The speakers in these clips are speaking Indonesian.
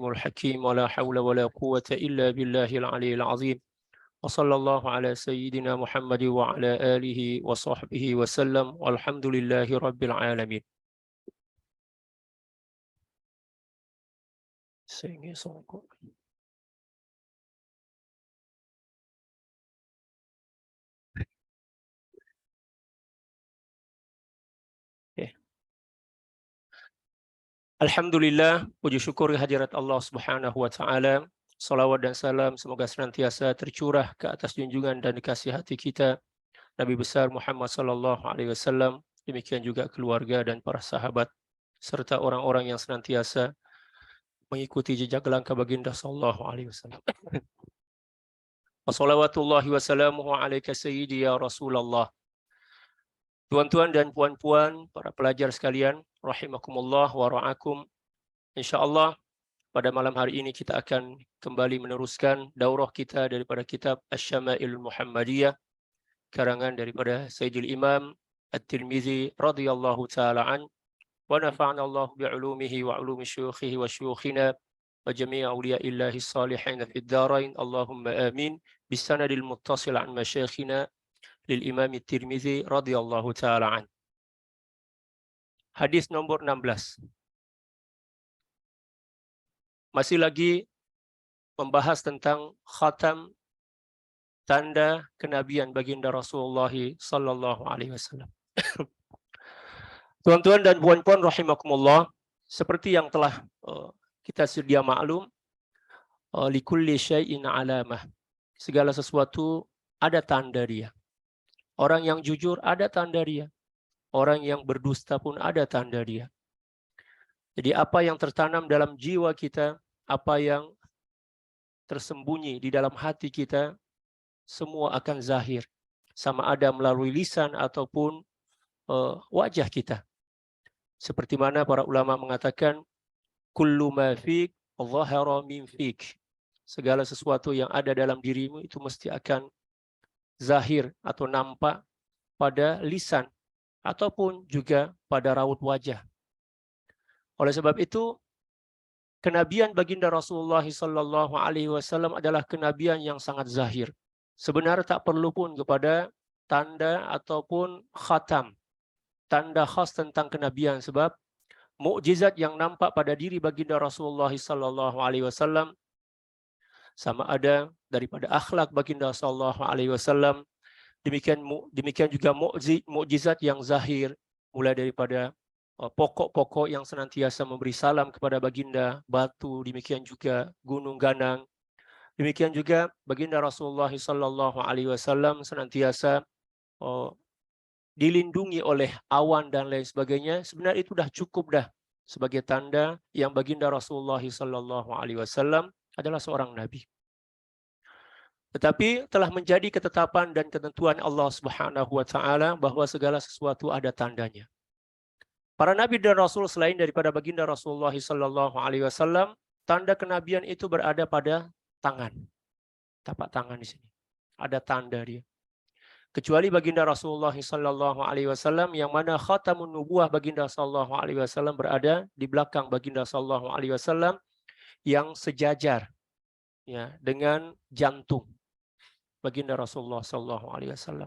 الحكيم ولا حول ولا قوة إلا بالله العلي العظيم وصلى الله على سيدنا محمد وعلى آله وصحبه وسلم والحمد لله رب العالمين. Alhamdulillah, puji syukur hadirat Allah Subhanahu wa taala. Salawat dan salam semoga senantiasa tercurah ke atas junjungan dan dikasih hati kita Nabi besar Muhammad sallallahu alaihi wasallam, demikian juga keluarga dan para sahabat serta orang-orang yang senantiasa mengikuti jejak langkah baginda sallallahu alaihi wasallam. Wassalawatullahi wassalamuhu alaika sayyidi ya Rasulullah. Tuan-tuan dan puan-puan, para pelajar sekalian, rahimakumullah wa ra'akum. Insyaallah pada malam hari ini kita akan kembali meneruskan daurah kita daripada kitab Asy-Syama'il Muhammadiyah karangan daripada Sayyidil Imam At-Tirmizi radhiyallahu taala an wa nafa'ana Allah bi'ulumihi wa 'ulumi syuyukhihi wa syuyukhina wa jami' awliya'illahi shalihin fid dharain Allahumma amin bisanadil muttasil an masyayikhina lil Imam At-Tirmizi radhiyallahu taala an. Hadis nomor 16. Masih lagi membahas tentang khatam, tanda kenabian baginda Rasulullah sallallahu alaihi wasallam. Tuan-tuan dan puan-puan rahimakumullah, seperti yang telah kita sedia maklum, likulli syai'in alamah. Segala sesuatu ada tanda dia. Orang yang jujur ada tanda dia. Orang yang berdusta pun ada tanda dia. Jadi apa yang tertanam dalam jiwa kita, apa yang tersembunyi di dalam hati kita, semua akan zahir. Sama ada melalui lisan ataupun wajah kita. Seperti mana para ulama mengatakan, kullu ma fik dhahara min fik. Segala sesuatu yang ada dalam dirimu itu mesti akan zahir atau nampak pada lisan ataupun juga pada raut wajah. Oleh sebab itu, kenabian baginda Rasulullah sallallahu alaihi wasallam adalah kenabian yang sangat zahir. Sebenarnya tak perlu pun kepada tanda ataupun khatam, tanda khas tentang kenabian, sebab mukjizat yang nampak pada diri baginda Rasulullah sallallahu alaihi wasallam sama ada daripada akhlak baginda sallallahu alaihi wasallam, demikian juga mukjizat yang zahir mulai daripada pokok-pokok yang senantiasa memberi salam kepada baginda, batu, demikian juga gunung ganang. Demikian juga baginda Rasulullah sallallahu alaihi wasallam senantiasa dilindungi oleh awan dan lain sebagainya. Sebenarnya itu dah cukup dah sebagai tanda yang baginda Rasulullah sallallahu alaihi wasallam adalah seorang nabi. Tetapi telah menjadi ketetapan dan ketentuan Allah Subhanahu wa taala bahwa segala sesuatu ada tandanya. Para nabi dan rasul selain daripada baginda Rasulullah sallallahu alaihi wasallam, tanda kenabian itu berada pada tangan. Tapak tangan di sini. Ada tanda dia. Kecuali baginda Rasulullah sallallahu alaihi wasallam yang mana khatamun nubuwah baginda sallallahu alaihi wasallam berada di belakang baginda sallallahu alaihi wasallam yang sejajar ya dengan jantung baginda Rasulullah sallallahu alaihi wasallam.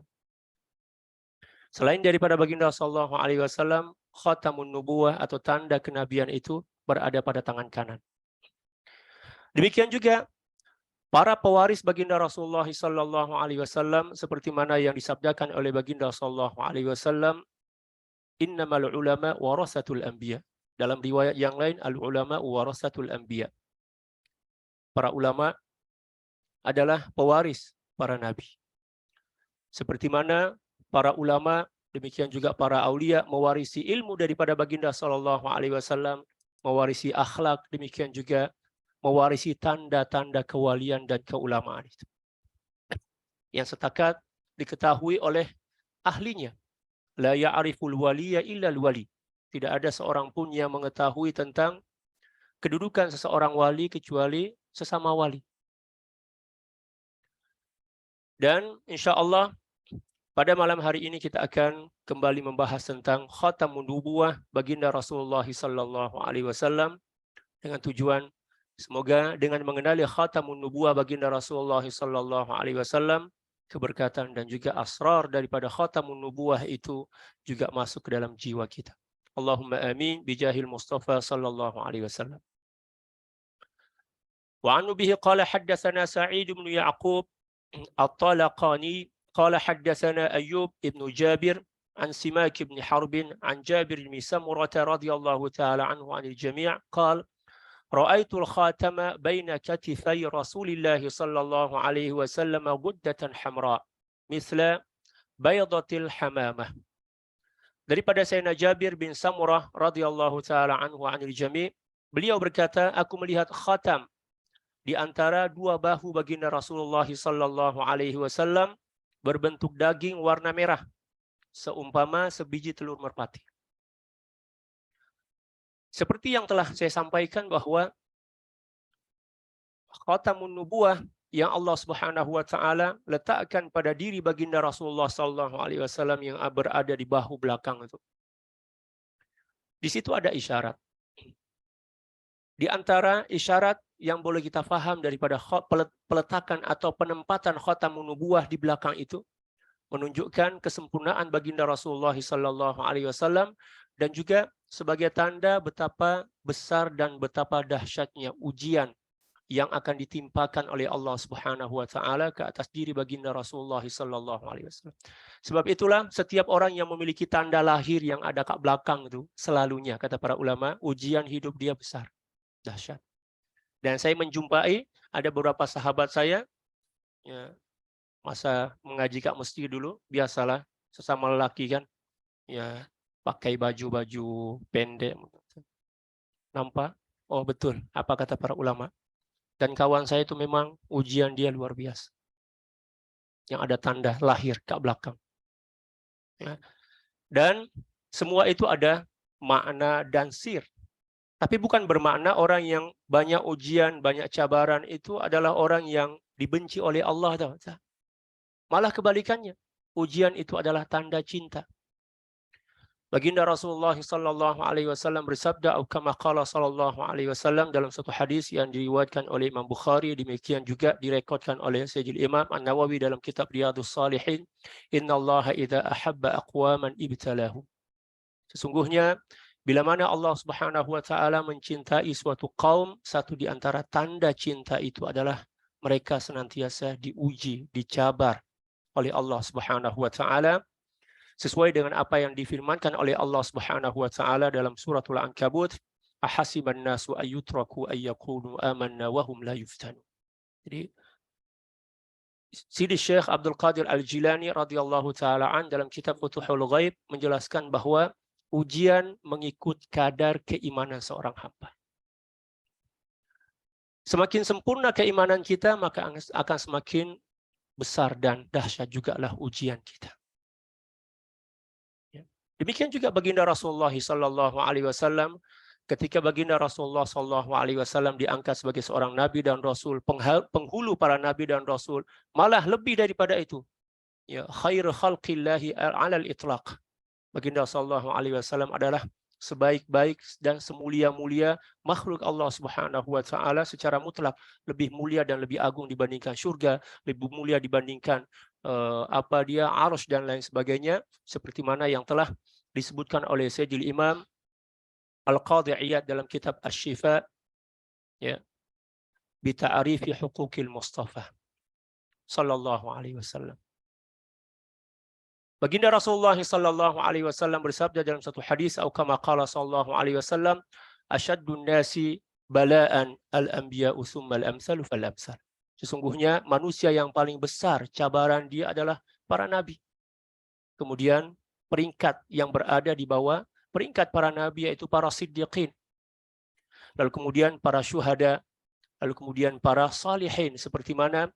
Selain daripada baginda sallallahu alaihi wasallam, khatamun nubuwah atau tanda kenabian itu berada pada tangan kanan. Demikian juga para pewaris baginda Rasulullah sallallahu alaihi wasallam seperti mana yang disabdakan oleh baginda sallallahu alaihi wasallam, innamal ulama warasatul anbiya. Dalam riwayat yang lain, al ulama warasatul anbiya. Para ulama adalah pewaris para nabi. Seperti mana para ulama, demikian juga para aulia mewarisi ilmu daripada baginda sallallahu alaihi wasallam, mewarisi akhlak, demikian juga mewarisi tanda-tanda kewalian dan keulamaan itu. Yang setakat diketahui oleh ahlinya. La ya'riful waliya illa al-wali. Tidak ada seorang pun yang mengetahui tentang kedudukan seseorang wali kecuali sesama wali. Dan insya-Allah pada malam hari ini kita akan kembali membahas tentang khatamun nubuwah baginda Rasulullah sallallahu alaihi wasallam dengan tujuan Semoga dengan mengenali khatamun nubuwah baginda Rasulullah sallallahu alaihi wasallam, keberkatan dan juga asrar daripada khatamun nubuwah itu juga masuk ke dalam jiwa kita. Allahumma amin bijahil Mustafa sallallahu alaihi wasallam. Wa anhu bihi qala haddatsana Sa'id bin Ya'qub at-Talaqani qala haddatsana Ayyub ibn Jabir an Simak ibn Harb an Jabir bin Samurah radhiyallahu ta'ala anhu 'anil jami' qala رأيت الخاتم بين كتفي رسول الله صلى الله عليه وسلم غدة حمراء مثل بيضة الحمامة. Daripada Sayyidina Jabir bin Samurah radhiyallahu taala anhu anil jami', beliau berkata, aku melihat khatam di antara dua bahu baginda Rasulullah sallallahu alaihi wasallam berbentuk daging warna merah seumpama sebiji telur merpati. Seperti yang telah saya sampaikan bahwa khatamun nubuwah yang Allah Subhanahu wa taala letakkan pada diri baginda Rasulullah sallallahu alaihi wasallam yang berada di bahu belakang itu. Di situ ada isyarat. Di antara isyarat yang boleh kita faham daripada peletakan atau penempatan khatamun nubuwah di belakang itu menunjukkan kesempurnaan baginda Rasulullah sallallahu alaihi wasallam dan juga sebagai tanda betapa besar dan betapa dahsyatnya ujian yang akan ditimpakan oleh Allah Subhanahu wa taala ke atas diri baginda Rasulullah sallallahu alaihi wasallam. Sebab itulah setiap orang yang memiliki tanda lahir yang ada kat belakang itu selalunya kata para ulama ujian hidup dia besar, dahsyat. Dan saya menjumpai ada beberapa sahabat saya ya, masa mengaji kat masjid dulu, biasalah sesama lelaki kan ya pakai baju-baju pendek. Nampak? Oh betul, apa kata para ulama. Dan kawan saya itu memang ujian dia luar biasa. Yang ada tanda lahir kat belakang. Ya. Dan semua itu ada makna dan sir. Tapi bukan bermakna orang yang banyak ujian, banyak cabaran itu adalah orang yang dibenci oleh Allah. Malah kebalikannya. Ujian itu adalah tanda cinta. Baginda Rasulullah sallallahu alaihi wasallam bersabda atau kama qala sallallahu alaihi wasallam dalam satu hadis yang diriwayatkan oleh Imam Bukhari, demikian juga direkodkan oleh Sayyidil Imam An-Nawawi dalam kitab Riyadhus Shalihin, innallaha idza ahabba aqwaman ibtalahu. Sesungguhnya bila mana Allah Subhanahu wa taala mencintai suatu kaum, satu di antara tanda cinta itu adalah mereka senantiasa diuji, dicabar oleh Allah Subhanahu wa taala. Sesuai dengan apa yang difirmankan oleh Allah Subhanahu wa taala dalam suratul Ankabut, ahasiban nasu ayyutraku ayyaqulu amanna wa hum la yuftanu. Jadi Sidi Syekh Abdul Qadir Al-Jilani radhiyallahu taala an dalam kitab Futuhul Ghaib menjelaskan bahwa ujian mengikut kadar keimanan seorang hamba. Semakin sempurna keimanan kita, maka akan semakin besar dan dahsyat jugalah ujian kita. Demikian juga baginda Rasulullah sallallahu alaihi wasallam, ketika baginda Rasulullah sallallahu alaihi wasallam diangkat sebagai seorang nabi dan rasul, penghulu para nabi dan rasul, malah lebih daripada itu. Ya, khair khalqillahi 'alal itlaq. Baginda sallallahu alaihi wasallam adalah sebaik-baik dan semulia-mulia makhluk Allah Subhanahu wa taala secara mutlak, lebih mulia dan lebih agung dibandingkan syurga, lebih mulia dibandingkan arsy dan lain sebagainya, seperti mana yang telah disebutkan oleh Sayyidil Imam Al-Qadhi Iyad dalam kitab Asy-Syifa ya bi ta'rifi huquqil Mustafa sallallahu alaihi wasallam. Baginda Rasulullah sallallahu alaihi wasallam bersabda dalam satu hadis atau kama qala sallallahu alaihi wasallam, asyaddun nasi bala'an al-anbiya'u tsumma al-amsalu fal-amsal. Sesungguhnya manusia yang paling besar cabaran dia adalah para nabi. Kemudian peringkat yang berada di bawah peringkat para nabi yaitu para siddiqin. Lalu kemudian para syuhada, lalu kemudian para salihin, seperti mana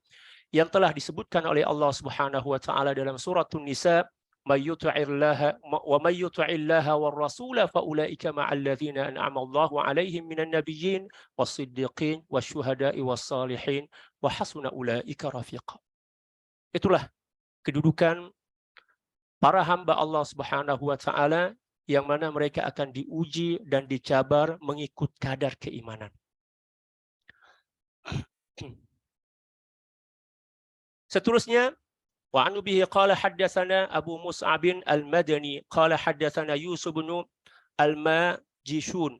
yang telah disebutkan oleh Allah Subhanahu wa taala dalam surat An-Nisa, may yuti'illaha wa may yuti'illaha war rasula fa ulaika ma'al ladzina an'ama Allahu 'alaihim minan nabiyyin was-siddiqin wasyuhada'i was-salihin wa hasuna ulaika rafiqa. Itulah kedudukan para hamba Allah Subhanahu wa taala yang mana mereka akan diuji dan dicabar mengikut kadar keimanan. Seterusnya, wa an bihi qala haddatsana Abu Mus'ab al-Madani qala haddatsana Yusuf bin al-Majishun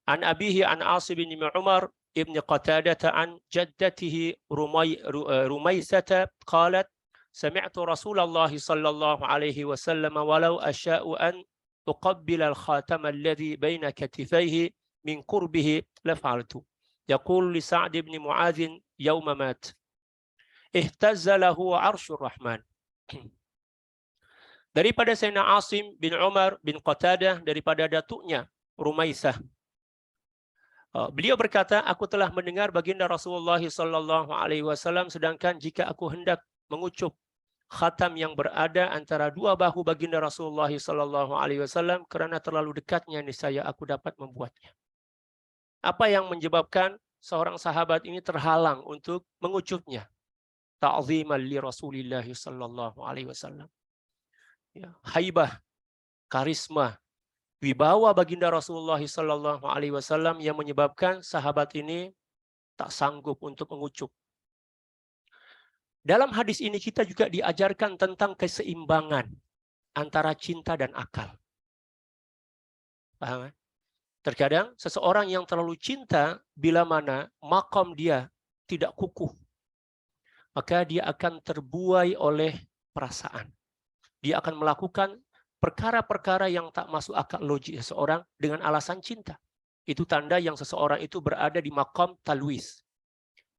an abihi an Asim bin Umar ibn Qatadah an jaddatihi Rumaisah qalat sami'tu Rasulullah sallallahu alaihi wasallam walau asya'u an uqabbil al-khatam alladhi baina katifayhi min qurbihi laf'altu yaqul li Sa'd ibn Mu'adz yawma mat ihtazza lahu arsyur rahman. Daripada Sayyidina Asim bin Umar bin Qatadah daripada datuknya Rumaisah. Beliau berkata, aku telah mendengar baginda Rasulullah sallallahu alaihi wasallam sedangkan jika aku hendak mengucup khatam yang berada antara dua bahu baginda Rasulullah sallallahu alaihi wasallam kerana terlalu dekatnya niscaya aku dapat membuatnya. Apa yang menyebabkan seorang sahabat ini terhalang untuk mengucupnya? Ta'ziman li Rasulillah sallallahu alaihi wasallam. Ya, haibah, karisma, wibawa baginda Rasulullah sallallahu alaihi wasallam yang menyebabkan sahabat ini tak sanggup untuk mengucup. Dalam hadis ini kita juga diajarkan tentang keseimbangan antara cinta dan akal. Paham? Terkadang seseorang yang terlalu cinta bila mana maqam dia tidak kukuh, maka dia akan terbuai oleh perasaan. Dia akan melakukan perkara-perkara yang tak masuk akal logik seseorang dengan alasan cinta. Itu tanda yang seseorang itu berada di maqam talwis.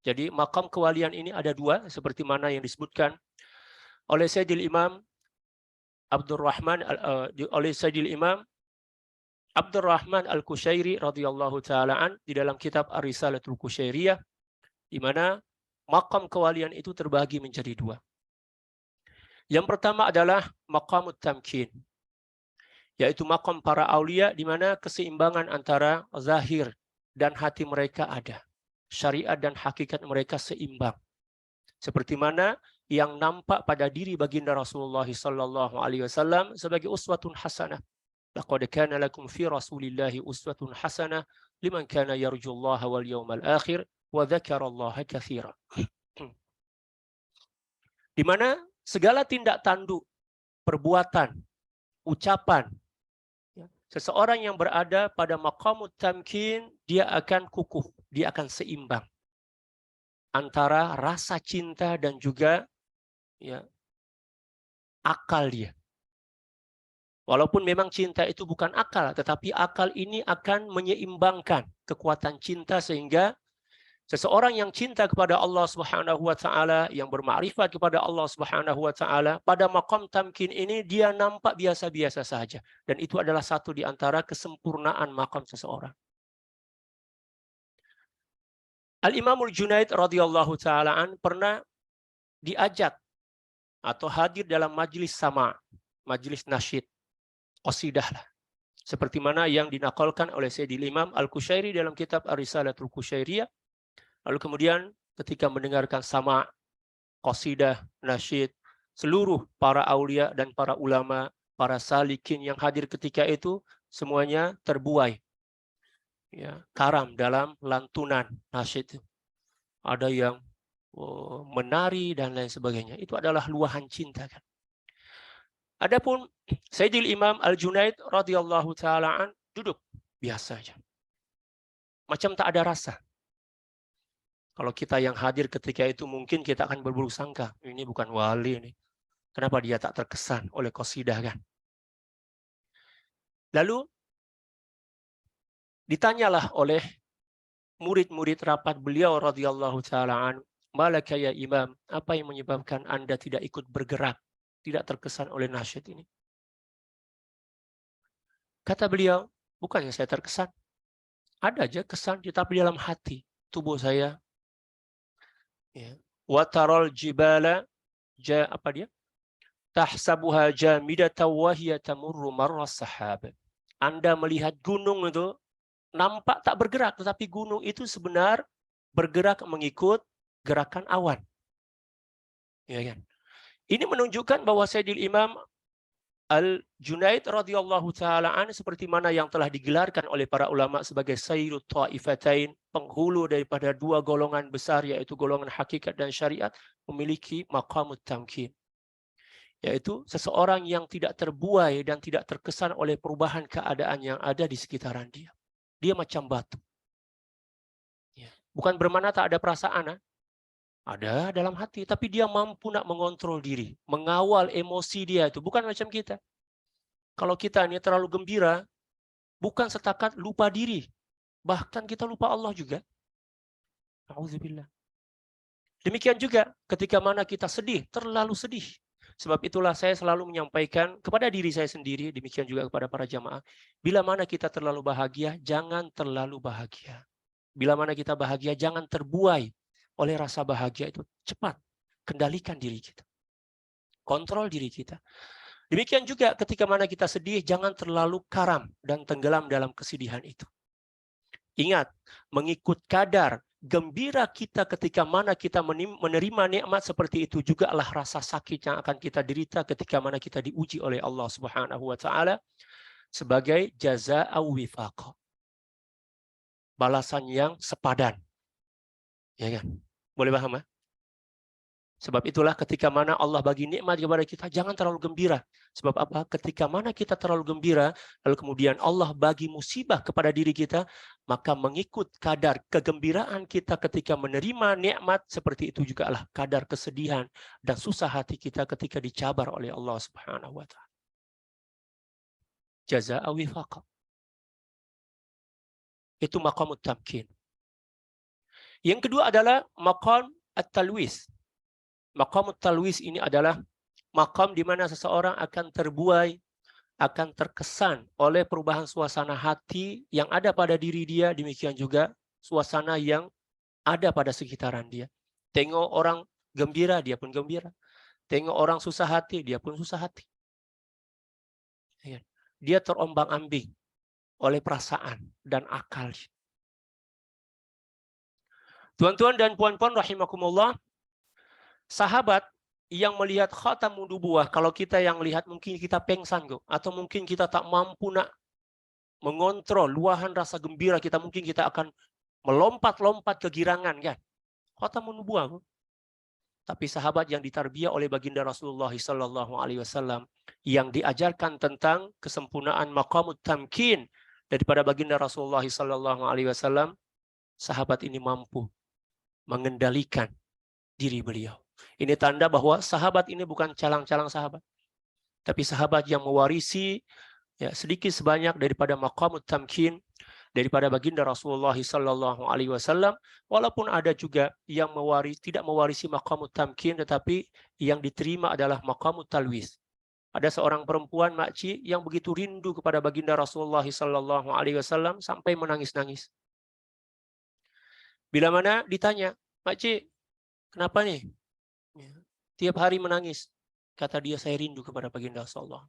Jadi maqam kewalian ini ada dua, seperti mana yang disebutkan oleh Sayyidil Imam Abdurrahman Al-Kushairi radhiyallahu taala an di dalam kitab Ar-Risalatul Kushairiyah, di mana maqam kewalian itu terbagi menjadi dua. Yang pertama adalah maqamut tamkin, yaitu maqam para aulia di mana keseimbangan antara zahir dan hati mereka ada. Syariat dan hakikat mereka seimbang. Seperti mana yang nampak pada diri baginda Rasulullah sallallahu alaihi wasallam sebagai uswatun hasanah. Laqad kana lakum fi Rasulillahi uswatun hasanah liman kana yarjullaha wal yawmal akhir wa dzakarallaha katsira. Di mana segala tindak tanduk, perbuatan, ucapan, seseorang yang berada pada maqamut tamkin, dia akan kukuh, dia akan seimbang antara rasa cinta dan juga akal dia. Walaupun memang cinta itu bukan akal, tetapi akal ini akan menyeimbangkan kekuatan cinta sehingga seseorang yang cinta kepada Allah Subhanahu wa taala, yang bermakrifat kepada Allah Subhanahu wa taala, pada maqam tamkin ini dia nampak biasa-biasa saja, dan itu adalah satu di antara kesempurnaan maqam seseorang. Al-Imamul Junaid radhiyallahu taala an pernah diajak atau hadir dalam majlis sama, majlis nasyid, qasidah lah. Seperti mana yang dinakalkan oleh Sayyidil Imam Al-Kushairi dalam kitab Ar-Risalatul Kushairiyah. Lalu kemudian ketika mendengarkan sama, qasidah, nasyid, seluruh para aulia dan para ulama, para salikin yang hadir ketika itu semuanya terbuai. Ya, karam dalam lantunan nasyid. Ada yang menari dan lain sebagainya. Itu adalah luahan cinta kan. Adapun Sayyidil Imam Al-Junaid radhiyallahu taala an duduk biasa aja. Macam tak ada rasa. Kalau kita yang hadir ketika itu mungkin kita akan berburuk sangka, ini bukan wali ini. Kenapa dia tak terkesan oleh qasidah kan? Lalu ditanyalah oleh murid-murid rapat beliau radhiyallahu taala an, "Malaka ya Imam, apa yang menyebabkan Anda tidak ikut bergerak, tidak terkesan oleh nasyid ini?" Kata beliau, "Bukannya saya terkesan. Ada aja kesan, tetapi dalam hati, tubuh saya wa taral jibala tahsabuha jamidatan wa hiya tamurru marras sahab." Anda melihat gunung itu nampak tak bergerak, tetapi gunung itu sebenarnya bergerak mengikut gerakan awan. Ya kan? Ini menunjukkan bahwa Sayyidil Imam Al-Junaid radhiyallahu taala an, seperti mana yang telah digelarkan oleh para ulama sebagai sayyidut ta'ifatain, penghulu daripada dua golongan besar, yaitu golongan hakikat dan syariat, memiliki maqamut tamkin, yaitu seseorang yang tidak terbuai dan tidak terkesan oleh perubahan keadaan yang ada di sekitaran dia. Dia macam batu. Bukan bermakna tak ada perasaan, ada dalam hati, tapi dia mampu nak mengontrol diri, mengawal emosi dia itu. Bukan macam kita. Kalau kita ini terlalu gembira, bukan setakat lupa diri, bahkan kita lupa Allah juga. Auzubillah. Demikian juga ketika mana kita sedih, terlalu sedih. Sebab itulah saya selalu menyampaikan kepada diri saya sendiri, demikian juga kepada para jamaah, bila mana kita terlalu bahagia, jangan terlalu bahagia. Bila mana kita bahagia, jangan terbuai oleh rasa bahagia itu. Cepat kendalikan diri kita, kontrol diri kita. Demikian juga ketika mana kita sedih, jangan terlalu karam dan tenggelam dalam kesedihan itu. Ingat, mengikut kadar gembira kita ketika mana kita menerima nikmat seperti itu, juga lah rasa sakit yang akan kita derita ketika mana kita diuji oleh Allah Subhanahu wa taala sebagai jazaa'u wifaqa. Balasan yang sepadan. Ya kan? Boleh paham, ya? Sebab itulah ketika mana Allah bagi nikmat kepada kita, jangan terlalu gembira. Sebab apa? Ketika mana kita terlalu gembira, lalu kemudian Allah bagi musibah kepada diri kita, maka mengikut kadar kegembiraan kita ketika menerima nikmat, seperti itu juga lah kadar kesedihan dan susah hati kita ketika dicabar oleh Allah Subhanahu wa taala. Jazaa'a wifaqa. Itu maqamut tamkin. Yang kedua adalah maqam at-talwis. Maqam talwis ini adalah maqam di mana seseorang akan terbuai, akan terkesan oleh perubahan suasana hati yang ada pada diri dia, demikian juga suasana yang ada pada sekitaran dia. Tengok orang gembira, dia pun gembira. Tengok orang susah hati, dia pun susah hati. Dia terombang-ambing oleh perasaan dan akal. Tuan-tuan dan puan-puan rahimakumullah, sahabat yang melihat khatamun nubuwah, kalau kita yang lihat mungkin kita pengsan kok, atau mungkin kita tak mampu nak mengontrol luahan rasa gembira kita, mungkin kita akan melompat-lompat kegirangan kan. Khatamun nubuwah kok. Tapi sahabat yang ditarbiyah oleh baginda Rasulullah SAW, yang diajarkan tentang kesempurnaan maqamut tamkin daripada baginda Rasulullah SAW, sahabat ini mampu mengendalikan diri beliau. Ini tanda bahwa sahabat ini bukan calang-calang sahabat, tapi sahabat yang mewarisi sedikit sebanyak daripada maqamut tamkin daripada baginda Rasulullah SAW. Walaupun ada juga yang tidak mewarisi maqamut tamkin, tetapi yang diterima adalah maqamut talwis. Ada seorang perempuan makcik yang begitu rindu kepada baginda Rasulullah SAW sampai menangis-nangis. Bila mana ditanya, makcik, kenapa nih? Tiap hari menangis. Kata dia, saya rindu kepada baginda Rasulullah.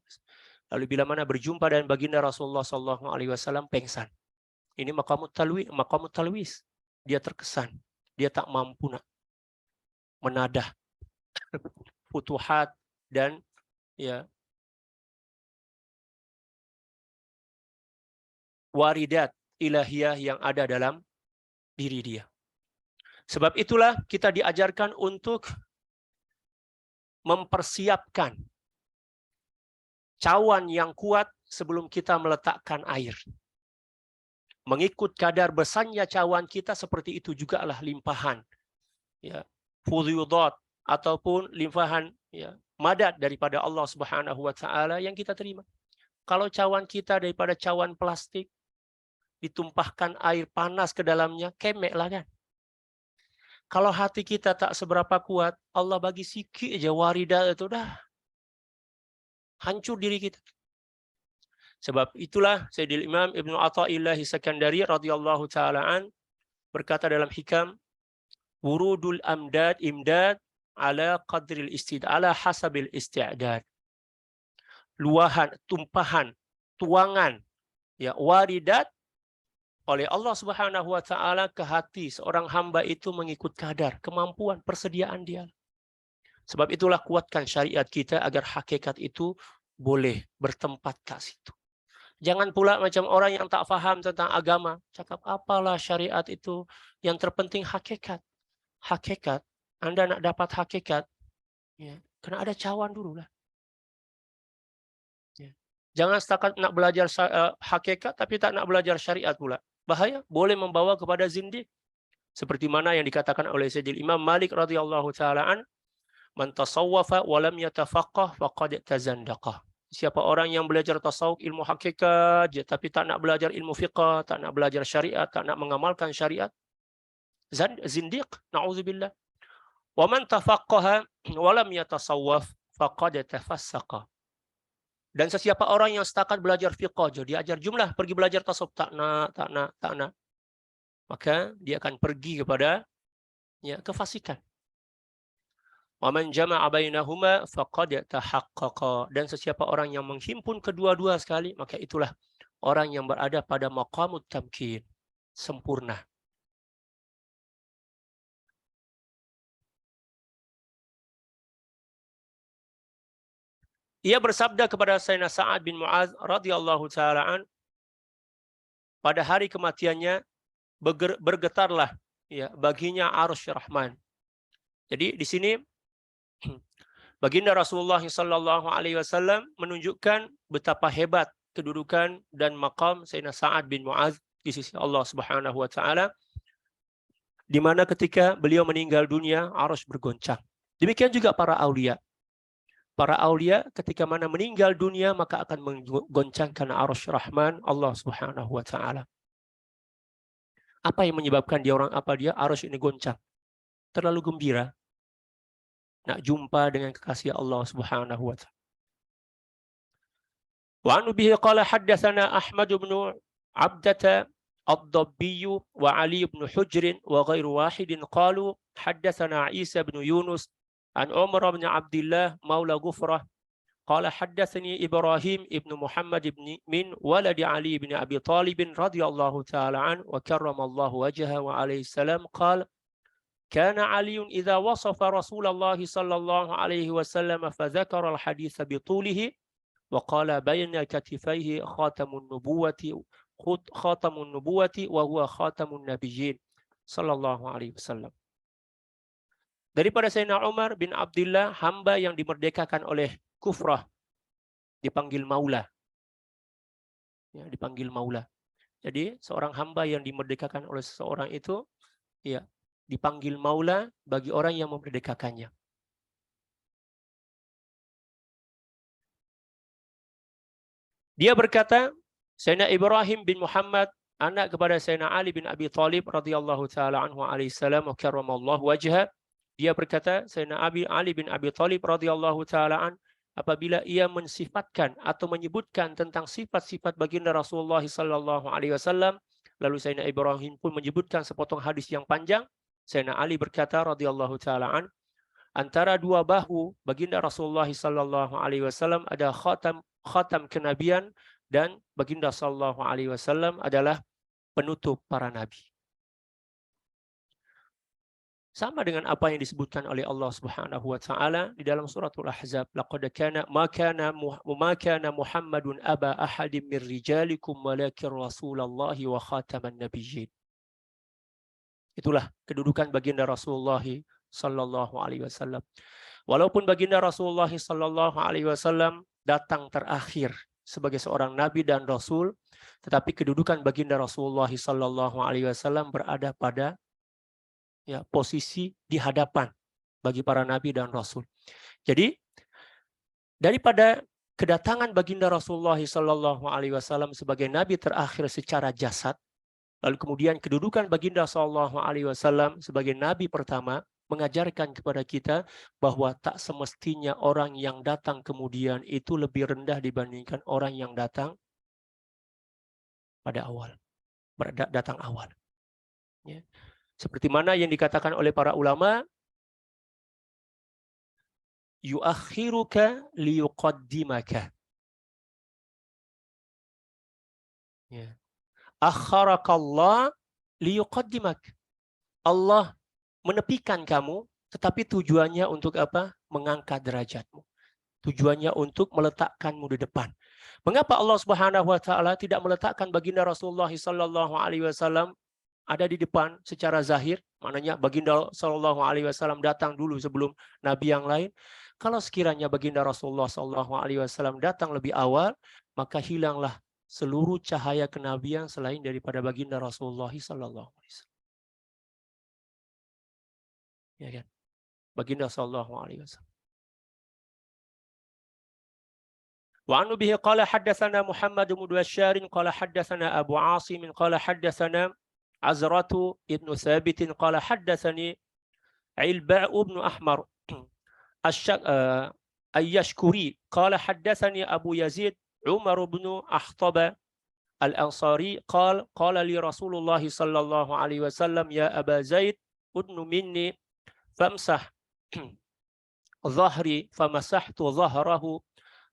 Lalu bila mana berjumpa dengan baginda Rasulullah SAW, pengsan. Ini maqamut talwis. Dia terkesan. Dia tak mampu nak menadah futuhat dan waridat ilahiyah yang ada dalam diri dia. Sebab itulah kita diajarkan untuk mempersiapkan cawan yang kuat sebelum kita meletakkan air. Mengikut kadar besarnya cawan kita, seperti itu juga lah limpahan fudhudat ataupun limpahan madat daripada Allah Subhanahu wa taala yang kita terima. Kalau cawan kita daripada cawan plastik, ditumpahkan air panas ke dalamnya, kemek lah kan. Kalau hati kita tak seberapa kuat, Allah bagi sikit aja waridat itu, dah hancur diri kita. Sebab itulah Sayyidil Imam Ibnu Athaillah Sakandari radhiyallahu taala an berkata dalam hikam, wurudul imdad ala qadril ala hasabil isti'dad. Luahan, tumpahan, tuangan waridat oleh Allah Subhanahu wa taala ke hati seorang hamba itu mengikut kadar kemampuan persediaan dia. Sebab itulah kuatkan syariat kita agar hakikat itu boleh bertempat ke situ. Jangan pula macam orang yang tak faham tentang agama, cakap apalah syariat itu, yang terpenting hakikat. Hakikat, Anda nak dapat hakikat, ya, kena ada cawan dulu lah. Ya. Jangan setakat nak belajar hakikat, tapi tak nak belajar syariat pula. Bahaya, boleh membawa kepada zindiq. Seperti mana yang dikatakan oleh Sayyidil Imam Malik radhiyallahu ta'ala man tasawwafa wa lam yatafaqqah faqad tazandaqa. Siapa orang yang belajar tasawuf ilmu hakikat tapi tak nak belajar ilmu fiqh, tak nak belajar syariat, tak nak mengamalkan syariat, zindiq, na'udzubillah. Wa man tafaqqaha wa lam yatasawwaf faqad tafassaqa. Dan sesiapa orang yang setakat belajar fiqh, dia ajar jumlah, pergi belajar tasawuf tak nak, maka dia akan pergi kepada kefasikan. Wa man jama'a bainahuma faqad tahaqqaqa. Dan sesiapa orang yang menghimpun kedua-dua sekali, maka itulah orang yang berada pada maqamut tamkin, sempurna. Ia bersabda kepada Sayyidina Sa'ad bin Mu'adz radhiyallahu ta'ala an, pada hari kematiannya bergetarlah baginya arsy Rahman. Jadi di sini baginda Rasulullah sallallahu alaihi wasallam menunjukkan betapa hebat kedudukan dan maqam Sayyidina Sa'ad bin Mu'adz di sisi Allah Subhanahu wa taala, di mana ketika beliau meninggal dunia arsy bergoncang. Demikian juga para aulia. Para aulia ketika mana meninggal dunia maka akan menggoncangkan arsy Rahman Allah Subhanahu wa taala. Apa yang menyebabkan dia arsy ini goncang? Terlalu gembira nak jumpa dengan kekasih Allah Subhanahu wa taala. Wa an bihi qala haddatsana Ahmad bin Abdah ad-Dabbi wa Ali bin Hujr wa ghairu wahidin qalu haddatsana Isa bin Yunus an Umar bin Abdullah maula Ghufrah qala haddatsani Ibrahim ibn Muhammad ibn min walad Ali bin Abi Talib radhiyallahu ta'ala an wa karramallahu wajhahu wa alayhi salam qala كان علي إذا وصف رسول الله صلى الله عليه وسلم فذكر الحديث بطوله وقال بين كتفيه خاتم النبوة وهو خاتم النبيين صلى الله عليه وسلم. Daripada Sayyidina Umar bin Abdullah, hamba yang dimerdekakan oleh Kufrah, dipanggil Maula. Ya, dipanggil Maula. Jadi seorang hamba yang dimerdekakan oleh seseorang itu dipanggil Maula bagi orang yang memerdekakannya. Dia berkata, Sayyidina Ibrahim bin Muhammad, anak kepada Sayyidina Ali bin Abi Talib radhiyallahu ta'ala anhu alaihi salam wa karramallahu wajha. Dia berkata, Sayyidina Ali bin Abi Talib radhiyallahu ta'ala an, apabila ia mensifatkan atau menyebutkan tentang sifat-sifat baginda Rasulullah sallallahu alaihi wasallam, lalu Sayyidina Ibrahim pun menyebutkan sepotong hadis yang panjang. Sayyidina Ali berkata radhiyallahu ta'ala an, antara dua bahu baginda Rasulullah sallallahu alaihi wasallam ada khatam kenabian dan baginda sallallahu alaihi wasallam adalah penutup para nabi. Sama dengan apa yang disebutkan oleh Allah Subhanahu wa taala di dalam suratul Ahzab, laqad kana ma kana Muhammadun aba ahadin min rijalikum walakin rasulallahi wa khataman nabiyyin. Itulah kedudukan baginda Rasulullah sallallahu alaihi wasallam. Walaupun baginda Rasulullah sallallahu alaihi wasallam datang terakhir sebagai seorang nabi dan rasul, tetapi kedudukan baginda Rasulullah sallallahu alaihi wasallam berada pada posisi di hadapan bagi para nabi dan rasul. Jadi daripada kedatangan baginda Rasulullah sallallahu alaihi wasallam sebagai nabi terakhir secara jasad, lalu kemudian kedudukan baginda sallallahu alaihi wasallam sebagai nabi pertama mengajarkan kepada kita bahwa tak semestinya orang yang datang kemudian itu lebih rendah dibandingkan orang yang datang pada awal, datang awal. Ya. Seperti mana yang dikatakan oleh para ulama, yuakhiruka liyuqaddimaka. Ya. Akharakallah liyuqaddimak. Allah menepikan kamu, tetapi tujuannya untuk apa? Mengangkat derajatmu. Tujuannya untuk meletakkanmu di depan. Mengapa Allah Subhanahu wa taala tidak meletakkan baginda Rasulullah sallallahu alaihi wasallam ada di depan secara zahir? Maknanya baginda sallallahu alaihi wasallam datang dulu sebelum nabi yang lain. Kalau sekiranya baginda Rasulullah sallallahu alaihi wasallam datang lebih awal, maka hilanglah seluruh cahaya kenabian selain daripada baginda Rasulullah sallallahu alaihi wasallam. Ya kan? Baginda sallallahu alaihi wasallam. وعن به قال حدثنا محمد بن بشار قال حدثنا أبو عاصم قال حدثنا عزرة بن ثابت قال حدثني علباء بن أحمر اليشكري قال حدثني أبو يزيد عمر بن أخطب الأنصاري قال قال لي رسول الله صلى الله عليه وسلم يا أبا زيد أدن مني فامسح ظهري فمسحت ظهره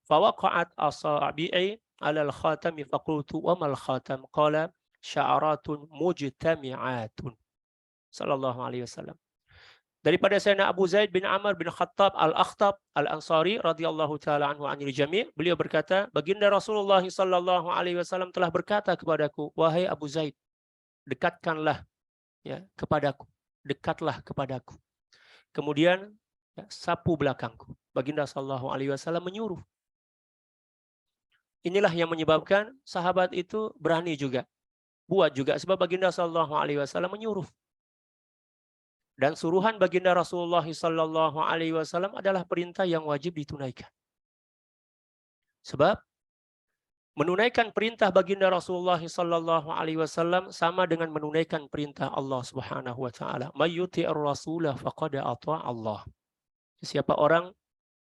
فوقعت أصابعي على الخاتم فقلت وما الخاتم قال شعرات مجتمعات sallallahu alaihi wasallam. Daripada Sayyidina Abu Zaid bin Amr bin Khattab Al-Akhtab Al-Ansari radhiyallahu taala anhu anil jami', beliau berkata, baginda Rasulullah sallallahu alaihi wasallam telah berkata kepadaku, wahai Abu Zaid, dekatkanlah ya kepadaku, dekatlah kepadaku. Kemudian ya, sapu belakangku. Baginda sallallahu alaihi wasallam menyuruh. Inilah yang menyebabkan sahabat itu berani juga. Buat juga sebab baginda sallallahu alaihi wasallam menyuruh. Dan suruhan baginda Rasulullah sallallahu alaihi wasallam adalah perintah yang wajib ditunaikan. Sebab menunaikan perintah baginda Rasulullah sallallahu alaihi wasallam sama dengan menunaikan perintah Allah Subhanahu wa taala. May yuti'ir rasulah faqad ata'a Allah. Siapa orang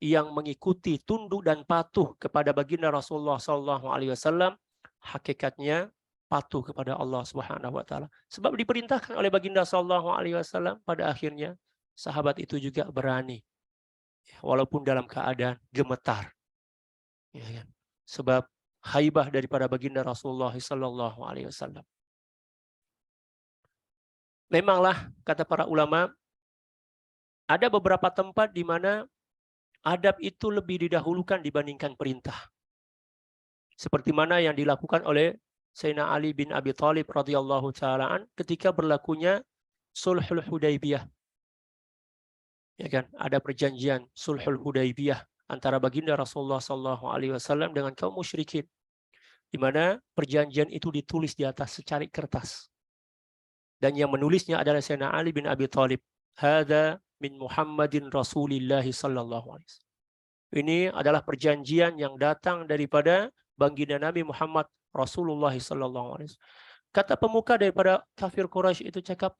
yang mengikuti, tunduk dan patuh kepada baginda Rasulullah sallallahu alaihi wasallam, hakikatnya patuh kepada Allah Subhanahu wa taala. Sebab diperintahkan oleh baginda sallallahu alaihi wasallam, pada akhirnya sahabat itu juga berani. Walaupun dalam keadaan gemetar. Ya kan? Sebab haibah daripada baginda Rasulullah sallallahu alaihi wasallam. Memanglah kata para ulama, ada beberapa tempat di mana adab itu lebih didahulukan dibandingkan perintah. Seperti mana yang dilakukan oleh Sayyidina Ali bin Abi Thalib radhiyallahu ta'ala ketika berlakunya Sulhul Hudaybiyah. Ya kan, ada perjanjian Sulhul Hudaybiyah antara baginda Rasulullah sallallahu alaihi wasallam dengan kaum musyrikin. Di mana perjanjian itu ditulis di atas secarik kertas. Dan yang menulisnya adalah Sayyidina Ali bin Abi Thalib. Hadza min Muhammadin Rasulillah sallallahu alaihi wasallam. Ini adalah perjanjian yang datang daripada baginda Nabi Muhammad Rasulullah sallallahu alaihi wasallam. Kata pemuka daripada kafir Quraisy itu cakap,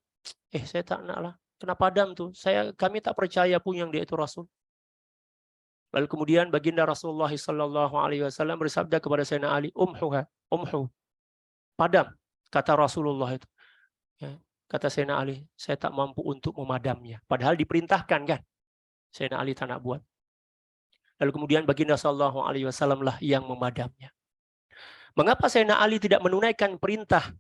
saya tak nak lah. Kenapa padam tuh? Kami tak percaya pun yang dia itu Rasul. Lalu kemudian baginda Rasulullah sallallahu alaihi wasallam bersabda kepada Sayyidina Ali, umhu. Padam, kata Rasulullah itu. Ya. Kata Sayyidina Ali, saya tak mampu untuk memadamnya. Padahal diperintahkan kan. Sayyidina Ali tak nak buat. Lalu kemudian baginda sallallahu alaihi wasallam lah yang memadamnya. Mengapa Sayyidina Ali tidak menunaikan perintah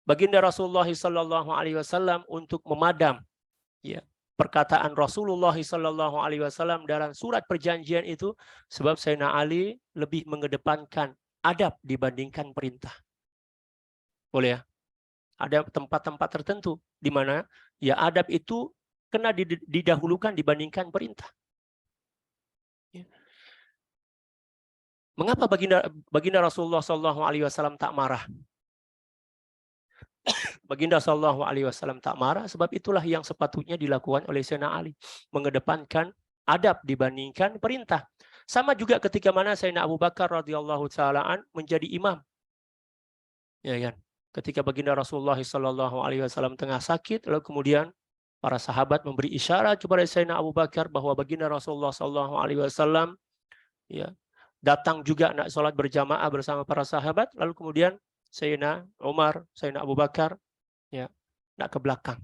baginda Rasulullah sallallahu alaihi wasallam untuk memadam ya perkataan Rasulullah sallallahu alaihi wasallam dalam surat perjanjian itu? Sebab Sayyidina Ali lebih mengedepankan adab dibandingkan perintah. Boleh ya? Ada tempat-tempat tertentu di mana ya adab itu kena didahulukan dibandingkan perintah. Ya. Mengapa baginda Rasulullah sallallahu alaihi wasallam tak marah? Baginda sallallahu alaihi wasallam tak marah sebab itulah yang sepatutnya dilakukan oleh Sayyidina Ali, mengedepankan adab dibandingkan perintah. Sama juga ketika mana Sayyidina Abu Bakar radhiyallahu ta'ala menjadi imam. Ya kan? Ketika baginda Rasulullah sallallahu alaihi wasallam tengah sakit, lalu kemudian para sahabat memberi isyarat kepada Sayyidina Abu Bakar bahwa baginda Rasulullah sallallahu alaihi wasallam ya datang juga nak sholat berjamaah bersama para sahabat, lalu kemudian Sayyidina Umar, Sayyidina Abu Bakar ya nak ke belakang.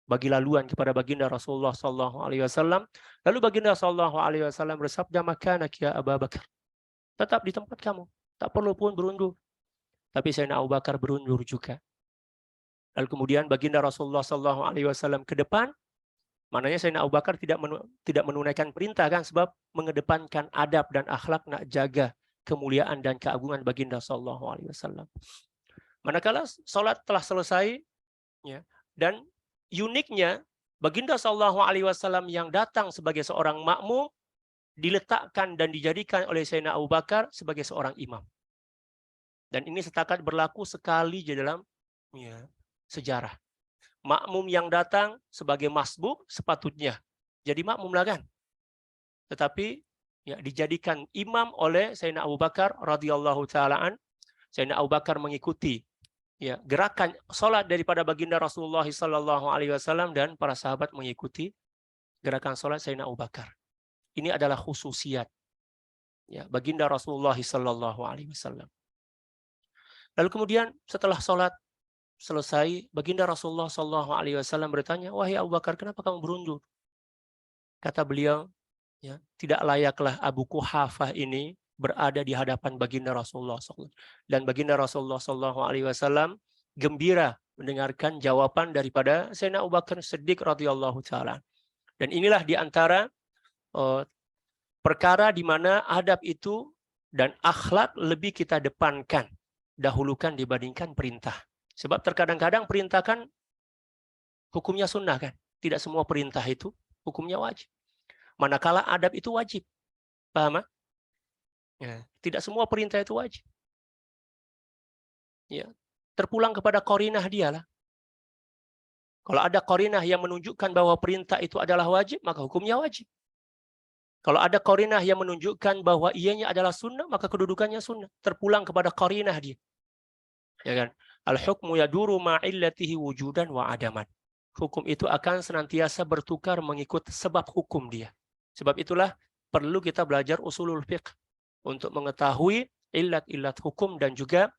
Bagi laluan kepada baginda Rasulullah sallallahu alaihi wasallam. Lalu baginda sallallahu alaihi wasallam bersabda, "Makanak ya Abu Bakar." Tetap di tempat kamu, tak perlu pun berundur. Tapi Sayyidina Abu Bakar berundur juga. Lalu kemudian baginda Rasulullah sallallahu alaihi wasallam ke depan, Maknanya Sayyidina Abu Bakar tidak menunaikan perintah kan, sebab mengedepankan adab dan akhlak, nak jaga kemuliaan dan keagungan baginda Sallallahu Alaihi Wasallam. Manakala sholat telah selesai, ya, dan uniknya baginda Sallallahu Alaihi Wasallam yang datang sebagai seorang makmum diletakkan dan dijadikan oleh Sayyidina Abu Bakar sebagai seorang imam. Dan ini setakat berlaku sekali di dalam, ya, sejarah. Makmum yang datang sebagai masbuk sepatutnya jadi makmum lah kan. Tetapi ya, dijadikan imam oleh Sayyidina Abu Bakar radhiyallahu taalaan. Sayyidina Abu Bakar mengikuti, ya, gerakan sholat daripada baginda Rasulullah sallallahu alaihi wasallam, dan para sahabat mengikuti gerakan sholat Sayyidina Abu Bakar. Ini adalah khususiat, ya, baginda Rasulullah sallallahu alaihi wasallam. Lalu kemudian setelah sholat selesai, baginda Rasulullah sallallahu alaihi wasallam bertanya, "Wahai Abu Bakar, kenapa kamu berundur?" Kata beliau, ya, tidak layaklah Abu Quhafah ini berada di hadapan baginda Rasulullah SAW. Dan baginda Rasulullah SAW gembira mendengarkan jawaban daripada Sayyidina Abu Bakar Siddiq radhiyallahu taala. Dan inilah di antara perkara di mana adab itu dan akhlak lebih kita depankan, dahulukan dibandingkan perintah. Sebab terkadang-kadang perintah kan hukumnya sunnah kan. Tidak semua perintah itu hukumnya wajib. Manakala adab itu wajib. Paham? Ya, tidak semua perintah itu wajib. Ya, terpulang kepada qarinah dialah. Kalau ada qarinah yang menunjukkan bahwa perintah itu adalah wajib, maka hukumnya wajib. Kalau ada qarinah yang menunjukkan bahwa ianya adalah sunnah, maka kedudukannya sunnah. Terpulang kepada qarinah dia. Ya kan? Al-hukmu yaduru ma'illatihi wujudan wa adaman. Hukum itu akan senantiasa bertukar mengikut sebab hukum dia. Sebab itulah perlu kita belajar usulul fiqh untuk mengetahui illat-illat hukum dan juga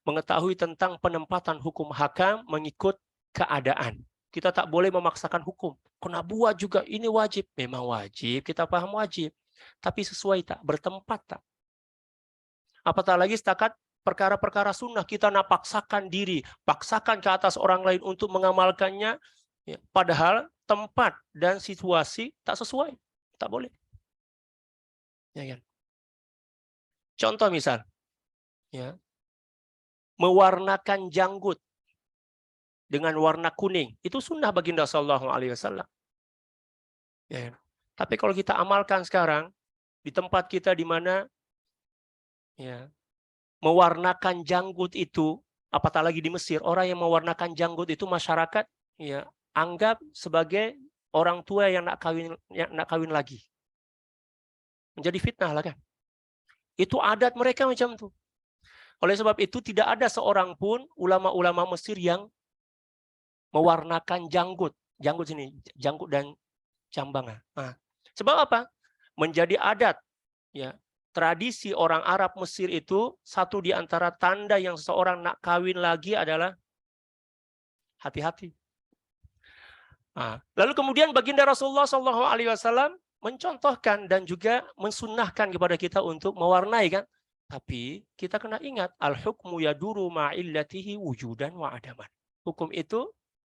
mengetahui tentang penempatan hukum hakam mengikut keadaan. Kita tak boleh memaksakan hukum. Kena buat juga, ini wajib. Memang wajib, kita paham wajib. Tapi sesuai tak? Bertempat tak? Apatah lagi setakat perkara-perkara sunnah kita nak paksakan diri, paksakan ke atas orang lain untuk mengamalkannya, ya, padahal tempat dan situasi tak sesuai, tak boleh. Ya kan? Contoh misal, ya, mewarnakan janggut dengan warna kuning, itu sunnah baginda Sallallahu Alaihi Wasallam. Ya kan? Tapi kalau kita amalkan sekarang di tempat kita di mana, ya, mewarnakan janggut itu, apatah lagi di Mesir, orang yang mewarnakan janggut itu masyarakat, ya, anggap sebagai orang tua yang nak kawin lagi. Menjadi fitnah lah kan. Itu adat mereka macam itu. Oleh sebab itu tidak ada seorang pun ulama-ulama Mesir yang mewarnakan janggut. Janggut sini, janggut dan cambang. Nah, sebab apa? Menjadi adat, ya. Tradisi orang Arab Mesir itu, satu di antara tanda yang seseorang nak kawin lagi adalah hati-hati. Nah, lalu kemudian baginda Rasulullah SAW mencontohkan dan juga mensunnahkan kepada kita untuk mewarnai kan. Tapi kita kena ingat, al-hukmu yaduru ma'illatihi wujudan wa adaman. Hukum itu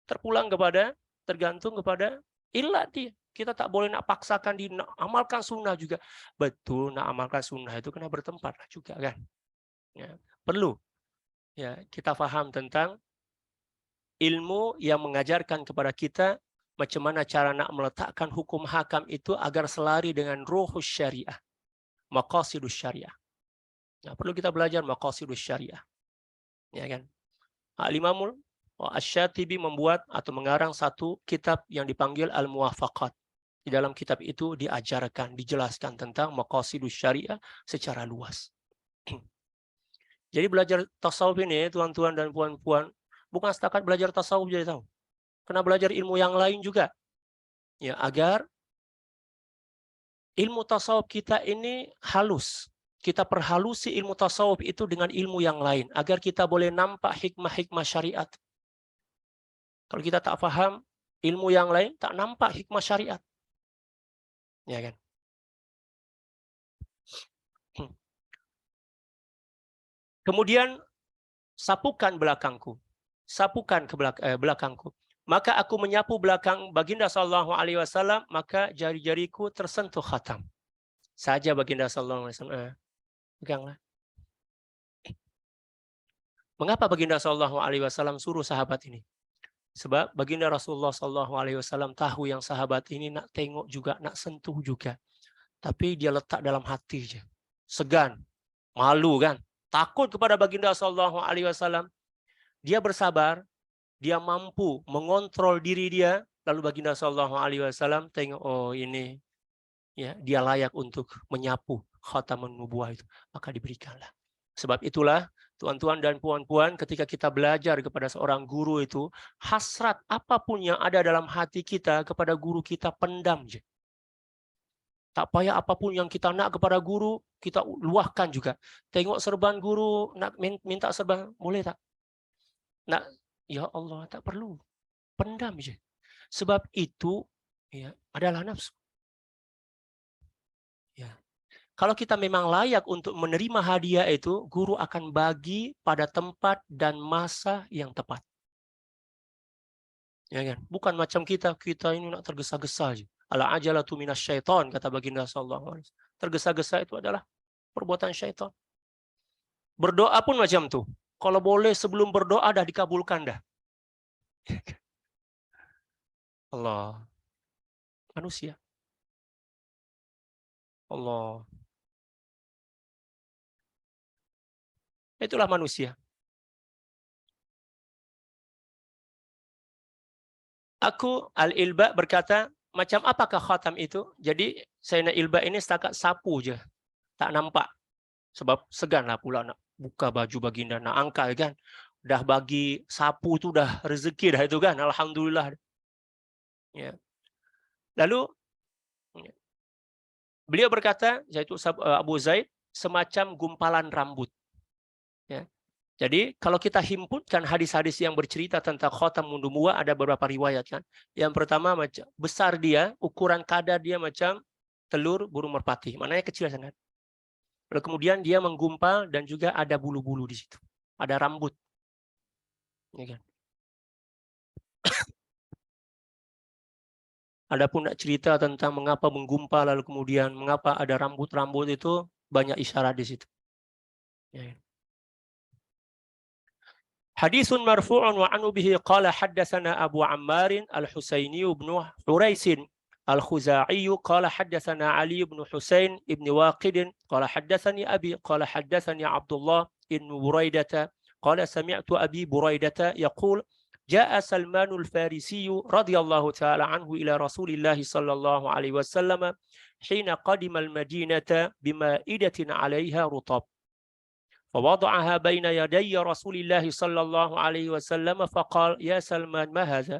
terpulang kepada, tergantung kepada illat dia. Kita tak boleh nak paksakan di nak amalkan sunnah juga. Betul, nak amalkan sunnah itu kena bertempat juga kan. Ya, perlu, ya, kita faham tentang ilmu yang mengajarkan kepada kita macam mana cara nak meletakkan hukum hakam itu agar selari dengan ruhus syariah, maqasidus syariah. Nah, perlu kita belajar maqasidus syariah. Ya kan? Al-Imamul Asy-Syatibi membuat atau mengarang satu kitab yang dipanggil Al-Muwafaqat. Di dalam kitab itu diajarkan, dijelaskan tentang maqasidus syariah secara luas. Jadi belajar tasawuf ini, tuan-tuan dan puan-puan, bukan setakat belajar tasawuf jadi tahu. Kena belajar ilmu yang lain juga. Ya, agar ilmu tasawuf kita ini halus. Kita perhalusi ilmu tasawuf itu dengan ilmu yang lain. Agar kita boleh nampak hikmah-hikmah syariat. Kalau kita tak faham ilmu yang lain, tak nampak hikmah syariat. Ya kan? Kemudian sapukan belakangku. Sapukan ke belakangku. Maka aku menyapu belakang baginda sallallahu alaihi wasallam, maka jari-jariku tersentuh khatam. Saja baginda sallallahu alaihi wasallam, peganglah. Mengapa baginda sallallahu alaihi wasallam suruh sahabat ini? Sebab baginda Rasulullah sallallahu alaihi wasallam tahu yang sahabat ini nak tengok juga, nak sentuh juga. Tapi dia letak dalam hati aja. Segan, malu kan, takut kepada baginda sallallahu alaihi wasallam. Dia bersabar, dia mampu mengontrol diri dia, lalu baginda sallallahu alaihi wasallam tengok, oh ini ya, dia layak untuk menyapu khatamun nubuwah itu, maka diberikanlah. Sebab itulah tuan-tuan dan puan-puan, ketika kita belajar kepada seorang guru itu, hasrat apapun yang ada dalam hati kita kepada guru kita pendam je. Tak payah apapun yang kita nak kepada guru, kita luahkan juga. Tengok serban guru, nak minta serban, boleh tak? Nak, ya Allah, tak perlu. Pendam je. Sebab itu ya, adalah nafsu. Ya. Kalau kita memang layak untuk menerima hadiah itu, guru akan bagi pada tempat dan masa yang tepat. Ya kan? Bukan macam kita ini nak tergesa-gesa aja. Ala ajalatu minasyaiton, kata baginda sallallahu alaihi wasallam. Tergesa-gesa itu adalah perbuatan syaitan. Berdoa pun macam tu. Kalau boleh sebelum berdoa dah dikabulkan dah. Allah. Manusia. Allah. Itulah manusia. Aku Al-Ilba berkata, macam apakah khatam itu? Jadi Sayyidina Ilba ini setakat sapu je, tak nampak. Sebab seganlah pula nak buka baju baginda, nak angkat kan. Dah bagi sapu tu dah rezeki dah itu kan, alhamdulillah. Ya. Lalu beliau berkata, yaitu Abu Zaid, semacam gumpalan rambut. Ya. Jadi kalau kita himpunkan hadis-hadis yang bercerita tentang khatamun nubuwah, ada beberapa riwayat kan. Yang pertama, macam besar dia, ukuran kadar dia macam telur burung merpati, maknanya kecil sangat. Lalu kemudian dia menggumpal dan juga ada bulu-bulu di situ, ada rambut. Ya kan? Adapun nak cerita tentang mengapa menggumpal lalu kemudian mengapa ada rambut-rambut itu, banyak isyarat di situ. Ya kan? حديث مرفوع وعنه به قال حدثنا أبو عمار الحسيني بن حريث الخزاعي قال حدثنا علي بن حسين بن واقد قال حدثني أبي قال حدثني عبد الله بن بريدة قال سمعت أبي بريدة يقول جاء سلمان الفارسي رضي الله تعالى عنه إلى رسول الله صلى الله عليه وسلم حين قدم المدينة بمائدة عليها رطب فوضعها بين يدي رسول الله صلى الله عليه وسلم فقال يا سلمان ما هذا؟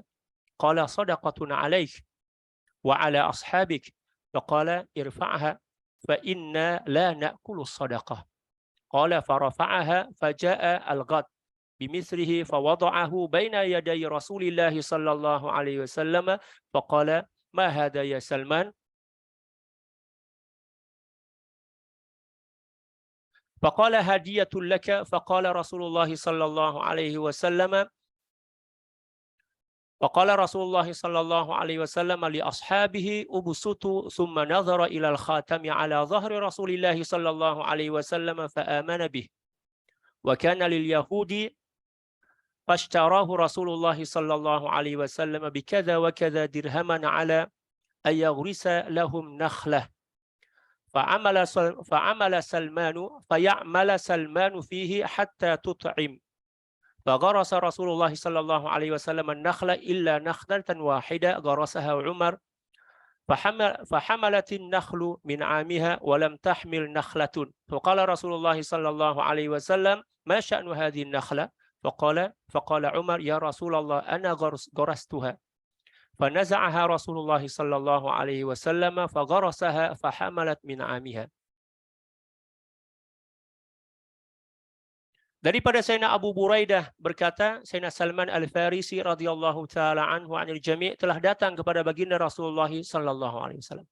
قال صدقة عليك وعلى أصحابك. فقال ارفعها فإنا لا نأكل الصدقة. قال فرفعها فجاء الغد بمثله فوضعه بين يدي رسول الله صلى الله عليه وسلم فقال ما هذا يا سلمان؟ فقال هدية لك. فقال رسول الله صلى الله عليه وسلم لأصحابه أبسطوا ثم نظر إلى الخاتم على ظهر رسول الله صلى الله عليه وسلم فآمن به وكان لليهود فاشتراه رسول الله صلى الله عليه وسلم بكذا وكذا درهما على أن يغرس لهم نخلة فعمل سلمان فيه حتى تطعم فغرس رسول الله صلى الله عليه وسلم النخلة إلا نخلة واحدة غرسها عمر فحملت النخل من عامها ولم تحمل نخلة فقال رسول الله صلى الله عليه وسلم ما شأن هذه النخلة؟ فقال عمر يا رسول الله أنا غرستها فنزعها رسول الله صلى الله عليه وسلم فغرسها فحملت من عامها. Daripada Sayyidina Abu Buraidah berkata, Sayyidina Salman Al-Farisi radhiyallahu taala anhu anil jami' telah datang kepada baginda Rasulullah sallallahu alaihi wasallam.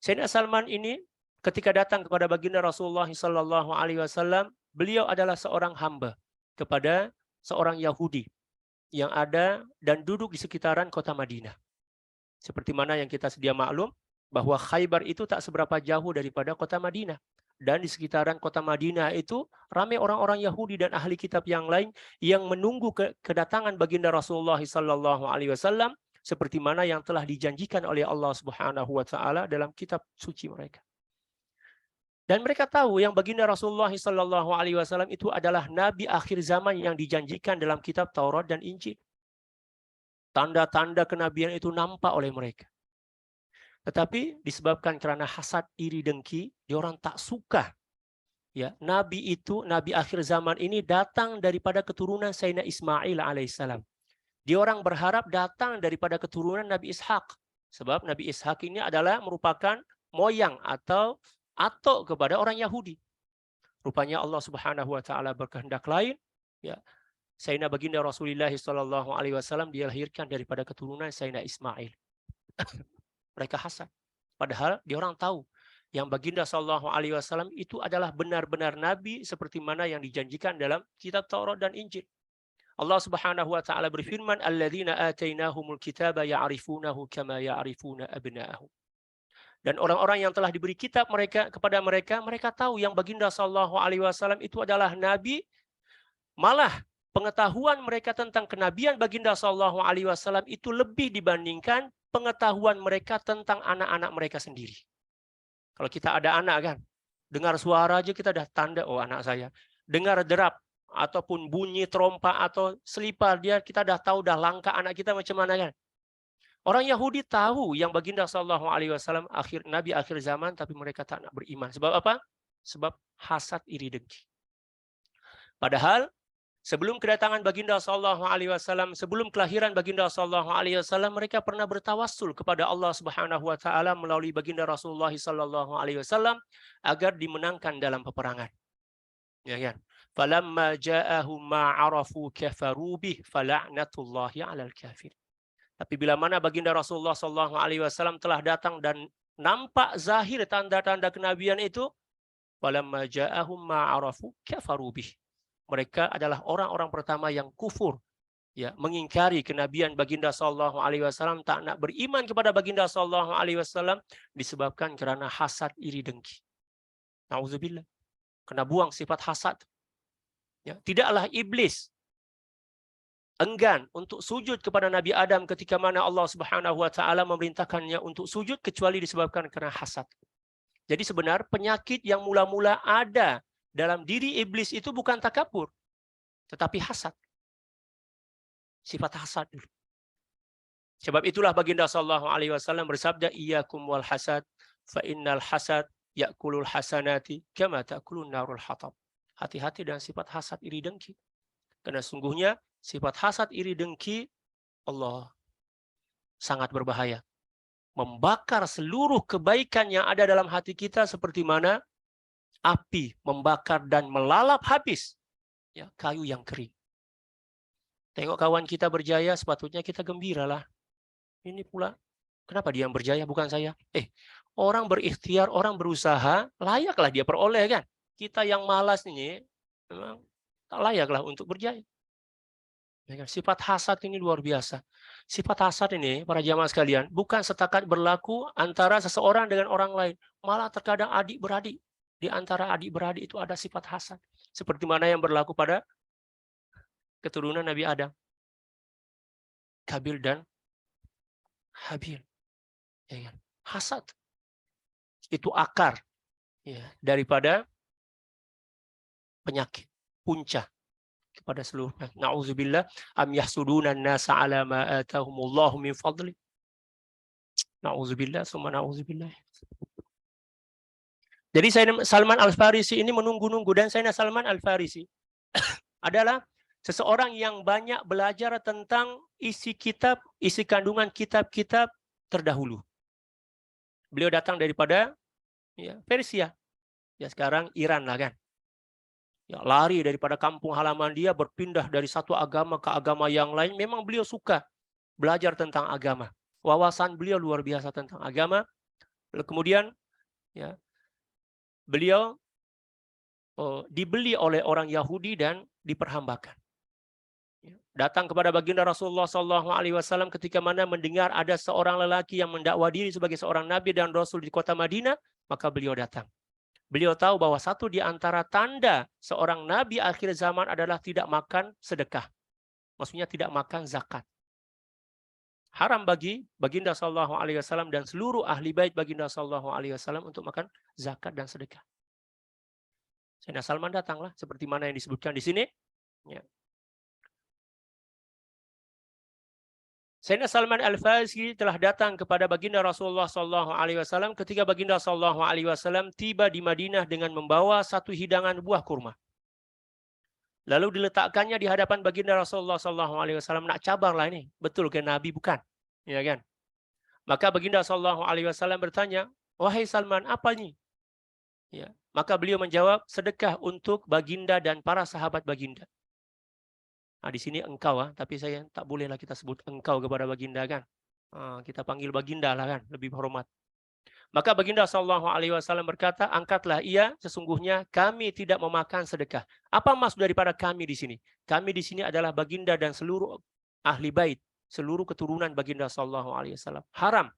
Sayyidina Salman ini ketika datang kepada baginda Rasulullah sallallahu alaihi wasallam, beliau adalah seorang hamba kepada seorang Yahudi. yang ada dan duduk di sekitaran kota Madinah. Seperti mana yang kita sedia maklum, bahwa Khaybar itu tak seberapa jauh daripada kota Madinah. Dan di sekitaran kota Madinah itu ramai orang-orang Yahudi dan ahli kitab yang lain yang menunggu kedatangan baginda Rasulullah SAW seperti mana yang telah dijanjikan oleh Allah Subhanahu wa taala dalam kitab suci mereka. Dan mereka tahu yang baginda Rasulullah SAW itu adalah nabi akhir zaman yang dijanjikan dalam kitab Taurat dan Injil. Tanda-tanda kenabian itu nampak oleh mereka. Tetapi disebabkan karena hasad, iri, dengki, dia orang tak suka. Ya, nabi itu, nabi akhir zaman ini datang daripada keturunan Sayyidina Ismail alaihissalam. Dia orang berharap datang daripada keturunan Nabi Ishak. Sebab Nabi Ishak ini adalah merupakan moyang atau atok kepada orang Yahudi. Rupanya Allah Subhanahu wa taala berkehendak lain, ya. Sayyidina baginda Rasulullah SAW dilahirkan daripada keturunan Sayyidina Ismail. Mereka hasad. Padahal dia orang tahu yang baginda SAW itu adalah benar-benar nabi seperti mana yang dijanjikan dalam kitab Taurat dan Injil. Allah Subhanahu wa taala berfirman, "Alladzina atainahumul kitaba ya'rifunahu kama ya'rifuna abna'ahum." Dan orang-orang yang telah diberi kitab kepada mereka, mereka tahu yang baginda SAW itu adalah nabi. Malah pengetahuan mereka tentang kenabian baginda SAW itu lebih dibandingkan pengetahuan mereka tentang anak-anak mereka sendiri. Kalau kita ada anak kan, dengar suara aja kita dah tanda, oh anak saya. Dengar derap ataupun bunyi trompa atau selipar dia, kita dah tahu dah langkah anak kita macam mana kan. Orang Yahudi tahu yang baginda SAW nabi akhir zaman, tapi mereka tak nak beriman. Sebab apa? Sebab hasad, iri, dengki. Padahal sebelum kedatangan baginda SAW, sebelum kelahiran baginda SAW, mereka pernah bertawassul kepada Allah Subhanahu wa taala melalui baginda Rasulullah SAW agar dimenangkan dalam peperangan. Ya kan? Falamma ja'ahum ma 'arafu kafaru bih fala'natullahi 'alal kafir. Tapi bila mana baginda Rasulullah SAW telah datang dan nampak zahir tanda-tanda kenabian itu, falamma ja'ahum ma 'arafu kafaru bih. Mereka adalah orang-orang pertama yang kufur, ya, mengingkari kenabian baginda SAW, tak nak beriman kepada baginda SAW disebabkan karena hasad, iri, dengki. Nauzubillah. Kena buang sifat hasad. Ya, tidaklah iblis enggan untuk sujud kepada Nabi Adam ketika mana Allah Subhanahu wa taala memerintahkannya untuk sujud kecuali disebabkan karena hasad. Jadi sebenarnya penyakit yang mula-mula ada dalam diri iblis itu bukan takabur, tetapi hasad. Sifat hasad dulu. Sebab itulah baginda SAW bersabda, "Iyyakum wal hasad, fa innal hasad ya'kulul hasanati kama ta'kulun narul hatab." Hati-hati dengan sifat hasad, iri, dengki. Karena sungguhnya sifat hasad, iri, dengki Allah sangat berbahaya. Membakar seluruh kebaikan yang ada dalam hati kita seperti mana api membakar dan melalap habis, ya, kayu yang kering. Tengok kawan kita berjaya, sepatutnya kita gembiralah. Ini pula, kenapa dia yang berjaya bukan saya? Orang berikhtiar, orang berusaha, layaklah dia peroleh kan. Kita yang malas ini, memang tak layaklah untuk berjaya. Sifat hasad ini luar biasa. Sifat hasad ini, para jamaah sekalian, bukan setakat berlaku antara seseorang dengan orang lain. Malah terkadang adik-beradik. Di antara adik-beradik itu ada sifat hasad. Seperti mana yang berlaku pada keturunan Nabi Adam. Kabil dan Habil. Ya, hasad. Itu akar, ya, daripada penyakit, punca kepada seluruh. Na'udzubillah, am yahsuduna an-nasa 'ala ma atahumullahu min fadli. Na'udzubillah, summa na'udzubillah. Jadi Sayyidina Salman Al-Farisi ini menunggu-nunggu, dan Sayyidina Salman Al-Farisi adalah seseorang yang banyak belajar tentang isi kitab, isi kandungan kitab-kitab terdahulu. Beliau datang daripada, ya, Persia. Ya, sekarang Iran lah kan. Ya, lari daripada kampung halaman dia, berpindah dari satu agama ke agama yang lain. Memang beliau suka belajar tentang agama. Wawasan beliau luar biasa tentang agama. Kemudian, ya, beliau dibeli oleh orang Yahudi dan diperhambakan. datang kepada baginda Rasulullah SAW ketika mana mendengar ada seorang lelaki yang mendakwa diri sebagai seorang nabi dan rasul di kota Madinah, maka beliau datang. Beliau tahu bahwa satu di antara tanda seorang nabi akhir zaman adalah tidak makan sedekah. Maksudnya tidak makan zakat. Haram bagi baginda SAW dan seluruh ahli bait baginda SAW untuk makan zakat dan sedekah. Sayyidina Salman datanglah seperti mana yang disebutkan di sini. Ya. Sayyidina Salman Al-Farisi telah datang kepada baginda Rasulullah SAW ketika baginda SAW tiba di Madinah dengan membawa satu hidangan buah kurma. Lalu diletakkannya di hadapan baginda Rasulullah SAW. Nak cabar lah ini, betul ke Nabi bukan? Ya kan? Maka baginda SAW bertanya, wahai Salman, apa ini? Ya. Maka beliau menjawab, sedekah untuk baginda dan para sahabat baginda. Nah, di sini engkau, tapi saya tak bolehlah kita sebut engkau kepada baginda kan. Kita panggil baginda lah kan, lebih hormat. Maka baginda SAW berkata, angkatlah ia, sesungguhnya kami tidak memakan sedekah. Apa maksud daripada kami di sini? Kami di sini adalah baginda dan seluruh ahli bait, seluruh keturunan baginda SAW. Haram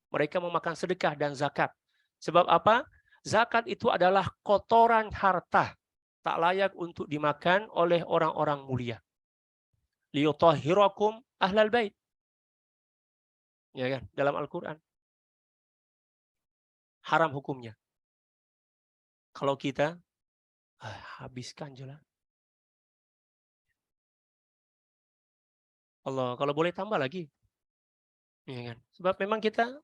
mereka memakan sedekah dan zakat. Sebab apa? Zakat itu adalah kotoran harta, tak layak untuk dimakan oleh orang-orang mulia. Liyutahhirakum ahlal bait. Ya kan? Dalam Al-Quran. Haram hukumnya. Kalau kita habiskan jelas. Allah, kalau boleh tambah lagi. Ya kan? Sebab memang kita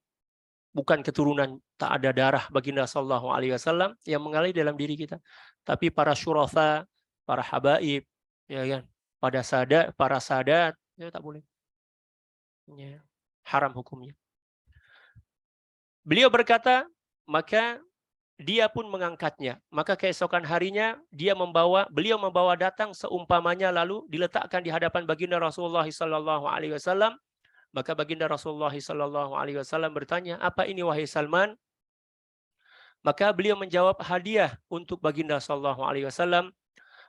bukan keturunan tak ada darah baginda sallallahu alaihi wasallam yang mengalir dalam diri kita, tapi para syurafa, para habaib, ya kan? Para sadat, ya tak boleh. Ya, haram hukumnya. Beliau berkata, maka dia pun mengangkatnya. Maka keesokan harinya beliau membawa datang seumpamanya lalu diletakkan di hadapan baginda Rasulullah SAW. Maka baginda Rasulullah SAW bertanya, apa ini wahai Salman? Maka beliau menjawab, hadiah untuk baginda SAW.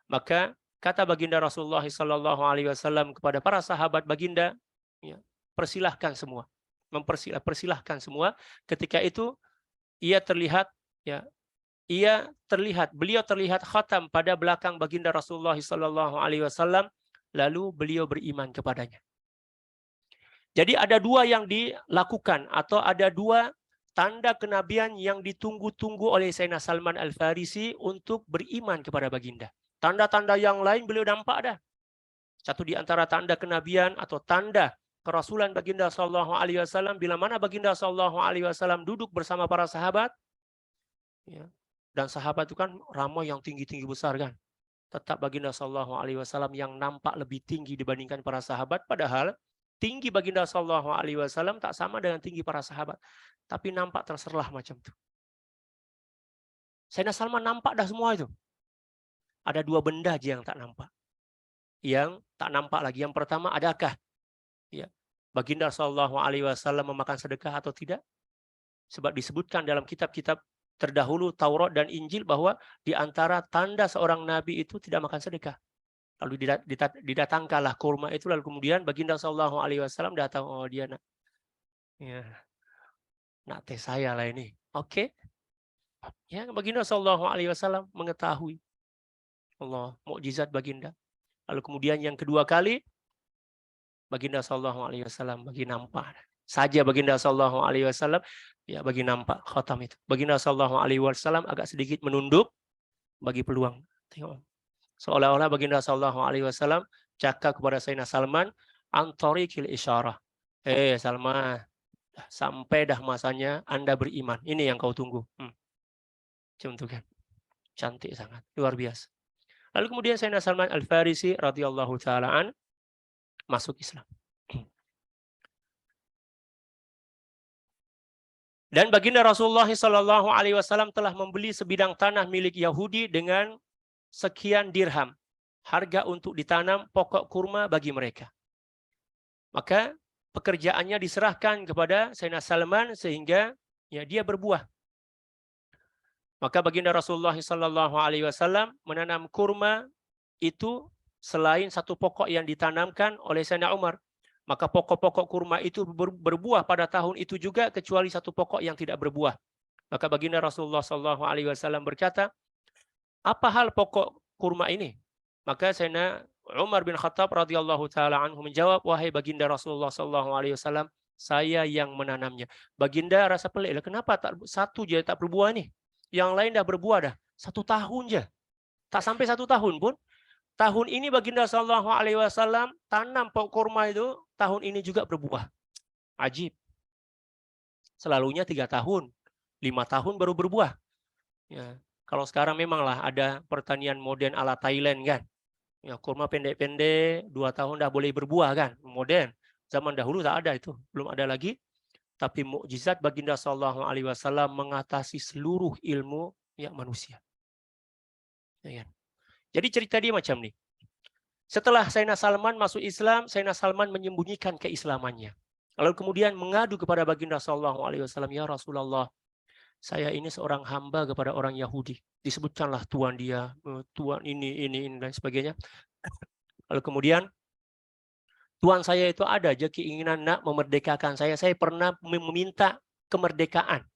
Maka kata baginda Rasulullah SAW kepada para sahabat baginda, ya, persilahkan semua, persilahkan semua. Ketika itu ia terlihat, ya, beliau terlihat khatam pada belakang baginda Rasulullah SAW, lalu beliau beriman kepadanya. Jadi ada dua yang dilakukan, atau ada dua tanda kenabian yang ditunggu-tunggu oleh Sayyidina Salman Al-Farisi untuk beriman kepada baginda. Tanda-tanda yang lain beliau nampak dah. Satu di antara tanda kenabian atau tanda kerasulan baginda SAW, bila mana baginda SAW duduk bersama para sahabat, ya, dan sahabat itu kan ramai yang tinggi-tinggi besar kan. Tetap baginda SAW yang nampak lebih tinggi dibandingkan para sahabat. Padahal tinggi baginda SAW tak sama dengan tinggi para sahabat. Tapi nampak terserlah macam itu. Sayyidina Salman nampak dah semua itu. Ada dua benda aja yang tak nampak. Yang tak nampak lagi. Yang pertama, adakah ya, baginda SAW memakan sedekah atau tidak? Sebab disebutkan dalam kitab-kitab terdahulu Taurat dan Injil bahwa di antara tanda seorang nabi itu tidak makan sedekah. Lalu didatangkanlah kurma itu, lalu kemudian baginda SAW datang, oh dia nak, ya, nak teh saya lah ini. Oke. Ya, baginda SAW mengetahui. Allah, mukjizat baginda. Lalu kemudian yang kedua kali, baginda SAW bagi nampak. Saja baginda SAW ya bagi nampak khatam itu. Baginda SAW agak sedikit menunduk bagi peluang. Tengok. Seolah-olah baginda SAW cakap kepada Sayyidina Salman, antarikil isyarah. Salman, sampai dah masanya Anda beriman. Ini yang kau tunggu. Contoh kan. Cantik sangat. Luar biasa. Lalu kemudian Sayyidina Salman Al-Farisi radhiyallahu ta'ala masuk Islam. Dan baginda Rasulullah SAW telah membeli sebidang tanah milik Yahudi dengan sekian dirham. Harga untuk ditanam pokok kurma bagi mereka. Maka pekerjaannya diserahkan kepada Sayyidina Salman sehingga ya, dia berbuah. Maka baginda Rasulullah SAW menanam kurma itu selain satu pokok yang ditanamkan oleh Sayyidina Umar. Maka pokok-pokok kurma itu berbuah pada tahun itu juga kecuali satu pokok yang tidak berbuah. Maka baginda Rasulullah SAW berkata, apa hal pokok kurma ini? Maka Sayyidina Umar bin Khattab radhiyallahu taala anhu menjawab, wahai baginda Rasulullah SAW, saya yang menanamnya. Baginda rasa pelik, kenapa tak satu je tak berbuah nih? Yang lain dah berbuah dah. 1 tahun je. Tak sampai 1 tahun pun. Tahun ini baginda SAW tanam pokok kurma itu, tahun ini juga berbuah. Ajib. Selalunya 3 tahun, 5 tahun baru berbuah. Ya. Kalau sekarang memanglah ada pertanian modern ala Thailand kan. Ya, kurma pendek-pendek, 2 tahun dah boleh berbuah kan. Modern. Zaman dahulu tak ada itu, belum ada lagi. Tapi mukjizat baginda SAW mengatasi seluruh ilmu ya manusia. Ya, kan? Jadi cerita dia macam ni. Setelah Sayyidina Salman masuk Islam, Sayyidina Salman menyembunyikan keislamannya. Lalu kemudian mengadu kepada baginda SAW, ya Rasulullah, saya ini seorang hamba kepada orang Yahudi. Disebutkanlah tuan dia, tuan ini, dan sebagainya. Lalu kemudian, tuan saya itu ada aja keinginan nak memerdekakan saya. Saya pernah meminta kemerdekaan.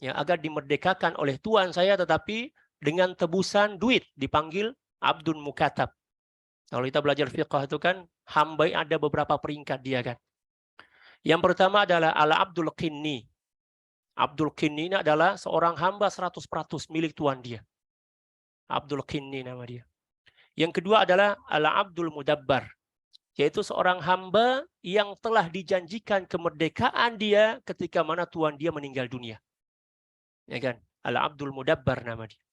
Ya, agar dimerdekakan oleh tuan saya, tetapi dengan tebusan duit, dipanggil Abdul Mukatab. Kalau kita belajar fiqh itu kan, hamba ada beberapa peringkat dia kan. Yang pertama adalah ala Abdul Qinni. Abdul Qinni ini adalah seorang hamba 100% milik tuan dia. Abdul Qinni nama dia. Yang kedua adalah ala Abdul Mudabbar, yaitu seorang hamba yang telah dijanjikan kemerdekaan dia ketika mana tuan dia meninggal dunia. Ya kan? Ala Abdul Mudabbar nama dia.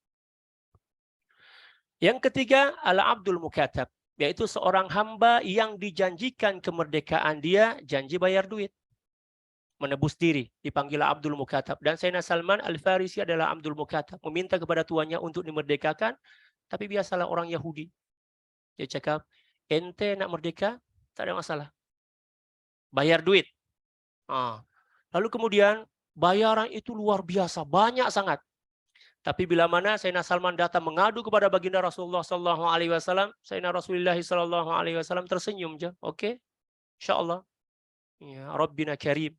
Yang ketiga ala Abdul Mukatab, yaitu seorang hamba yang dijanjikan kemerdekaan dia, janji bayar duit, menebus diri, dipanggil Abdul Mukatab. Dan Sayyidina Salman Al-Farisi adalah Abdul Mukatab, meminta kepada tuannya untuk dimerdekakan, tapi biasalah orang Yahudi. Dia cakap, ente nak merdeka, tak ada masalah. Bayar duit. Lalu kemudian, bayaran itu luar biasa, banyak sangat. Tapi bila mana Sayyidina Salman datang mengadu kepada baginda Rasulullah SAW, Sayyidina Rasulullah SAW tersenyum je. Oke, insyaAllah. Ya, Rabbina Karim.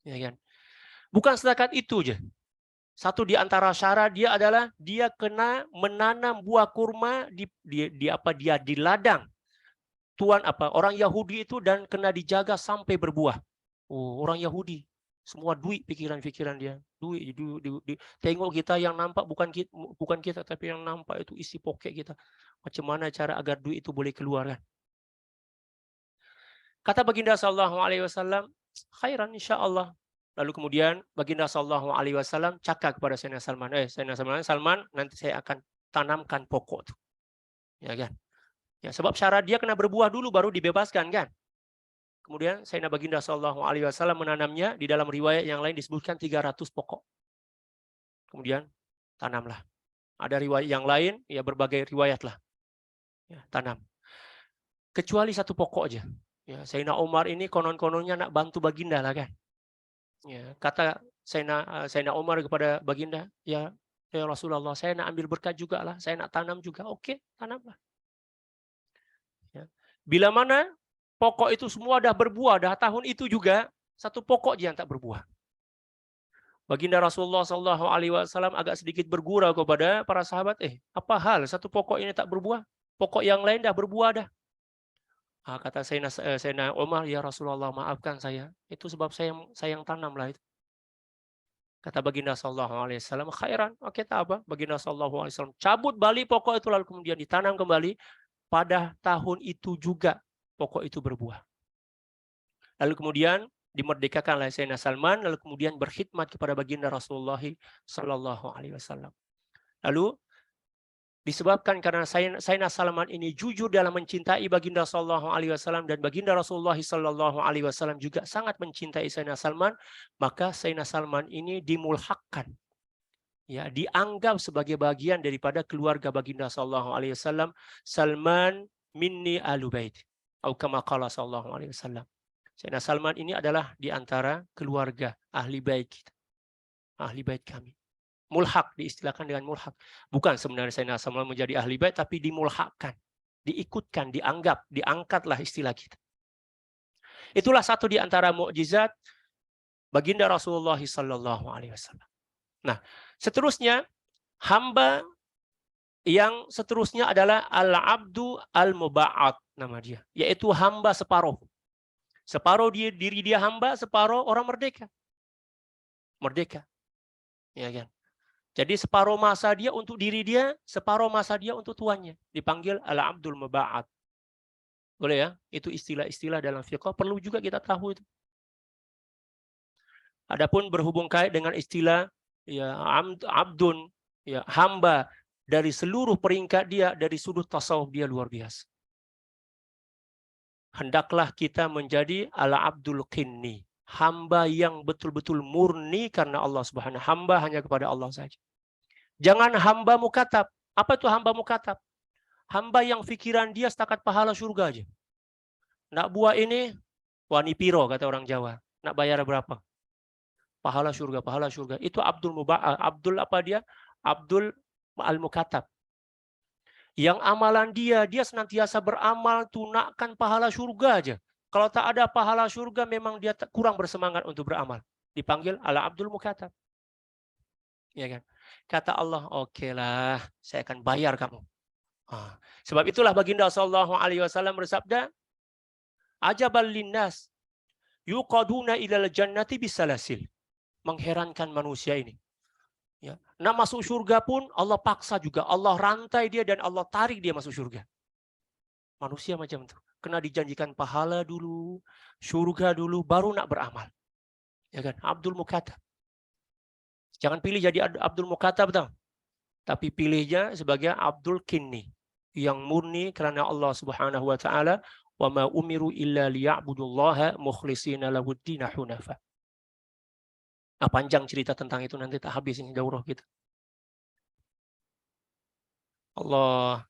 Ya kan? Bukan setakat itu je. Satu di antara syarat dia adalah dia kena menanam buah kurma di ladang tuan orang Yahudi itu, dan kena dijaga sampai berbuah. Oh, orang Yahudi semua duit pikiran-pikiran dia. Duit. Tengok kita yang nampak bukan kita, tapi yang nampak itu isi poket kita. Macam mana cara agar duit itu boleh keluar kan? Kata baginda SAW, khairan insyaAllah. Lalu kemudian baginda SAW cakap kepada Sayyidina Salman, Sayyidina Salman, nanti saya akan tanamkan pokok itu. Ya kan? Ya, sebab syarat dia kena berbuah dulu baru dibebaskan kan? Kemudian Sayyidina baginda SAW menanamnya, di dalam riwayat yang lain disebutkan 300 pokok. Kemudian tanamlah. Ada riwayat yang lain, ya berbagai riwayat lah. Ya, tanam. Kecuali satu pokok aja. Ya, Sayyidina Umar ini konon-kononnya nak bantu baginda lah kan. Ya, kata Sayyidina Umar kepada baginda, ya Rasulullah, saya nak ambil berkat juga lah, saya nak tanam juga. Oke, tanamlah. Ya. Bila mana pokok itu semua dah berbuah, dah tahun itu juga, satu pokok je yang tak berbuah. Baginda Rasulullah SAW agak sedikit bergurau kepada para sahabat, apa hal satu pokok ini tak berbuah? Pokok yang lain dah berbuah dah. Kata Sayyidina Umar, ya Rasulullah, maafkan saya. Itu sebab saya yang tanamlah itu. Kata baginda SAW, khairan. Oke, tak apa. Baginda SAW cabut balik pokok itu, lalu kemudian ditanam kembali. Pada tahun itu juga pokok itu berbuah. Lalu kemudian dimerdekakan oleh Sayyidina Salman, lalu kemudian berkhidmat kepada baginda Rasulullah SAW. Lalu disebabkan karena Sayyidina Salman ini jujur dalam mencintai baginda SAW, dan baginda Rasulullah SAW juga sangat mencintai Sayyidina Salman, maka Sayyidina Salman ini dimulhakkan, ya, dianggap sebagai bagian daripada keluarga baginda SAW. Salman minni alu bait, atau kama qala SAW. Sayyidina Salman ini adalah di antara keluarga ahli bait kita, ahli bait kami. Mulhak, diistilahkan dengan mulhak. Bukan sebenarnya Sayyidina Salman menjadi ahli bait, tapi dimulhakkan. diikutkan, dianggap, diangkatlah istilah kita. Itulah satu di antara mukjizat baginda Rasulullah sallallahu alaihi wasallam. Nah, seterusnya hamba yang seterusnya adalah al-abdu al-muba'ad nama dia, yaitu hamba separuh. Separuh diri dia hamba, separuh orang merdeka. Merdeka. Ya kan? Jadi separuh masa dia untuk diri dia, separuh masa dia untuk tuannya. Dipanggil al-abdul muba'ad. Boleh ya? Itu istilah-istilah dalam fiqh perlu juga kita tahu itu. Adapun berhubung kait dengan istilah ya abdun, ya hamba, dari seluruh peringkat dia, dari sudut tasawuf dia luar biasa. Hendaklah kita menjadi al-abdul qinni, hamba yang betul-betul murni karena Allah Subhanahu, hamba hanya kepada Allah saja. Jangan hamba mukatab. Apa itu hamba mukatab? Hamba yang pikiran dia setakat pahala surga aja. Nak buat ini, wani piro kata orang Jawa. Nak bayar berapa? Pahala surga, pahala surga. Itu Abdul Muba'ad. Abdul apa dia? Abdul al-Mukatab. Yang amalan dia senantiasa beramal tunakkan pahala surga aja. Kalau tak ada pahala surga, memang dia kurang bersemangat untuk beramal. Dipanggil ala Abdul Mukatab. Ya kan? Kata Allah, oke lah, saya akan bayar kamu. Sebab itulah baginda sallallahu alaihi wasallam bersabda, ajabal linnas yuqaduna ilal jannati bisalasil. Mengherankan manusia ini. Ya. Nah, masuk surga pun Allah paksa juga. Allah rantai dia dan Allah tarik dia masuk surga. Manusia macam itu. Kena dijanjikan pahala dulu, surga dulu, baru nak beramal. Ya kan? Abdul Mukatab. Jangan pilih jadi Abdul Mukatab, betul. Tapi pilihnya sebagai Abdul Qinni. Yang murni karena Allah Subhanahu wa taala, wa ma umiru illa liya'budullaha mukhlishina lahuddin hunafa. Nah, panjang cerita tentang itu, nanti tak habis ini daurah kita. Allah.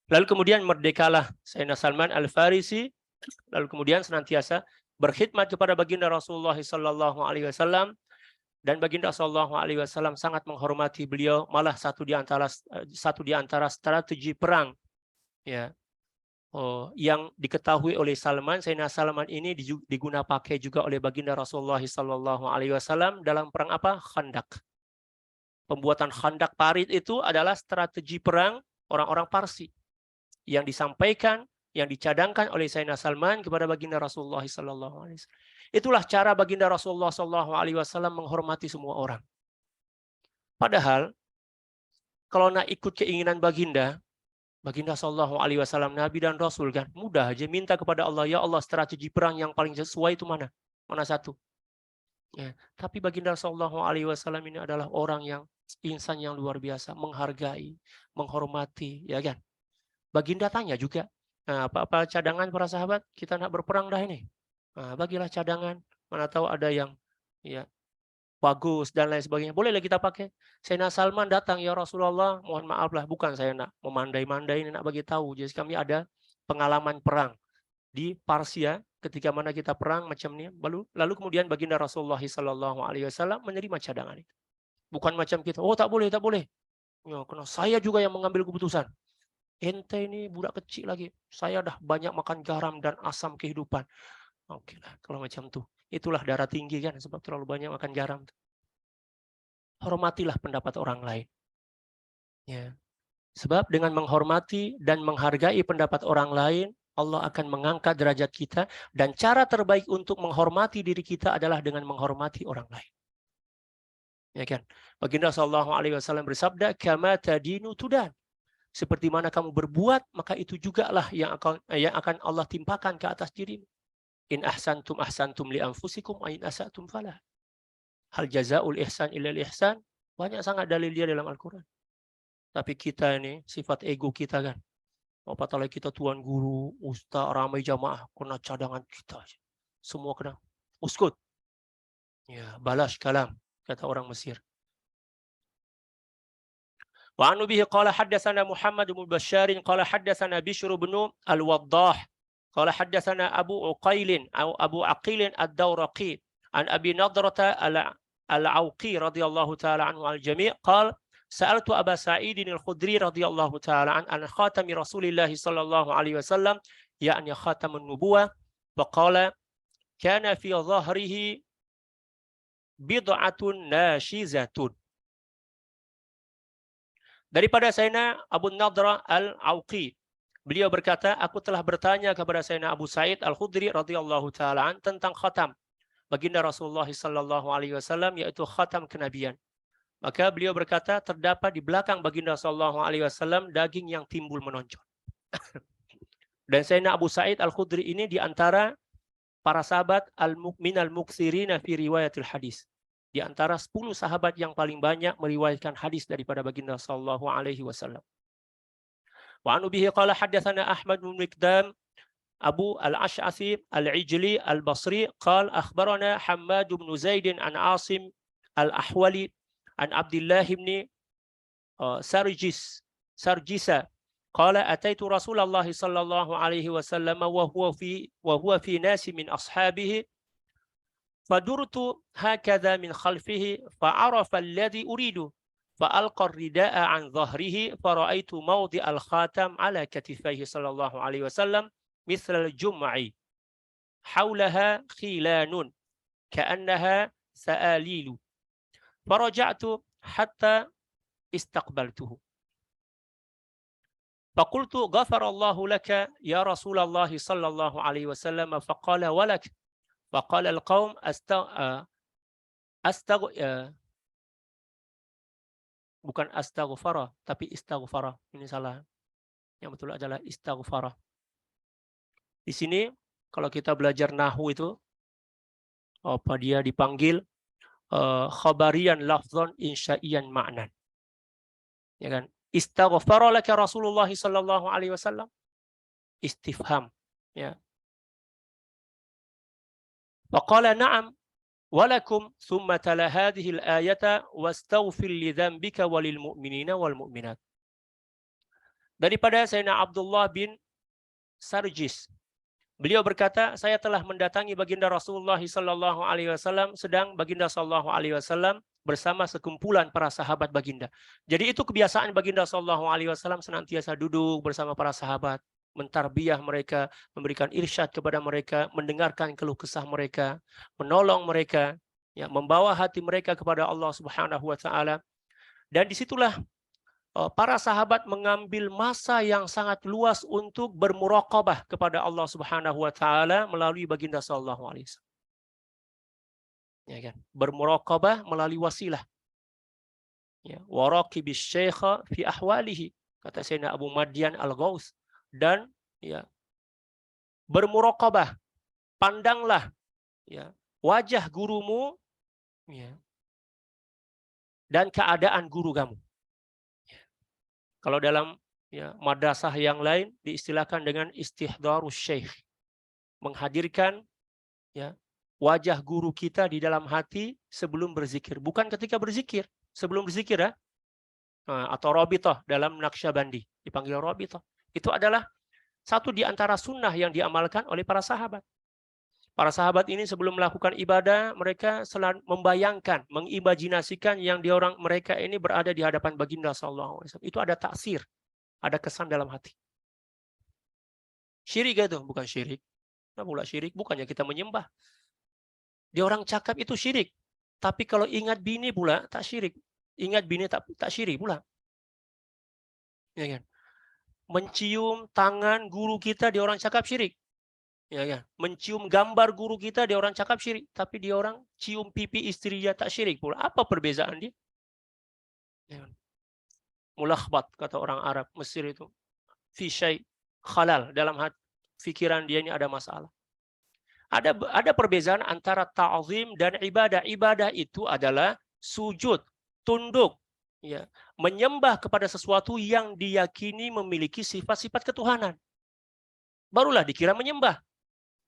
Lalu kemudian merdekalah Sayyidina Salman Al-Farisi, lalu kemudian senantiasa berkhidmat kepada baginda Rasulullah sallallahu alaihi wasallam, dan baginda sallallahu alaihi wasallam sangat menghormati beliau, malah satu di antara strategi perang ya yang diketahui oleh Salman, Sayyidina Salman ini diguna pakai juga oleh baginda Rasulullah sallallahu alaihi wasallam dalam perang apa? Khandak. Pembuatan Khandak Parit itu adalah strategi perang orang-orang Parsi yang disampaikan, yang dicadangkan oleh Sayyidina Salman kepada baginda Rasulullah sallallahu alaihi wasallam. Itulah cara baginda Rasulullah sallallahu alaihi wasallam menghormati semua orang. Padahal kalau nak ikut keinginan baginda sallallahu alaihi wasallam, Nabi dan Rasul kan, mudah aja minta kepada Allah, ya Allah, strategi perang yang paling sesuai itu mana? Mana satu? Ya, tapi baginda sallallahu alaihi wasallam ini adalah orang yang insan yang luar biasa, menghargai, menghormati, ya kan? Baginda tanya juga, nah, apa cadangan para sahabat? Kita nak berperang dah ini. Nah, bagilah cadangan, mana tahu ada yang ya bagus dan lain sebagainya. Bolehlah kita pakai. Sayyidina Salman datang, ya Rasulullah, mohon maaflah, bukan saya nak memandai-mandai, ini nak bagi tahu. Jadi kami ada pengalaman perang di Parsia ketika mana kita perang macam ini. Lalu kemudian baginda Rasulullah sallallahu alaihi wasallam menerima cadangan itu. Bukan macam kita, oh tak boleh, tak boleh. Ya, karena saya juga yang mengambil keputusan. Ente ini budak kecil lagi. Saya dah banyak makan garam dan asam kehidupan. Oke lah, kalau macam itu. Itulah darah tinggi kan, sebab terlalu banyak makan garam. Hormatilah pendapat orang lain. Ya. Sebab dengan menghormati dan menghargai pendapat orang lain, Allah akan mengangkat derajat kita, dan cara terbaik untuk menghormati diri kita adalah dengan menghormati orang lain. Ya kan? Baginda sallallahu alaihi wasallam bersabda, "Kama tadinu tudan." Seperti mana kamu berbuat, maka itu jugalah yang akan Allah timpakan ke atas dirimu. In ahsantum ahsantum li anfusikum, in asatum falah. Hal jazaul ihsan illal ihsan. Banyak sangat dalil dia dalam Al-Quran. Tapi kita ini, sifat ego kita kan. Apatah kita tuan guru, ustaz, ramai jamaah, kena cadangan kita. Semua kena uskut. Ya, balas kalam, kata orang Mesir. Wa anu bihi qala haddatsana Muhammad bin Bashar qala haddatsana Bishr bin Al-Waddah qala haddatsana Abu Uqail Abu Aqil Ad-Dawraqi an Abi Nadrata Al-Auqi radhiyallahu taala anhu al-jami' qala Sa'altu Aba Sa'idin al-Khudri radhiyallahu ta'ala an khatami Rasulillah sallallahu alaihi wasallam, yakni khatamun nubuwah, faqala kana fi dhahrihi bid'atun nashizatun. Daripada Sayyidina Abu Nadra al-Auqi, beliau berkata, aku telah bertanya kepada Sayyidina Abu Sa'id al-Khudri radhiyallahu ta'ala tentang khatam baginda Rasulullah sallallahu alaihi wasallam, yaitu khatam kenabian. Maka beliau berkata, terdapat di belakang baginda sallallahu alaihi wasallam daging yang timbul menonjol. Dan Sayyidina Abu Sa'id al-Khudri ini di antara para sahabat al-mu'minal muksirina fi riwayatil hadis. Di antara 10 sahabat yang paling banyak meriwayatkan hadis daripada baginda sallallahu alaihi wasallam. Wa anu bihi qala haddatsana Ahmad bin Miqdam Abu al-Ash'athi al-Ijli al-Basri qala akhbarana Hammad bin Zaid an Asim al-Ahwali an Abdullah bin Sarjisa qala ataitu Rasulullah sallallahu alaihi wasallam wa huwa fi nasi min ashabihi fadurtu hakadha min khalfihi fa'arafa alladhi uridu fa'alqa ar-rida'a an dhahrihi fara'aitu mawdi' al-khatam ala katifaihi sallallahu alaihi wasallam مثل الجمع حولها خيلان كأنها سآليل فرجعت حتى استقبلته فقلت غفر الله لك يا رسول الله صلى الله عليه وسلم فقال ولك فقال القوم bukan astaghfara tapi istaghfara, ini salah, yang betul adalah istaghfara. Di sini kalau kita belajar nahwu itu apa dia dipanggil khabarian lafzan insyaiyan ma'nan. Ya kan? Istaghfara laka Rasulullah sallallahu alaihi wasallam, istifham, ya. Faqala na'am walakum thumma tala hadhihi al-ayata wastaghfir li dhanbika walil mu'minina wal mu'minat. Daripada Sayyidina Abdullah bin Sarjis, beliau berkata, saya telah mendatangi baginda Rasulullah sallallahu alaihi wasallam sedang baginda sallallahu alaihi wasallam bersama sekumpulan para sahabat baginda. Jadi itu kebiasaan baginda sallallahu alaihi wasallam, senantiasa duduk bersama para sahabat, mentarbiyah mereka, memberikan irsyad kepada mereka, mendengarkan keluh kesah mereka, menolong mereka, ya, membawa hati mereka kepada Allah Subhanahu wa taala. Dan disitulah para sahabat mengambil masa yang sangat luas untuk bermuraqabah kepada Allah Subhanahu wa taala melalui baginda sallallahu alaihi wasallam. Ya kan? Bermuraqabah melalui wasilah. Ya, waraqibis syaikha fi ahwalihi, kata Sayyidina Abu Madyan Al-Ghaus, dan ya bermuraqabah, pandanglah ya wajah gurumu, ya, dan keadaan guru kamu. Kalau dalam ya, madrasah yang lain diistilahkan dengan istihdharus syekh, menghadirkan ya, wajah guru kita di dalam hati sebelum berzikir, bukan ketika berzikir, sebelum berzikir ya. Atau rabithah dalam Naqsyabandi dipanggil rabithah. Itu adalah satu di antara sunnah yang diamalkan oleh para sahabat. Para sahabat ini sebelum melakukan ibadah, mereka selalu membayangkan, mengimajinasikan yang mereka ini berada di hadapan baginda sallallahu alaihi wasallam. Itu ada taksir, ada kesan dalam hati. Syirik itu bukan syirik. Nah, pula syirik bukannya kita menyembah. Dia orang cakap itu syirik. Tapi kalau ingat bini pula tak syirik. Ingat bini tak syirik pula. Ya kan? Mencium tangan guru kita dia orang cakap syirik. Ya kan? Mencium gambar guru kita dia orang cakap syirik, tapi dia orang cium pipi istrinya tak syirik pula. Apa perbezaan dia? Ya kan? Mulakhbat kata orang Arab Mesir itu. Fi syai' khalal, dalam fikiran dia ini ada masalah. Ada perbezaan antara ta'zim dan ibadah. Ibadah itu adalah sujud, tunduk, ya, menyembah kepada sesuatu yang diyakini memiliki sifat-sifat ketuhanan. Barulah dikira menyembah.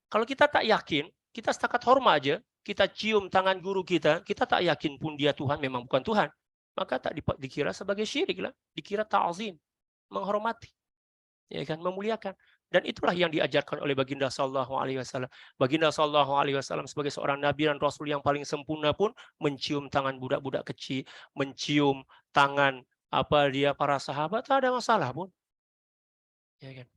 Kalau kita tak yakin, kita setakat hormat aja, kita cium tangan guru kita, kita tak yakin pun dia Tuhan, memang bukan Tuhan, maka tak dikira sebagai syirik lah, dikira ta'zim, menghormati, ya kan, memuliakan. Dan itulah yang diajarkan oleh baginda sallallahu alaihi wasallam. Baginda sallallahu alaihi wasallam sebagai seorang nabi dan rasul yang paling sempurna pun mencium tangan budak-budak kecil, mencium tangan apa dia para sahabat, tak ada masalah pun. Ya kan?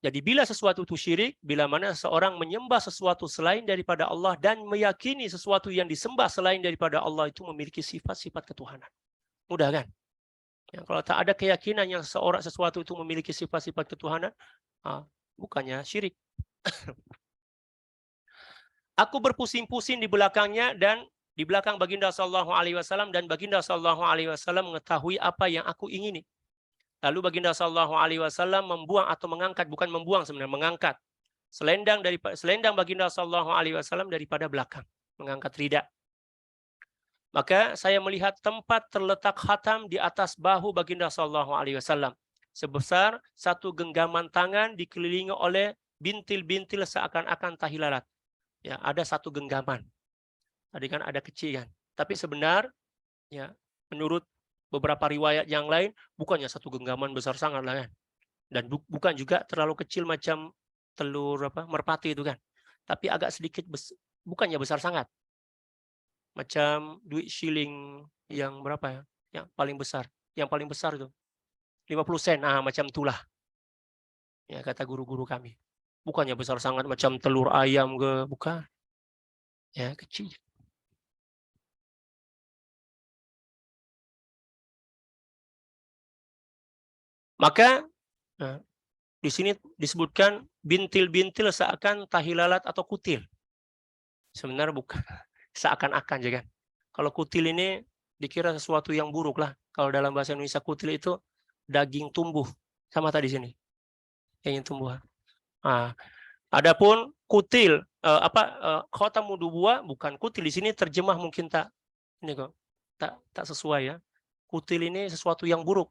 Jadi bila sesuatu itu syirik, bila mana seorang menyembah sesuatu selain daripada Allah dan meyakini sesuatu yang disembah selain daripada Allah itu memiliki sifat-sifat ketuhanan. Mudah kan? Ya, kalau tak ada keyakinan yang sesuatu itu memiliki sifat-sifat ketuhanan, bukannya syirik. Aku berpusing-pusing di belakangnya dan di belakang baginda sallallahu alaihi wasallam, dan baginda sallallahu alaihi wasallam mengetahui apa yang aku ingini. Lalu baginda sallallahu alaihi wasallam membuang atau mengangkat, bukan membuang sebenarnya, mengangkat selendang baginda sallallahu alaihi wasallam daripada belakang, mengangkat rida. Maka saya melihat tempat terletak khatam di atas bahu baginda sallallahu alaihi wasallam sebesar satu genggaman tangan dikelilingi oleh bintil-bintil seakan-akan tahi lalat. Ya, ada satu genggaman. Tadi kan ada kecil kan. Tapi sebenar ya, menurut beberapa riwayat yang lain, bukannya satu genggaman besar sangat lah kan. Dan bukan juga terlalu kecil macam telur merpati itu kan. Tapi agak sedikit, bukannya besar sangat. Macam duit shilling yang berapa ya? Yang paling besar. Yang paling besar itu 50 sen. Macam itulah. Ya, kata guru-guru kami. Bukannya besar sangat macam telur ayam ke, bukan. Ya, kecil. Maka di sini disebutkan bintil-bintil seakan tahi lalat atau kutil. Sebenarnya bukan. Seakan-akan aja kan. Kalau kutil ini dikira sesuatu yang buruk lah. Kalau dalam bahasa Indonesia kutil itu daging tumbuh. Sama tadi sini. Daging tumbuh. Adapun kutil khotamud nubuwah bukan kutil, di sini terjemah mungkin tak sesuai ya. Kutil ini sesuatu yang buruk.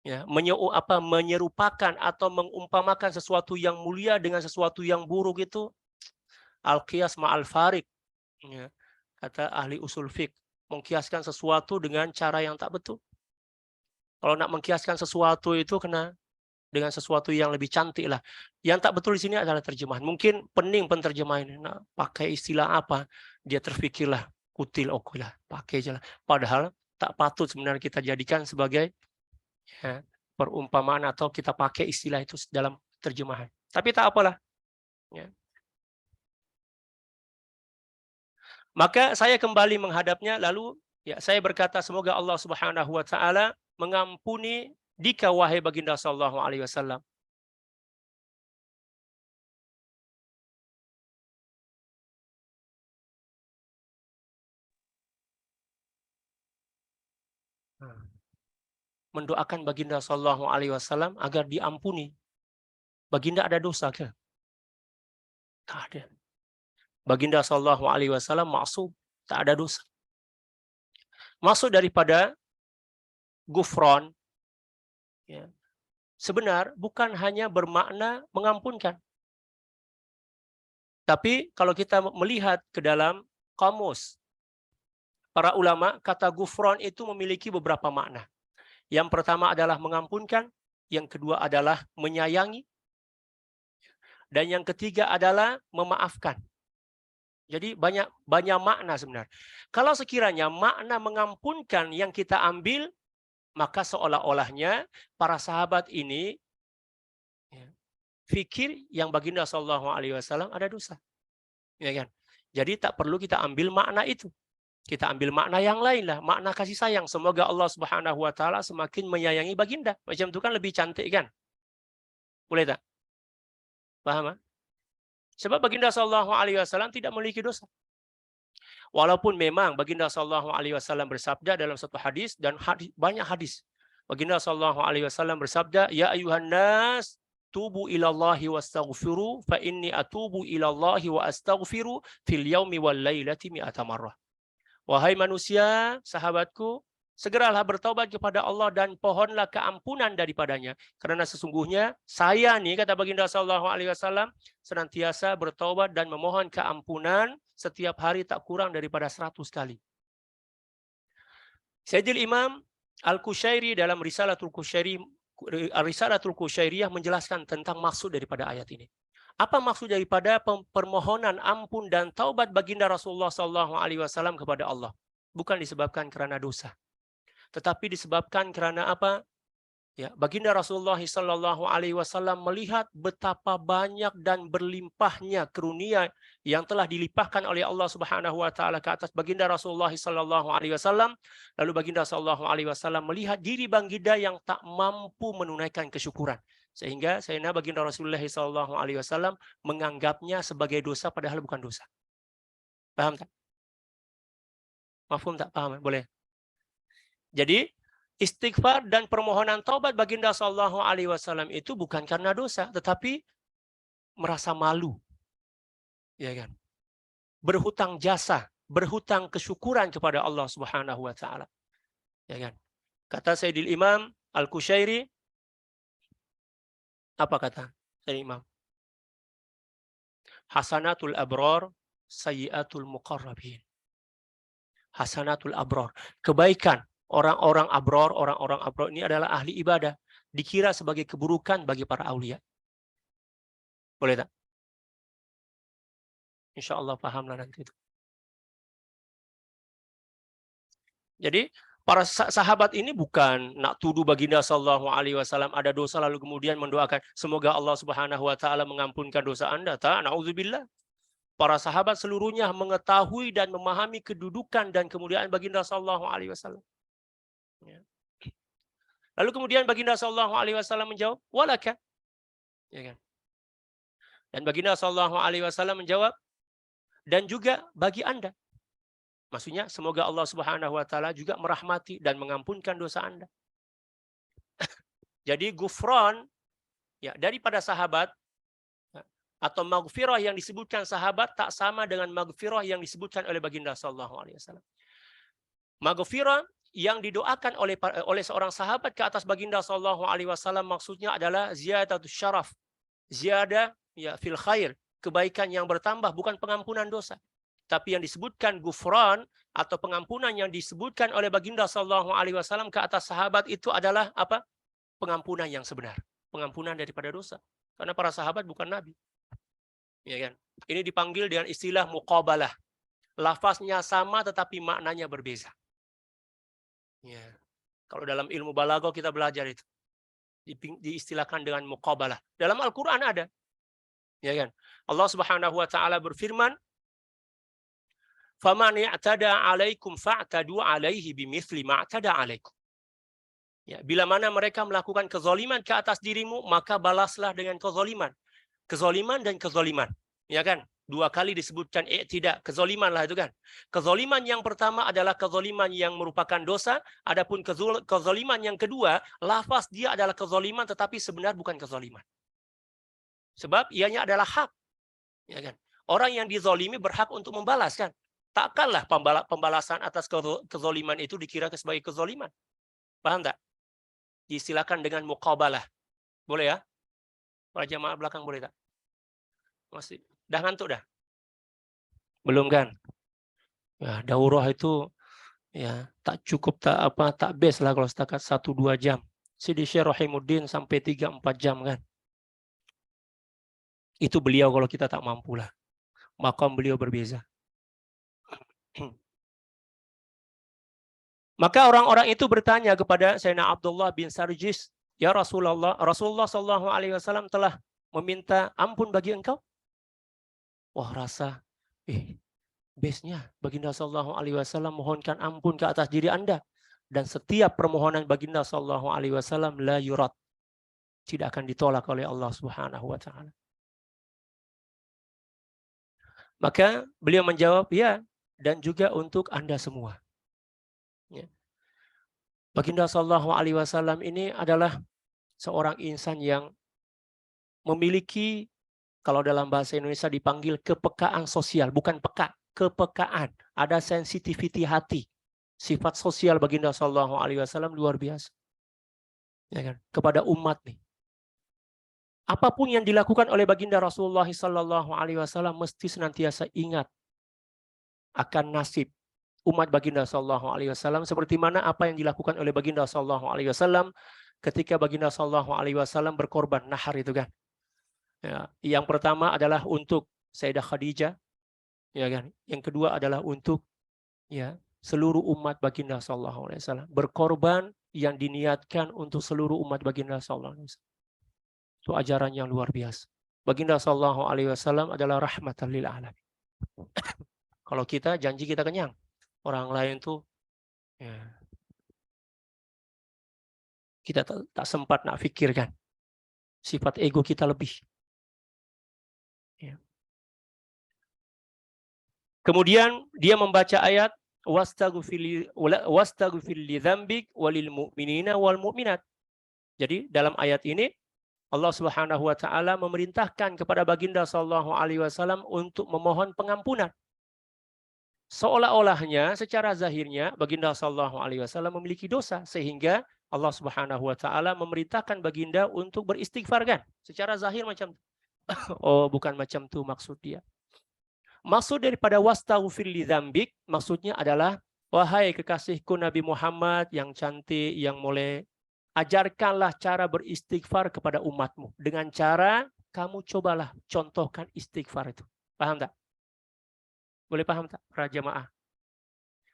Ya, menyerupakan atau mengumpamakan sesuatu yang mulia dengan sesuatu yang buruk itu al-qiyas ma'al farik. Ya, kata ahli usul fiqh, mengkiaskan sesuatu dengan cara yang tak betul. Kalau nak mengkiaskan sesuatu itu kena dengan sesuatu yang lebih cantik lah. Yang tak betul di sini adalah terjemahan. Mungkin pening penterjemahan ini. Nah, pakai istilah apa? Dia terfikirlah kutil, oke lah, pakai aja lah. Padahal tak patut sebenarnya kita jadikan sebagai perumpamaan atau kita pakai istilah itu dalam terjemahan. Tapi tak apalah. Ya. Maka saya kembali menghadapnya, lalu ya saya berkata, semoga Allah Subhanahu wa taala mengampuni dika wahai baginda sallallahu alaihi wasallam. Mendoakan baginda sallallahu alaihi wasallam agar diampuni. Baginda ada dosa ke? Tak ada. Baginda sallallahu alaihi wasallam maksum, tak ada dosa. Maksud daripada gufron ya, sebenar bukan hanya bermakna mengampunkan. Tapi kalau kita melihat ke dalam kamus para ulama, kata gufron itu memiliki beberapa makna. Yang pertama adalah mengampunkan, yang kedua adalah menyayangi, dan yang ketiga adalah memaafkan. Jadi banyak makna sebenarnya. Kalau sekiranya makna mengampunkan yang kita ambil, maka seolah-olahnya para sahabat ini fikir yang baginda sallallahu alaihi wasallam ada dosa. Ya kan? Jadi tak perlu kita ambil makna itu. Kita ambil makna yang lain lah, makna kasih sayang. Semoga Allah Subhanahu wa taala semakin menyayangi baginda. Macam itu kan lebih cantik kan? Boleh tak? Paham? Sebab baginda sallallahu alaihi wasallam tidak memiliki dosa. Walaupun memang baginda sallallahu alaihi wasallam bersabda dalam satu hadis, dan banyak hadis. Baginda sallallahu alaihi wasallam bersabda, "Ya ayuhan nas, tubu ilallahi wastaghfiru fa inni atubu ilallahi wa astaghfiru fil yaumi wal lailati mi'ata marrah." Wahai manusia, sahabatku, segeralah bertaubat kepada Allah dan pohonlah keampunan daripadanya. Karena sesungguhnya saya nih, kata baginda sallallahu alaihi wasallam, senantiasa bertaubat dan memohon keampunan setiap hari tak kurang daripada 100 kali. Sayyidil Imam Al-Qushairi dalam Risalatul Qushairiyah menjelaskan tentang maksud daripada ayat ini. Apa maksud daripada permohonan ampun dan taubat baginda Rasulullah SAW kepada Allah? Bukan disebabkan kerana dosa. tetapi disebabkan karena apa? Ya, baginda Rasulullah Shallallahu Alaihi Wasallam melihat betapa banyak dan berlimpahnya karunia yang telah dilimpahkan oleh Allah Subhanahu Wa Taala ke atas baginda Rasulullah Shallallahu Alaihi Wasallam. Lalu baginda Shallallahu Alaihi Wasallam melihat diri baginda yang tak mampu menunaikan kesyukuran, sehingga Sayyidina baginda Rasulullah Shallallahu Alaihi Wasallam menganggapnya sebagai dosa padahal bukan dosa. Paham tak? Mafhum tak? Paham? Boleh. Jadi istighfar dan permohonan taubat baginda Sallallahu Alaihi Wasallam itu bukan karena dosa, tetapi merasa malu, ya kan? Berhutang jasa, berhutang kesyukuran kepada Allah Subhanahu Wa Taala, ya kan? Kata Sayyidil Imam Al-Qushairi, apa kata Sayyidil Imam? Hasanatul abrar, sayyiatul muqarrabin. Hasanatul abrar, kebaikan orang-orang abror ini adalah ahli ibadah, dikira sebagai keburukan bagi para aulia. Boleh tak? Insya Allah pahamlah nanti itu. Jadi para sahabat ini bukan nak tuduh baginda Sallallahu Alaihi Wasallam ada dosa lalu kemudian mendoakan semoga Allah Subhanahu Wa Taala mengampunkan dosa anda. Tak, na'udzubillah. Para sahabat seluruhnya mengetahui dan memahami kedudukan dan kemuliaan baginda Sallallahu Alaihi Wasallam. Ya. Lalu kemudian baginda Sallallahu Alaihi Wasallam menjawab, walaka, ya kan? Dan baginda Sallallahu Alaihi Wasallam menjawab, dan juga bagi anda. Maksudnya semoga Allah Subhanahu Wa Taala juga merahmati dan mengampunkan dosa anda. Jadi gufron ya daripada sahabat atau maghfirah yang disebutkan sahabat tak sama dengan maghfirah yang disebutkan oleh baginda Sallallahu Alaihi Wasallam. Maghfirah yang didoakan oleh seorang sahabat ke atas baginda Sallallahu Alaihi Wasallam maksudnya adalah ziyadatus syaraf, ziyadah ya fil khair, kebaikan yang bertambah, bukan pengampunan dosa. Tapi yang disebutkan gufran atau pengampunan yang disebutkan oleh baginda Sallallahu Alaihi Wasallam ke atas sahabat itu adalah apa? Pengampunan yang sebenar, pengampunan daripada dosa. Karena para sahabat bukan nabi, ya kan? Ini dipanggil dengan istilah muqabalah. Lafaznya sama tetapi maknanya berbeza. Ya. Kalau dalam ilmu balaghah kita belajar itu diistilahkan dengan muqabalah. Dalam Al-Qur'an ada. Ya kan? Allah Subhanahu wa taala berfirman, "Faman i'tada 'alaikum fa'tadu 'alaihi bimithli ma i'tada 'alaikum." Ya, bila mana mereka melakukan kezaliman ke atas dirimu, maka balaslah dengan kezaliman. Kezaliman dan kezaliman. Ya kan? Dua kali disebutkan tidak, kezaliman lah itu kan. Kezaliman yang pertama adalah kezaliman yang merupakan dosa, adapun kezaliman yang kedua, lafaz dia adalah kezaliman tetapi sebenarnya bukan kezaliman. Sebab ianya adalah hak. Ya kan? Orang yang dizalimi berhak untuk membalas kan. Takkanlah pembalasan atas kezaliman itu dikira sebagai kezaliman. Paham tak? Disilakan dengan muqabalah. Boleh ya? Para jamaah belakang boleh tak? Masih. Dah ngantuk dah? Belum kan? Ya, daurah itu ya tak cukup, tak best lah kalau setakat 1-2 jam. Sidi Syekh Rahimuddin sampai 3-4 jam kan. Itu beliau kalau kita tak mampu lah. Makam beliau berbeza. Maka orang-orang itu bertanya kepada Sayyidina Abdullah bin Sarjis, "Ya Rasulullah, Rasulullah Shallallahu Alaihi Wasallam telah meminta ampun bagi engkau?" Wah, rasa base-nya baginda Sallallahu Alaihi Wasallam mohonkan ampun ke atas diri anda, dan setiap permohonan baginda Sallallahu Alaihi Wasallam la yurad, tidak akan ditolak oleh Allah Subhanahu Wa Taala. Maka beliau menjawab, ya, dan juga untuk anda semua. Ya. Baginda Sallallahu Alaihi Wasallam ini adalah seorang insan yang memiliki, kalau dalam bahasa Indonesia dipanggil kepekaan sosial, bukan peka, kepekaan, ada sensitivity hati. Sifat sosial baginda Sallallahu Alaihi Wasallam luar biasa. Ya kan? Kepada umat nih. Apapun yang dilakukan oleh baginda Rasulullah Sallallahu Alaihi Wasallam mesti senantiasa ingat akan nasib umat baginda Sallallahu Alaihi Wasallam, seperti mana apa yang dilakukan oleh baginda Sallallahu Alaihi Wasallam ketika baginda Sallallahu Alaihi Wasallam berkorban nahar itu kan. Ya, yang pertama adalah untuk Sayyidah Khadijah, ya kan. Yang kedua adalah untuk ya seluruh umat baginda sallallahu alaihi wasallam. Berkorban yang diniatkan untuk seluruh umat baginda sallallahu alaihi wasallam. Itu ajaran yang luar biasa. Baginda sallallahu alaihi wasallam adalah rahmatan lil alamin. Kalau kita janji kita kenyang, orang lain tuh ya, kita tak sempat nak pikirkan. Sifat ego kita lebih. Ya. Kemudian dia membaca ayat wastaghfir li dzambik walil mu'minina wal mu'minat. Jadi dalam ayat ini Allah Subhanahu wa taala memerintahkan kepada baginda sallallahu alaihi wasallam untuk memohon pengampunan. Seolah-olahnya secara zahirnya baginda sallallahu alaihi wasallam memiliki dosa sehingga Allah Subhanahu wa taala memerintahkan baginda untuk beristighfar kan? Secara zahir macam oh bukan macam itu maksud dia. Maksud daripada wastaghfir li dzambik maksudnya adalah wahai kekasihku Nabi Muhammad yang cantik, yang mulia, ajarkanlah cara beristighfar kepada umatmu dengan cara kamu cobalah contohkan istighfar itu. Paham tak? Boleh paham tak para jamaah?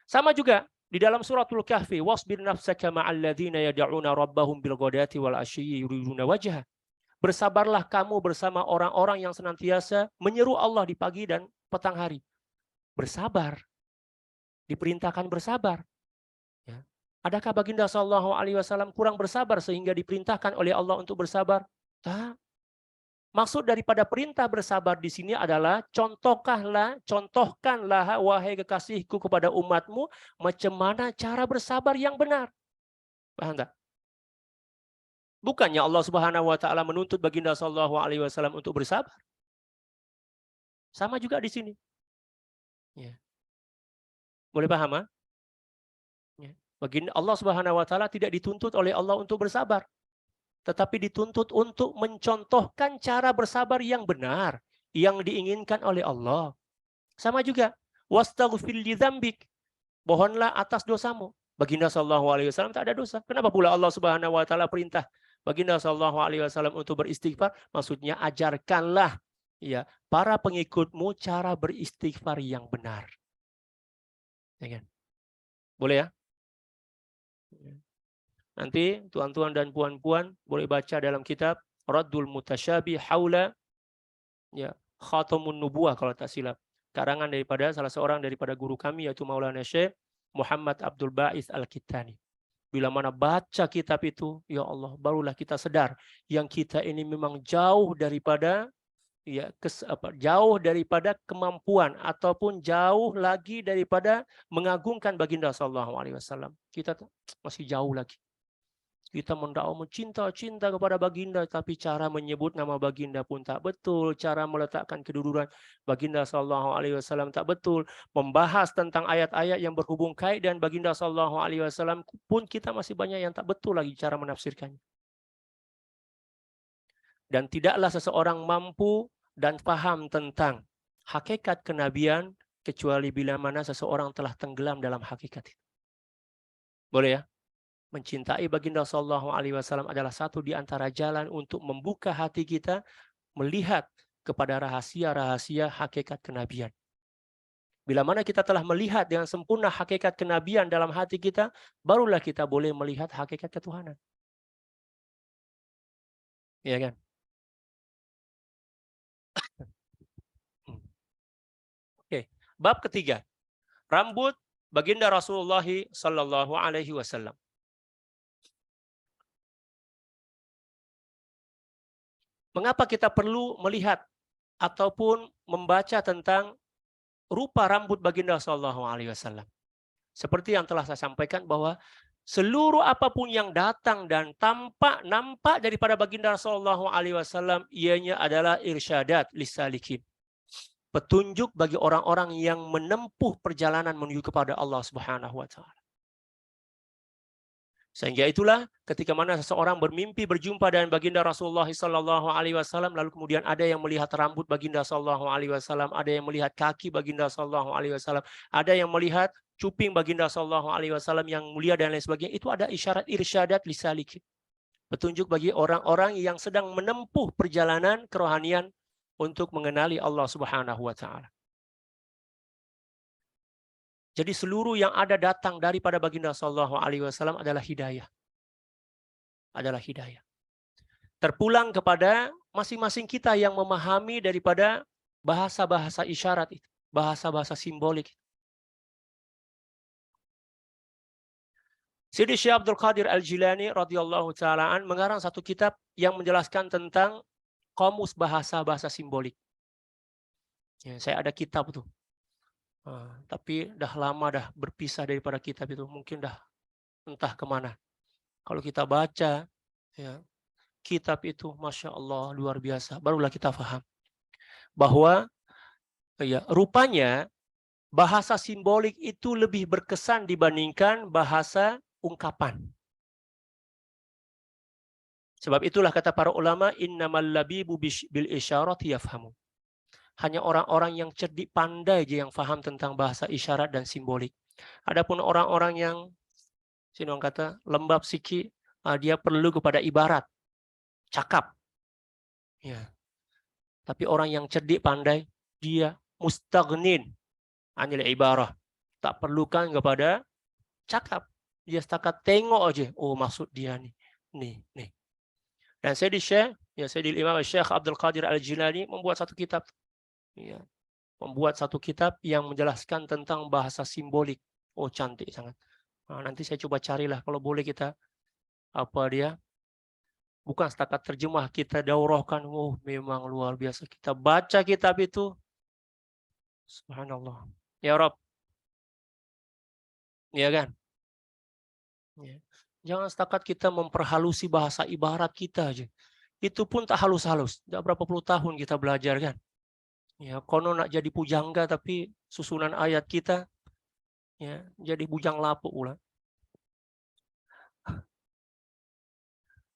Sama juga di dalam suratul Kahfi, wasbir nafsaka ma'al ladzina yad'una rabbahum bil ghadati wal ashyi yuriduna wajha. Bersabarlah kamu bersama orang-orang yang senantiasa menyeru Allah di pagi dan petang hari. Bersabar. Diperintahkan bersabar. Ya. Adakah baginda sallallahu alaihi wasallam kurang bersabar sehingga diperintahkan oleh Allah untuk bersabar? Tak. Maksud daripada perintah bersabar di sini adalah contohkanlah wahai kekasihku kepada umatmu macam mana cara bersabar yang benar. Paham tak? Bukannya Allah Subhanahu wa taala menuntut baginda sallallahu alaihi wasallam untuk bersabar. Sama juga di sini. Ya. Boleh paham? Ya. Baginda Allah Subhanahu wa taala tidak dituntut oleh Allah untuk bersabar, tetapi dituntut untuk mencontohkan cara bersabar yang benar yang diinginkan oleh Allah. Sama juga wastaghfir li dzambik. Mohonlah atas dosamu. Baginda sallallahu alaihi wasallam tak ada dosa. Kenapa pula Allah Subhanahu wa taala perintah baginda sallallahu alaihi wasallam untuk beristighfar? Maksudnya ajarkanlah ya para pengikutmu cara beristighfar yang benar. Ya kan? Boleh ya? Nanti tuan-tuan dan puan-puan boleh baca dalam kitab Raddul Mutasyabih Haula ya Khatamun Nubuwah kalau tak silap. Karangan daripada salah seorang daripada guru kami yaitu Maulana Syekh Muhammad Abdul Ba'is Al-Kittani. Bila mana baca kitab itu, ya Allah, barulah kita sadar yang kita ini memang jauh daripada jauh daripada kemampuan ataupun jauh lagi daripada mengagungkan baginda sallallahu alaihi wasallam. Kita masih jauh lagi. Kita mendakwa cinta kepada baginda, tapi cara menyebut nama baginda pun tak betul, cara meletakkan kedudukan baginda sallallahu alaihi wasallam tak betul, membahas tentang ayat-ayat yang berhubung kait dan baginda sallallahu alaihi wasallam pun kita masih banyak yang tak betul lagi cara menafsirkannya. Dan tidaklah seseorang mampu dan paham tentang hakikat kenabian kecuali bila mana seseorang telah tenggelam dalam hakikat itu. Boleh ya? Mencintai baginda sallallahu alaihi wasallam adalah satu di antara jalan untuk membuka hati kita melihat kepada rahasia-rahasia hakikat kenabian. Bila mana kita telah melihat dengan sempurna hakikat kenabian dalam hati kita, barulah kita boleh melihat hakikat ketuhanan. Iya kan? Oke, bab ketiga. Rambut baginda Rasulullah sallallahu alaihi wasallam. Mengapa kita perlu melihat ataupun membaca tentang rupa rambut baginda sallallahu alaihi wasallam? Seperti yang telah saya sampaikan bahwa seluruh apapun yang datang dan nampak daripada baginda sallallahu alaihi wasallam ianya adalah irsyadat lisalikin. Petunjuk bagi orang-orang yang menempuh perjalanan menuju kepada Allah Subhanahu wa taala. Sehingga itulah ketika mana seseorang bermimpi berjumpa dengan baginda Rasulullah sallallahu alaihi wasallam lalu kemudian ada yang melihat rambut baginda sallallahu alaihi wasallam, ada yang melihat kaki baginda sallallahu alaihi wasallam, ada yang melihat cuping baginda sallallahu alaihi wasallam yang mulia dan lain sebagainya, itu ada isyarat irsyadat lisalikin. Petunjuk bagi orang-orang yang sedang menempuh perjalanan kerohanian untuk mengenali Allah Subhanahu wa taala. Jadi seluruh yang ada datang daripada baginda sallallahu alaihi wasallam adalah hidayah. Adalah hidayah. Terpulang kepada masing-masing kita yang memahami daripada bahasa-bahasa isyarat itu, bahasa-bahasa simbolik. Sidi Syekh Abdul Qadir Al-Jilani radhiyallahu ta'ala mengarang satu kitab yang menjelaskan tentang kamus bahasa-bahasa simbolik. Ya, saya ada kitab tuh. Tapi dah lama dah berpisah daripada kitab itu. Mungkin dah entah kemana. Kalau kita baca ya, kitab itu, Masya Allah, luar biasa. Barulah kita paham. Bahwa ya, rupanya bahasa simbolik itu lebih berkesan dibandingkan bahasa ungkapan. Sebab itulah kata para ulama, innamal labibu bil isyarati yafhamu. Hanya orang-orang yang cerdik pandai aja yang paham tentang bahasa isyarat dan simbolik. Adapun orang-orang yang sini orang kata lembab sikit, dia perlu kepada ibarat, cakap. Ya. Tapi orang yang cerdik pandai, dia mustaghnin anil ibarah. Tak perlukan kepada cakap. Dia setakat tengok aja. Oh, maksud dia nih. Nih. Dan saya di Imam Syekh Abdul Qadir Al-Jilani membuat satu kitab. Ya. Membuat satu kitab yang menjelaskan tentang bahasa simbolik. Oh, cantik sangat. Nah, nanti saya coba carilah kalau boleh kita bukan setakat terjemah, kita daurahkan. Oh, memang luar biasa. Kita baca kitab itu. Subhanallah. Ya Rob. Ya kan? Ya. Jangan setakat kita memperhalusi bahasa ibarat kita aja. Itu pun tak halus-halus. Tidak berapa puluh tahun kita belajar kan. Ya, konon nak jadi pujangga tapi susunan ayat kita ya jadi bujang lapuk pula.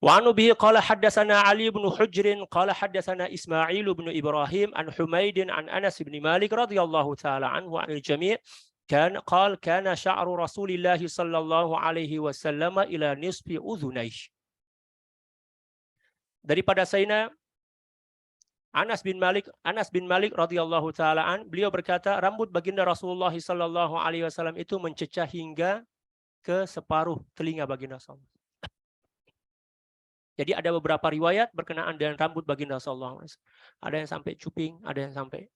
Wa anu bihi qala haddatsana Ali bin Hujr qala haddatsana Ismail bin Ibrahim an Humaid an Anas bin Malik radhiyallahu taala anhu anil jami' kana sya'ru Rasulillah sallallahu alaihi wasallam ila nisfi udhunayh. Daripada Sayyidina Anas bin Malik radhiyallahu taala an, beliau berkata, rambut baginda Rasulullah sallallahu alaihi wasallam itu mencecah hingga ke separuh telinga baginda sallallahu. Jadi ada beberapa riwayat berkenaan dengan rambut baginda sallallahu alaihi wasallam. Ada yang sampai cuping, ada yang sampai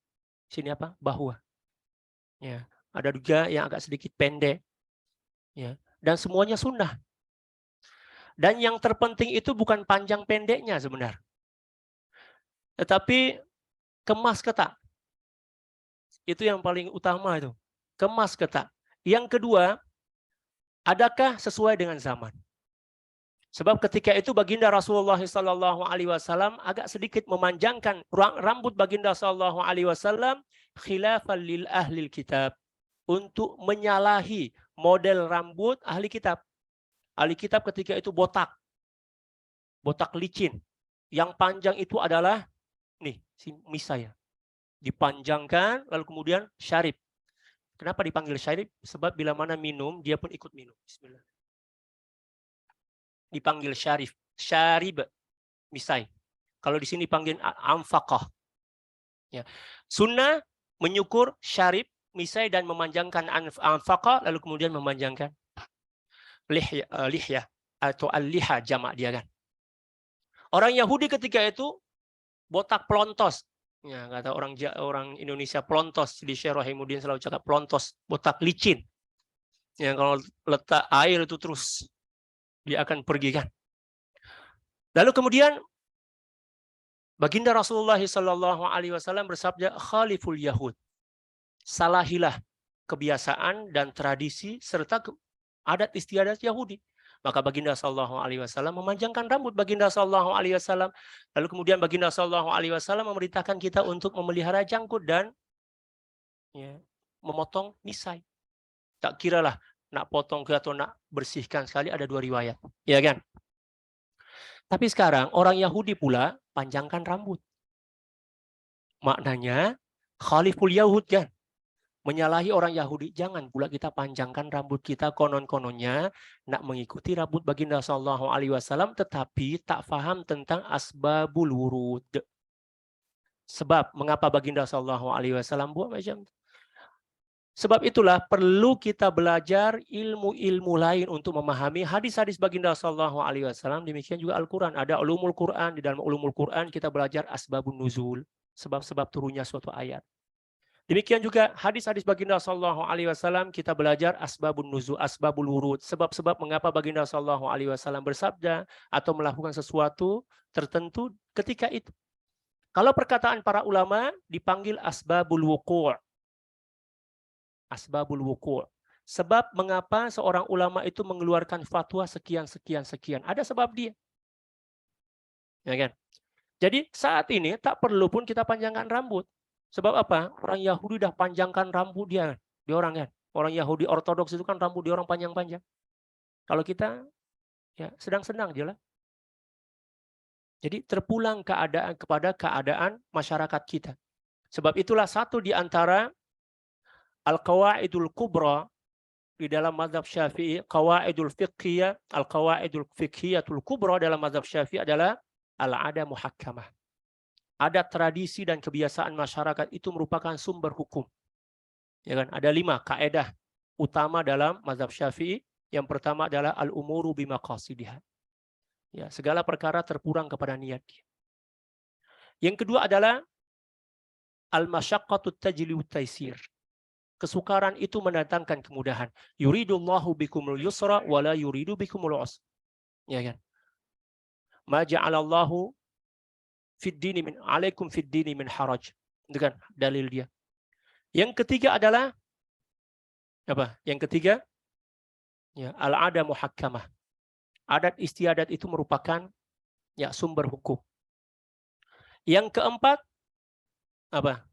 sini bahu. Ya, ada juga yang agak sedikit pendek. Ya, dan semuanya sunnah. Dan yang terpenting itu bukan panjang pendeknya sebenarnya. Tetapi kemas ke tak. Itu yang paling utama itu. Kemas ke tak. Yang kedua, adakah sesuai dengan zaman? Sebab ketika itu baginda Rasulullah SAW agak sedikit memanjangkan rambut baginda SAW khilafan lil ahli kitab, untuk menyalahi model rambut ahli kitab. Ahli kitab ketika itu botak licin. Yang panjang itu adalah nih misai, dipanjangkan lalu kemudian syarib. Kenapa dipanggil syarib? Sebab bila mana minum dia pun ikut minum. Bismillah. Dipanggil syarib, misai. Kalau di sini dipanggil amfaqah. Ya. Sunnah menyukur syarib, misai dan memanjangkan amfaqah lalu kemudian memanjangkan lihya atau al-liha jamak dia kan. Orang Yahudi ketika itu botak pelontos. Ya, kata orang Indonesia pelontos. Di Syekh Rahimuddin selalu cakap pelontos, botak licin. Ya, kalau letak air itu terus dia akan pergi kan. Lalu kemudian baginda Rasulullah SAW bersabda, khaliful Yahud. Salahilah kebiasaan dan tradisi serta adat istiadat Yahudi. Maka baginda SAW memanjangkan rambut baginda SAW. Lalu kemudian baginda SAW memerintahkan kita untuk memelihara janggut dan ya, memotong misai. Tak kiralah nak potong ke atau nak bersihkan sekali, ada dua riwayat. Ya kan? Tapi sekarang orang Yahudi pula panjangkan rambut. Maknanya khaliful Yahud kan? Menyalahi orang Yahudi. Jangan pula kita panjangkan rambut kita konon-kononnya nak mengikuti rambut baginda sallallahu alaihi wasallam tetapi tak faham tentang asbabul wurud. Sebab mengapa baginda sallallahu alaihi wasallam buat macam itu? Sebab itulah perlu kita belajar ilmu-ilmu lain untuk memahami hadis-hadis baginda sallallahu alaihi wasallam. Demikian juga Al-Quran. Ada ulumul Quran. Di dalam ulumul Quran kita belajar asbabun nuzul, sebab-sebab turunnya suatu ayat. Demikian juga hadis-hadis baginda sallallahu alaihi wasallam kita belajar asbabun nuzul, asbabul wurud, sebab-sebab mengapa baginda sallallahu alaihi wasallam bersabda atau melakukan sesuatu tertentu ketika itu. Kalau perkataan para ulama dipanggil asbabul wuqu'. Asbabul wuqu'. Sebab mengapa seorang ulama itu mengeluarkan fatwa sekian. Ada sebab dia. Ya kan? Jadi saat ini tak perlu pun kita panjangkan rambut. Sebab apa? Orang Yahudi dah panjangkan rambut dia. Dia orang kan. Orang Yahudi ortodoks itu kan rambut dia orang panjang-panjang. Kalau kita ya sedang-sedang aja lah. Jadi terpulang kepada keadaan masyarakat kita. Sebab itulah satu di antara Al-Qawaidul Kubra di dalam mazhab Syafi'i, Qawaidul Fiqhiyah, Al-Qawaidul Fiqhiyatul Kubra dalam mazhab Syafi'i adalah al-'ada muhakkamah. Adat, tradisi dan kebiasaan masyarakat itu merupakan sumber hukum. Ya kan? Ada 5 kaidah utama dalam mazhab Syafi'i. Yang pertama adalah al-umuru bimaqasidiha. Ya, segala perkara terpulang kepada niat dia. Yang kedua adalah al-masyaqqatu tajlibu taisir. Kesukaran itu mendatangkan kemudahan. Yuridullahu bikumul yusra wa la yuridu bikumul usra. Ya kan? Ma ja'alallahu fid dini min alaikum fid dini min haraj. Itu kan dalil dia. Yang ketiga adalah apa? Yang ketiga ya al-'ada muhakkamah. Adat istiadat itu merupakan ya sumber hukum. Yang keempat apa?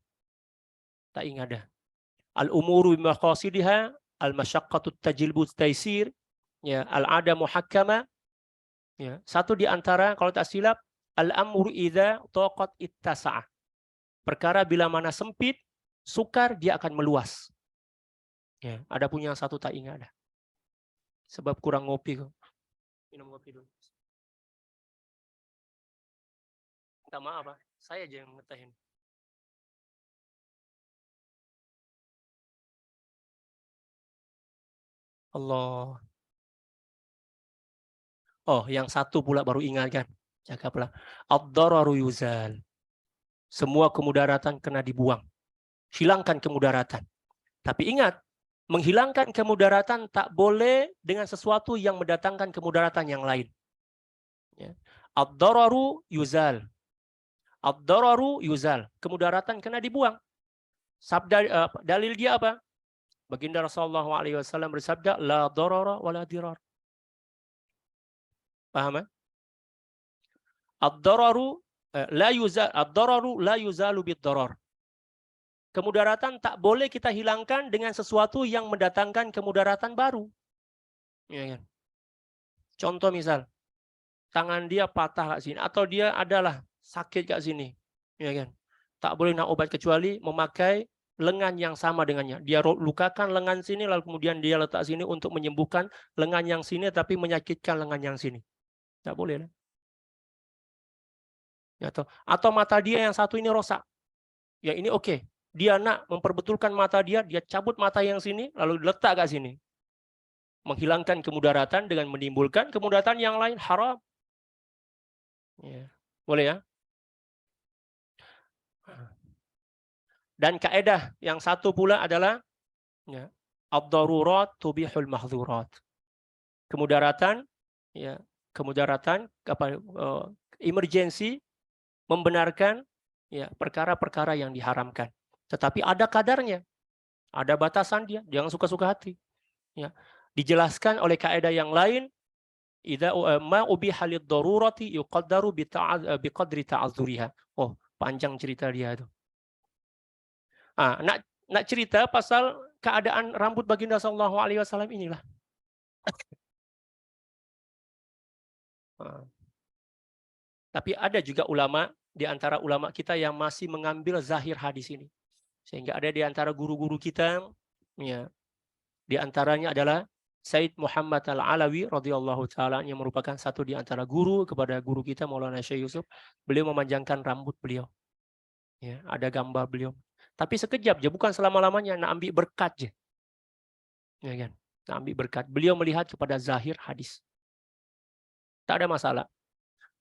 Tak ingat dah. Al-umuru bimaqasidiha, al-masyaqqatu tajlibu taisir, ya al-'ada muhakkamah. Ya, satu di antara kalau tak silap al-amru idza taqat ittasa'ah. Perkara bila mana sempit, sukar dia akan meluas. Ya, ada punya satu tak ingat dah. Sebab kurang ngopi kok. Minum kopi dulu. Minta maaf, Pak. Saya aja yang ngetahin. Allah. Oh, yang satu pula baru ingat kan. Jaga pula. Ad-dararu yuzal. Semua kemudaratan kena dibuang. Hilangkan kemudaratan. Tapi ingat, menghilangkan kemudaratan tak boleh dengan sesuatu yang mendatangkan kemudaratan yang lain. Ya. Ad-dararu yuzal. Ad-dararu yuzal. Kemudaratan kena dibuang. Sabda dalil dia apa? Baginda Rasulullah SAW bersabda, la darara wa la dirar. Paham? Ad-dararu la yuzalu bid-darar. Kemudaratan tak boleh kita hilangkan dengan sesuatu yang mendatangkan kemudaratan baru. Ya kan? Contoh misal, tangan dia patah kat sini atau dia adalah sakit kat sini. Ya kan? Tak boleh nak obat kecuali memakai lengan yang sama dengannya. Dia lukakan lengan sini lalu kemudian dia letak sini untuk menyembuhkan lengan yang sini tapi menyakitkan lengan yang sini. Tak boleh lah. Ya, atau mata dia yang satu ini rosak. Ya ini oke. Dia nak memperbetulkan mata dia cabut mata yang sini lalu letak kat sini. Menghilangkan kemudaratan dengan menimbulkan kemudaratan yang lain haram. Ya. Boleh ya? Dan kaidah yang satu pula adalah ya, ad-darurat tubihul mahdzurat. Kemudaratan ya, kemudaratan emergency membenarkan ya perkara-perkara yang diharamkan. Tetapi ada kadarnya. Ada batasan dia, jangan suka-suka hati. Ya. Dijelaskan oleh kaidah yang lain, idza ma ubiha lid-darurati yuqaddaru biqadri ta'azzuriha. Oh, panjang cerita dia itu. Nak cerita pasal keadaan rambut baginda sallallahu alaihi wasallam inilah. Tapi ada juga ulama di antara ulama kita yang masih mengambil zahir hadis ini. Sehingga ada di antara guru-guru kita ya, di antaranya adalah Said Muhammad Al-Alawi radhiyallahu taala yang merupakan satu di antara guru kepada guru kita Maulana Syekh Yusuf. Beliau memanjangkan rambut beliau. Ya, ada gambar beliau. Tapi sekejap aja, bukan selama-lamanya, nak ambil berkat je. Ya kan? Nak ambil berkat. Beliau melihat kepada zahir hadis. Tak ada masalah.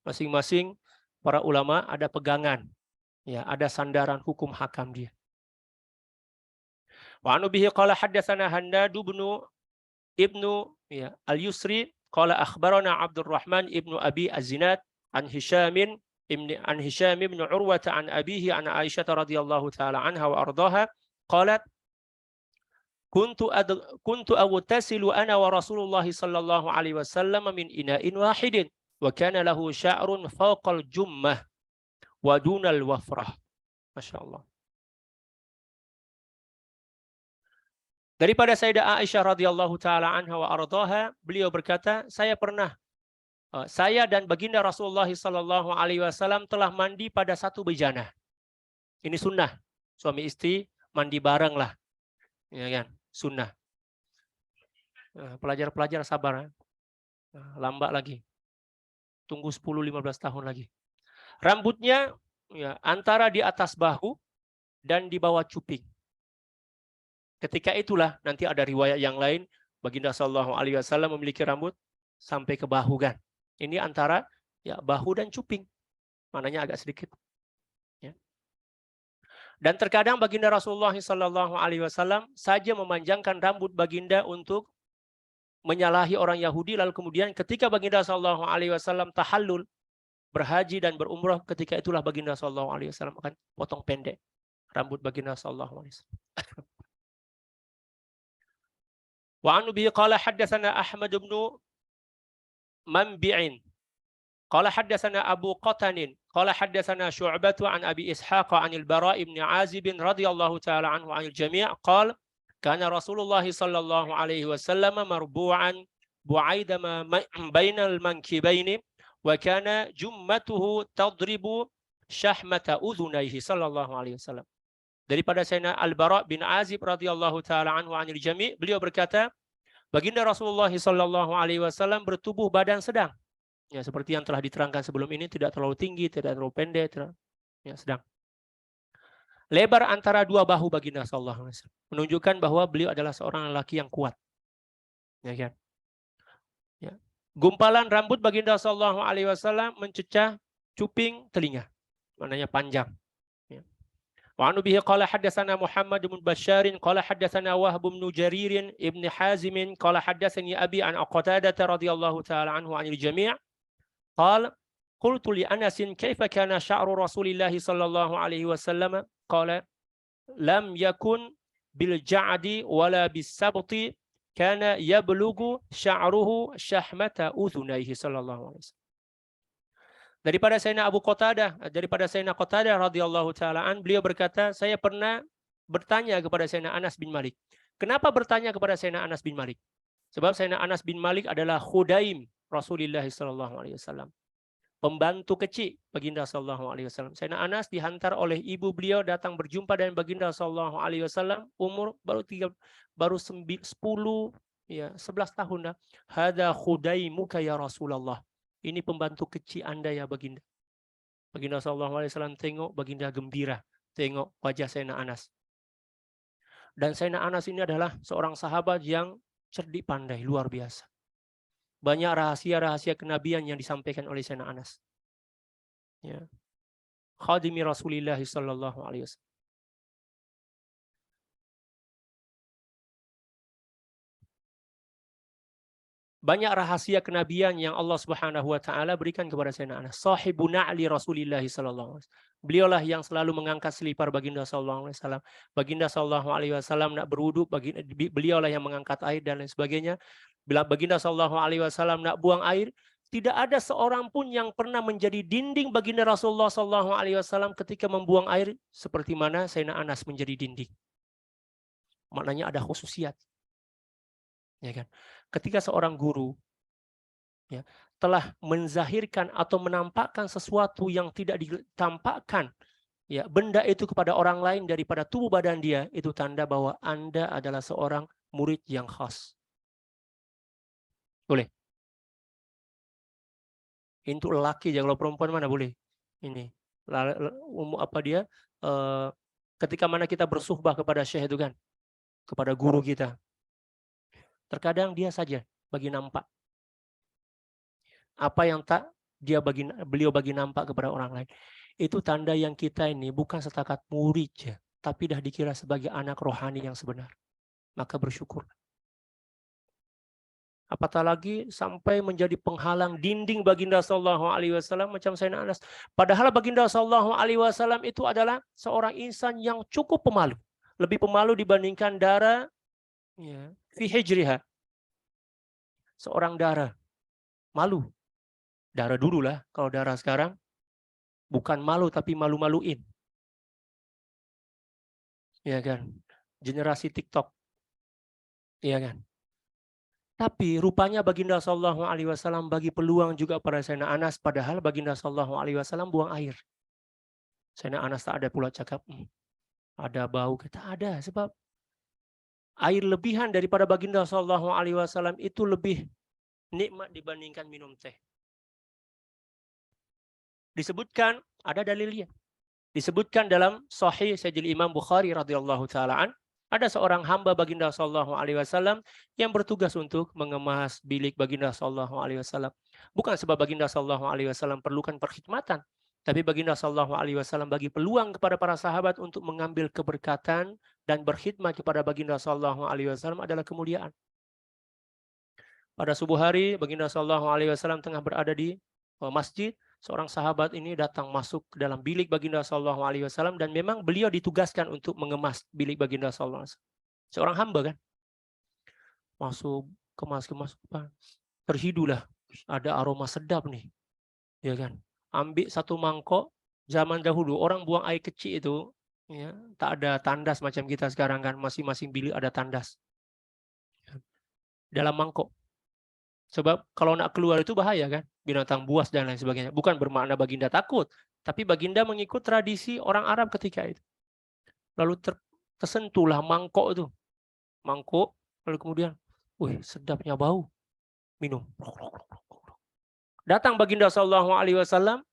Masing-masing para ulama ada pegangan. Ya, ada sandaran hukum hakam dia. Wa anu bihi qala haddatsana Hannad ibnu al-Yusri qala akhbarana Abdurrahman ibnu Abi Az-Zinad an Hisham ibn Urwah an abihi an Aisyah radhiyallahu taala anha wa ardaha qalat kuntu aghtasilu ana wa Rasulullah sallallahu alaihi wasallam min ina'in wahidin wa kana lahu sya'run fawqal jummah wa dunal wafrah. Masyaallah. Daripada Sayyidah Aisyah radhiyallahu taala anha wa ardhaha, beliau berkata, saya dan baginda Rasulullah sallallahu alaihi wasallam telah mandi pada satu bejana. Ini sunnah. Suami istri mandi bareng lah. Ya kan? Sunnah. Pelajar-pelajar sabar. Lambat lagi. Tunggu 10-15 tahun lagi. Rambutnya ya, antara di atas bahu dan di bawah cuping. Ketika itulah nanti ada riwayat yang lain, baginda sallallahu alaihi wasallam memiliki rambut sampai ke bahu kan. Ini antara ya bahu dan cuping. Mananya agak sedikit. Ya. Dan terkadang baginda Rasulullah sallallahu alaihi wasallam saja memanjangkan rambut baginda untuk menyalahi orang Yahudi, lalu kemudian ketika baginda sallallahu alaihi wasallam tahallul, berhaji dan berumrah, ketika itulah baginda sallallahu alaihi wasallam akan potong pendek rambut baginda sallallahu alaihi wasallam. Wa an bi qala haddatsana Ahmad bin Manbi'in qala haddatsana Abu Qatanin qala haddatsana Syu'bah an Abi Ishaq an al-Bara' ibn Azib radhiyallahu ta'ala anhu 'anil jami' qala kana Rasulullah sallallahu alaihi wasallam marbu'an bu'aidama bainal mankibaini wa kana jummatuhu tadribu syahmata udhunaihi sallallahu alaihi wasallam. Daripada Sayyidina Al-Bara' bin Azib radhiyallahu taala anhu 'anil jami', beliau berkata, baginda Rasulullah sallallahu alaihi wasallam bertubuh badan sedang. Ya, seperti yang telah diterangkan sebelum ini, tidak terlalu tinggi, tidak terlalu pendek, ya, sedang. Lebar antara dua bahu baginda sallallahu alaihi wasallam, menunjukkan bahwa beliau adalah seorang lelaki yang kuat. Ya kan? Ya. Gumpalan rambut baginda sallallahu alaihi wasallam mencecah cuping telinga. Maknanya panjang. Wa anu bihi qala haddatsana Muhammad bin Bashar qala haddatsana Wahb bin Jarir ibn Hazim qala haddatsani abi an Qatadah radhiyallahu ta'ala anhu 'anil jami' qala qultu li Anas kaifa kana sya'ru Rasulillah sallallahu alaihi wasallam qala lam yakun bil ja'di wala bis sabti kana yablughu sya'ruhu syahmata udhunaihi sallallahu alaihi wasallam. Daripada Sayyidina Abu Qatadah, daripada Sayyidina Qatadah radhiyallahu ta'alaan, beliau berkata, saya pernah bertanya kepada Sayyidina Anas bin Malik. Kenapa bertanya kepada Sayyidina Anas bin Malik? Sebab Sayyidina Anas bin Malik adalah khudaim Rasulullah sallallahu alaihi wasallam. Pembantu kecil baginda sallallahu alaihi wasallam. Sayyidina Anas dihantar oleh ibu beliau datang berjumpa dengan baginda sallallahu alaihi wasallam, umur baru 10 ya 11 tahun dah. Hada khudaimuka ya Rasulullah. Ini pembantu kecil Anda ya baginda. Baginda sallallahu alaihi wasallam tengok baginda gembira, tengok wajah Sayyidina Anas. Dan Sayyidina Anas ini adalah seorang sahabat yang cerdik pandai, luar biasa. Banyak rahasia-rahasia kenabian yang disampaikan oleh Sayyidina Anas. Ya. Khadimi Rasulullah sallallahu alaihi wasallam. Banyak rahasia kenabian yang Allah Subhanahu wa taala berikan kepada Sayyidina Anas. Sahibun na'li Rasulillah sallallahu alaihi wasallam. Beliaulah yang selalu mengangkat selipar baginda sallallahu alaihi wasallam. Baginda sallallahu alaihi wasallam nak berwudu, beliaulah yang mengangkat air dan lain sebagainya. Bila baginda sallallahu alaihi wasallam nak buang air, tidak ada seorang pun yang pernah menjadi dinding baginda Rasulullah sallallahu alaihi wasallam ketika membuang air seperti mana Sayyidina Anas menjadi dinding. Maknanya ada khususiat. Ya kan? Ketika seorang guru ya, telah menzahirkan atau menampakkan sesuatu yang tidak ditampakkan ya, benda itu kepada orang lain daripada tubuh badan dia, itu tanda bahwa Anda adalah seorang murid yang khas. Boleh? Untuk lelaki, kalau perempuan mana boleh? Ini apa dia? Ketika mana kita bersuhbah kepada syekh itu kan, kepada guru kita, terkadang dia saja bagi nampak apa yang tak beliau bagi nampak kepada orang lain. Itu tanda yang kita ini bukan setakat murid ya, tapi dah dikira sebagai anak rohani yang sebenar. Maka bersyukur. Apatah lagi sampai menjadi penghalang dinding baginda sallallahu alaihi wasallam macam Sayyidina Anas. Padahal baginda sallallahu alaihi wasallam itu adalah seorang insan yang cukup pemalu. Lebih pemalu dibandingkan Dara ya, fi hijriha. Seorang Dara malu. Dara dulu lah, kalau Dara sekarang bukan malu tapi malu-maluin. Ya kan? Generasi TikTok. Ya kan? Tapi rupanya baginda sallallahu alaihi wasallam bagi peluang juga pada Sayyidina Anas, padahal baginda sallallahu alaihi wasallam buang air. Sayyidina Anas tak ada pula cakap, ada bau, kita ada, sebab air lebihan daripada baginda sallallahu alaihi wasallam itu lebih nikmat dibandingkan minum teh. Disebutkan, ada dalilnya. Disebutkan dalam Sahih Sayyidil Imam Bukhari radhiyallahu taala an, ada seorang hamba baginda sallallahu alaihi wasallam yang bertugas untuk mengemas bilik baginda sallallahu alaihi wasallam. Bukan sebab baginda sallallahu alaihi wasallam perlukan perkhidmatan, tapi baginda sallallahu alaihi wasallam bagi peluang kepada para sahabat untuk mengambil keberkatan dan berkhidmat kepada baginda sallallahu alaihi wasallam adalah kemuliaan. Pada subuh hari baginda sallallahu alaihi wasallam tengah berada di masjid, seorang sahabat ini datang masuk ke dalam bilik baginda sallallahu alaihi wasallam dan memang beliau ditugaskan untuk mengemas bilik baginda sallallahu alaihi wasallam. Seorang hamba kan. Masuk, kemas, terhidulah, ada aroma sedap nih. Ya kan. Ambil satu mangkok, zaman dahulu orang buang air kecil itu ya, tak ada tandas macam kita sekarang kan, masing-masing bilik ada tandas. Dalam mangkok. Sebab kalau nak keluar itu bahaya kan, binatang buas dan lain sebagainya. Bukan bermakna baginda takut, tapi baginda mengikut tradisi orang Arab ketika itu. Lalu tersentuhlah mangkok itu. Mangkok, lalu kemudian, wih sedapnya bau. Minum. Datang baginda sallallahu alaihi wasallam,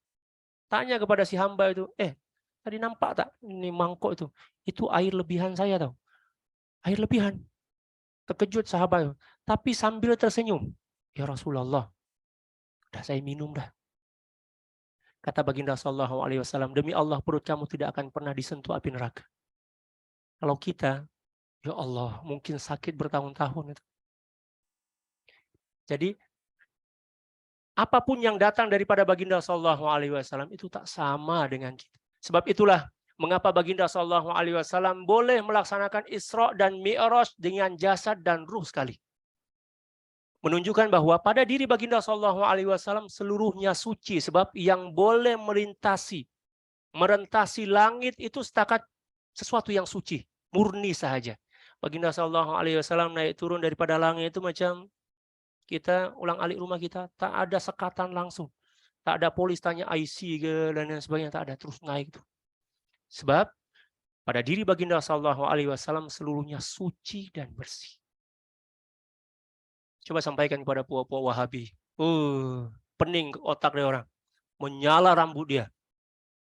tanya kepada si hamba itu, tadi nampak tak ini mangkok itu? Itu air lebihan saya tahu. Air lebihan. Terkejut sahabat itu, tapi sambil tersenyum. Ya Rasulullah, udah saya minum dah. Kata baginda sallallahu alaihi wasallam, demi Allah perut kamu tidak akan pernah disentuh api neraka. Kalau kita, ya Allah, mungkin sakit bertahun-tahun itu. Jadi apapun yang datang daripada baginda sallallahu alaihi wasallam itu tak sama dengan kita. Sebab itulah mengapa baginda sallallahu alaihi wasallam boleh melaksanakan Isra dan Mi'raj dengan jasad dan ruh sekali. Menunjukkan bahwa pada diri baginda sallallahu alaihi wasallam seluruhnya suci, sebab yang boleh merentasi langit itu setakat sesuatu yang suci, murni sahaja. Baginda sallallahu alaihi wasallam naik turun daripada langit itu macam kita ulang-alik rumah kita, tak ada sekatan langsung. Tak ada polis tanya IC ke dan lain sebagainya, tak ada, terus naik itu. Sebab pada diri baginda sallallahu alaihi wasallam seluruhnya suci dan bersih. Coba sampaikan kepada puak-puak Wahabi. Pening otak dia orang. Menyala rambut dia.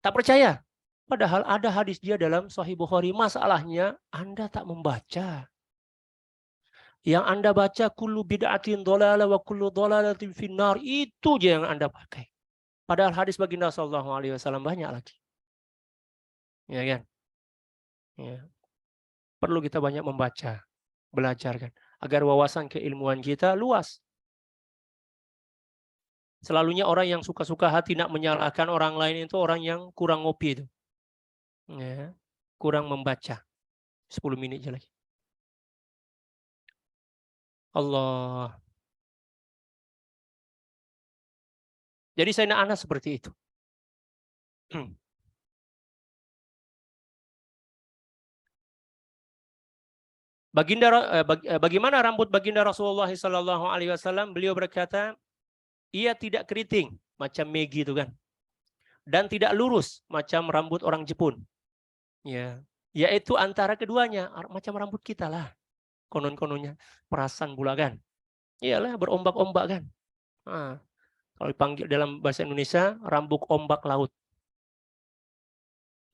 Tak percaya. Padahal ada hadis dia dalam Sahih Bukhari. Masalahnya Anda tak membaca. Yang Anda baca kullu bid'atin dhalalah wa kullu dhalalatin finnar. Itu aja yang Anda pakai. Padahal hadis baginda sallallahu alaihi wasallam banyak lagi. Ya kan? Ya. Perlu kita banyak membaca, belajar kan, agar wawasan keilmuan kita luas. Selalunya orang yang suka-suka hati nak menyalahkan orang lain itu orang yang kurang ngopi itu. Ya, kurang membaca. 10 menit aja lagi. Allah. Jadi Sayyidina Anas seperti itu. Bagaimana rambut baginda Rasulullah sallallahu alaihi wasallam? Beliau berkata, ia tidak keriting macam Maggie itu kan, dan tidak lurus macam rambut orang Jepun. Ya, yaitu antara keduanya, macam rambut kita lah. Konon-kononnya perasan pula kan. Iyalah berombak-ombak kan. Nah, kalau dipanggil dalam bahasa Indonesia rambut ombak laut.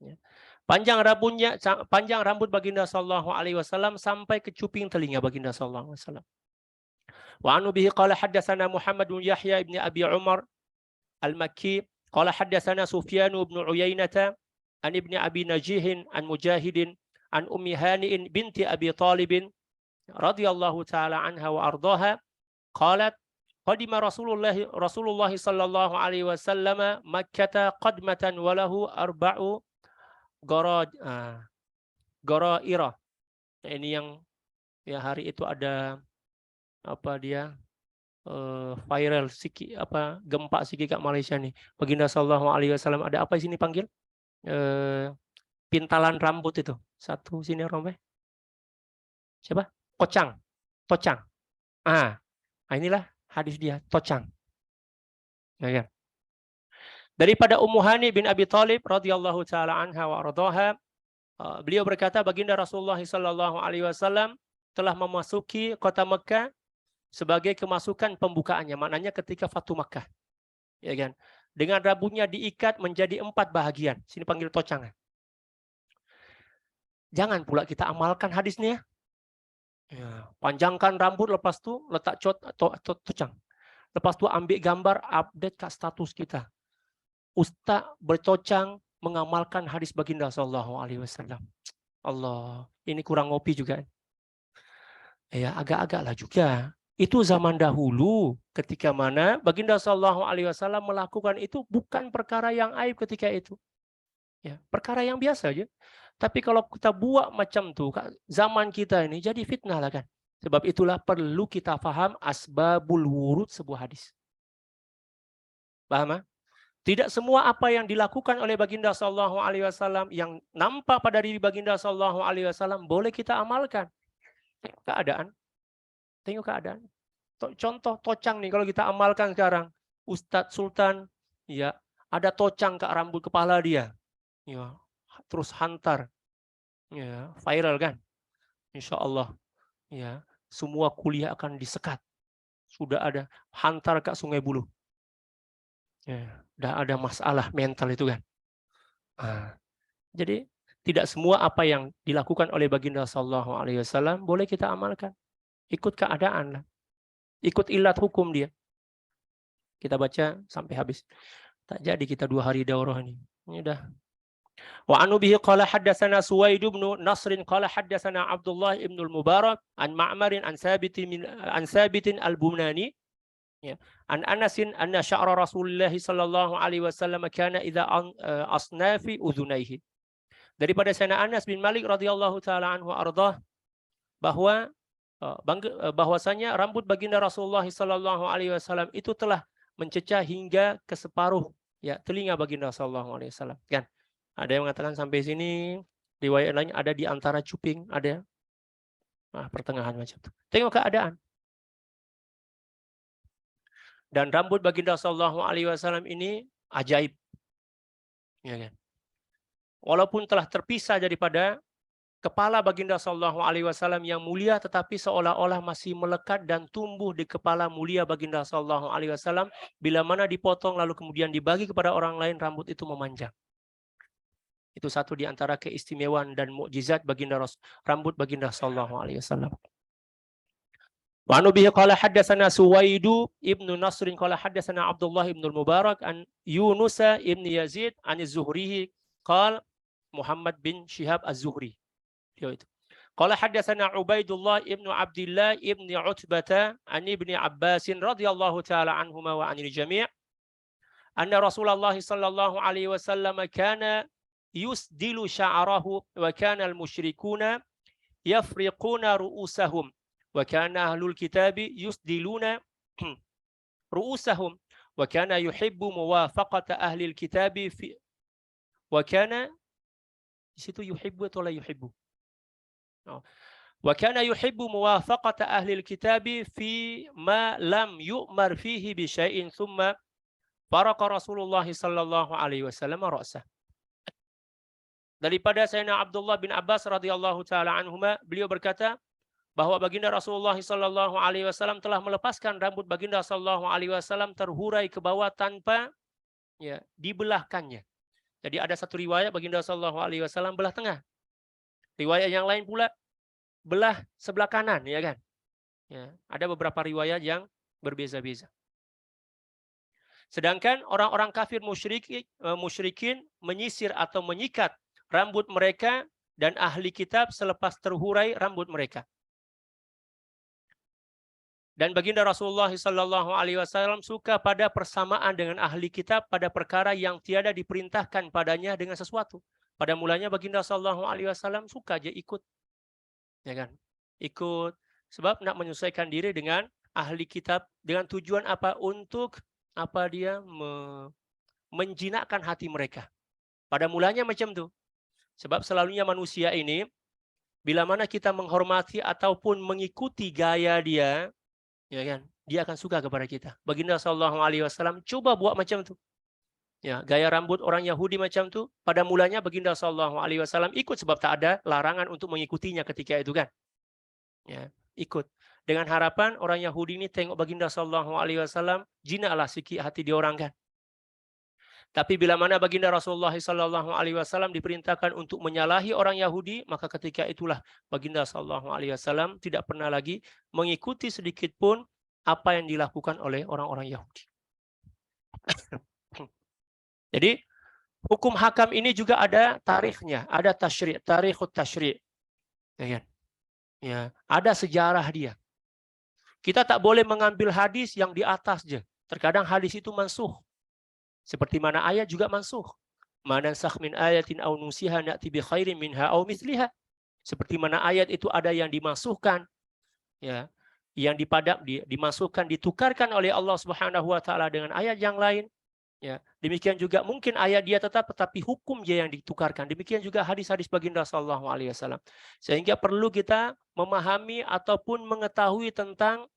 Ya. Panjang rambut baginda sallallahu alaihi wasallam sampai ke cuping telinga baginda sallallahu alaihi wasallam. Wa anu bihi qala haddatsana Muhammad bin Yahya ibn Abi Umar al-Makki qala haddatsana Sufyan bin Uyainah an ibni Abi Najih an Mujahidin an Ummi Hani'in binti Abi Talib radhiyallahu taala anha wa ardaha qalat qadima Rasulullah sallallahu alaihi wasallam Makkah qadmatan wa lahu arba'u garairah. Ini yang ya hari itu ada apa dia viral gempa siki kat Malaysia nih. Baginda sallallahu alaihi wasallam ada apa sini panggil? Pintalan rambut itu. Satu sini rombe. Siapa? Tocang. Inilah hadis dia, tocang. Ya kan? Daripada Ummu Hani bin Abi Thalib radhiyallahu taala anha wa radhaha, beliau berkata baginda Rasulullah sallallahu alaihi wasallam telah memasuki kota Mekah sebagai kemasukan pembukaannya, maknanya ketika Fatu Makkah. Ya kan? Dengan rambutnya diikat menjadi 4 bahagian. Sini panggil tocang. Jangan pula kita amalkan hadisnya. Ya, panjangkan rambut, lepas tu letak tocang. Lepas tu ambil gambar, update ke status kita. Ustaz bertocang mengamalkan hadis baginda sallallahu alaihi wasallam. Allah, ini kurang ngopi juga. Ya, agak-agaklah juga. Itu zaman dahulu ketika mana baginda sallallahu alaihi wasallam melakukan itu bukan perkara yang aib ketika itu. Ya, perkara yang biasa aja. Tapi kalau kita buat macam tuh zaman kita ini jadi fitnah lah kan. Sebab itulah perlu kita faham asbabul wurud sebuah hadis. Paham? Tidak semua apa yang dilakukan oleh baginda sallallahu alaihi wasallam yang nampak pada diri baginda sallallahu alaihi wasallam boleh kita amalkan. Tengok keadaan. Contoh tocang nih kalau kita amalkan sekarang. Ustadz Sultan ya ada tocang ke rambut kepala dia. Ya, terus hantar. Ya, viral kan? Insya Allah. Ya, semua kuliah akan disekat. Sudah ada hantar ke Sungai Buloh. Ya, udah ada masalah mental itu kan. Jadi tidak semua apa yang dilakukan oleh baginda sallallahu alaihi wasallam boleh kita amalkan. Ikut keadaan lah. Ikut ilat hukum dia. Kita baca sampai habis. Tak jadi kita 2 hari daurah ini. Ini udah. Wa anu bihi qala haddatsana Suwaid bin Nasr qala haddatsana Abdullah ibn al-Mubarak an Ma'mar an Sabit al-Bunani. Ya. An Anasin anna sya'ra Rasulullah sallallahu alaihi wasallam kana idza asnafi udhunaihi. Daripada Sayyidina Anas bin Malik radhiyallahu taala anhu ardah bahwasanya rambut baginda Rasulullah sallallahu alaihi wasallam itu telah mencecah hingga ke separuh ya telinga baginda sallallahu alaihi wasallam kan. Ada yang mengatakan sampai sini, riwayat lain ada di antara cuping, ada pertengahan macam itu. Tengok keadaan. Dan rambut baginda sallallahu alaihi wasallam ini ajaib. Ya kan? Walaupun telah terpisah daripada kepala baginda sallallahu alaihi wasallam yang mulia, tetapi seolah-olah masih melekat dan tumbuh di kepala mulia baginda sallallahu alaihi wasallam. Bila mana dipotong lalu kemudian dibagi kepada orang lain, rambut itu memanjang. Itu satu di antara keistimewaan dan mukjizat baginda rambut baginda sallallahu alaihi wasallam. Wa anu bihi qala haddatsana Suwaidu ibnu Nasr qala haddatsana Abdullah ibn al-Mubarak an Yunus ibn Yazid an Az-Zuhri qala Muhammad bin Shihab Az-Zuhri. Itu. Qala haddatsana Ubaidullah ibn Abdullah ibn Utbah an ibni Abbas radhiyallahu taala anhuma wa anil jami' anna Rasulullah sallallahu alaihi wasallam kana yusdilu sya'arahu wa kana al-musyrikuna yafriquna ru'usahum wa kana ahlul kitabi yusdiluna ru'usahum wa kana yuhibbu muwafaqata ahli al-kitabi fi wa kana di situ yuhibbu atau la yuhibbu wa kana yuhibbu muwafaqata ahli al-kitabi fi ma lam yu'mar fihi bi syai'in thumma faraqa Rasulullah sallallahu alaihi wasallam ra'sah. Daripada Sayyidina Abdullah bin Abbas radhiyallahu taala anhuma, beliau berkata bahwa baginda Rasulullah sallallahu alaihi wasallam telah melepaskan rambut baginda sallallahu alaihi wasallam terhurai ke bawah tanpa ya dibelahkannya. Jadi ada satu riwayat baginda sallallahu alaihi wasallam belah tengah. Riwayat yang lain pula belah sebelah kanan, ya kan? Ya, ada beberapa riwayat yang berbeza-beza. Sedangkan orang-orang kafir musyrikin menyisir atau menyikat rambut mereka dan ahli kitab selepas terhurai rambut mereka. Dan baginda Rasulullah SAW suka pada persamaan dengan ahli kitab pada perkara yang tiada diperintahkan padanya dengan sesuatu. Pada mulanya baginda SAW suka aja ikut, ya kan? Ikut sebab nak menyesuaikan diri dengan ahli kitab dengan tujuan apa? Untuk apa dia menjinakkan hati mereka. Pada mulanya macam tu. Sebab selalunya manusia ini bila mana kita menghormati ataupun mengikuti gaya dia, ya kan, dia akan suka kepada kita. Baginda SAW coba buat macam tu. Ya, gaya rambut orang Yahudi macam tu. Pada mulanya baginda SAW ikut sebab tak ada larangan untuk mengikutinya ketika itu kan. Ya, ikut. Dengan harapan orang Yahudi ini tengok baginda SAW, jinaklah sikit hati dia orang kan. Tapi bila mana baginda Rasulullah SAW diperintahkan untuk menyalahi orang Yahudi, maka ketika itulah baginda SAW tidak pernah lagi mengikuti sedikit pun apa yang dilakukan oleh orang-orang Yahudi. Jadi hukum hakam ini juga ada tarikhnya, ada tasyri', tarikhut tasyri'. Ya, ya, ada sejarah dia. Kita tak boleh mengambil hadis yang di atas je. Terkadang hadis itu mansuh. Seperti mana ayat juga mansuh. Ma nansakh min ayatin aw nusiha na'ti bi khairin minha aw mithliha. Seperti mana ayat itu ada yang dimasukkan, ya, yang dimasukkan, ditukarkan oleh Allah Subhanahu wa taala dengan ayat yang lain, ya. Demikian juga mungkin ayat dia tetap tetapi hukum dia yang ditukarkan. Demikian juga hadis-hadis baginda sallallahu alaihi wasallam. Sehingga perlu kita memahami ataupun mengetahui tentang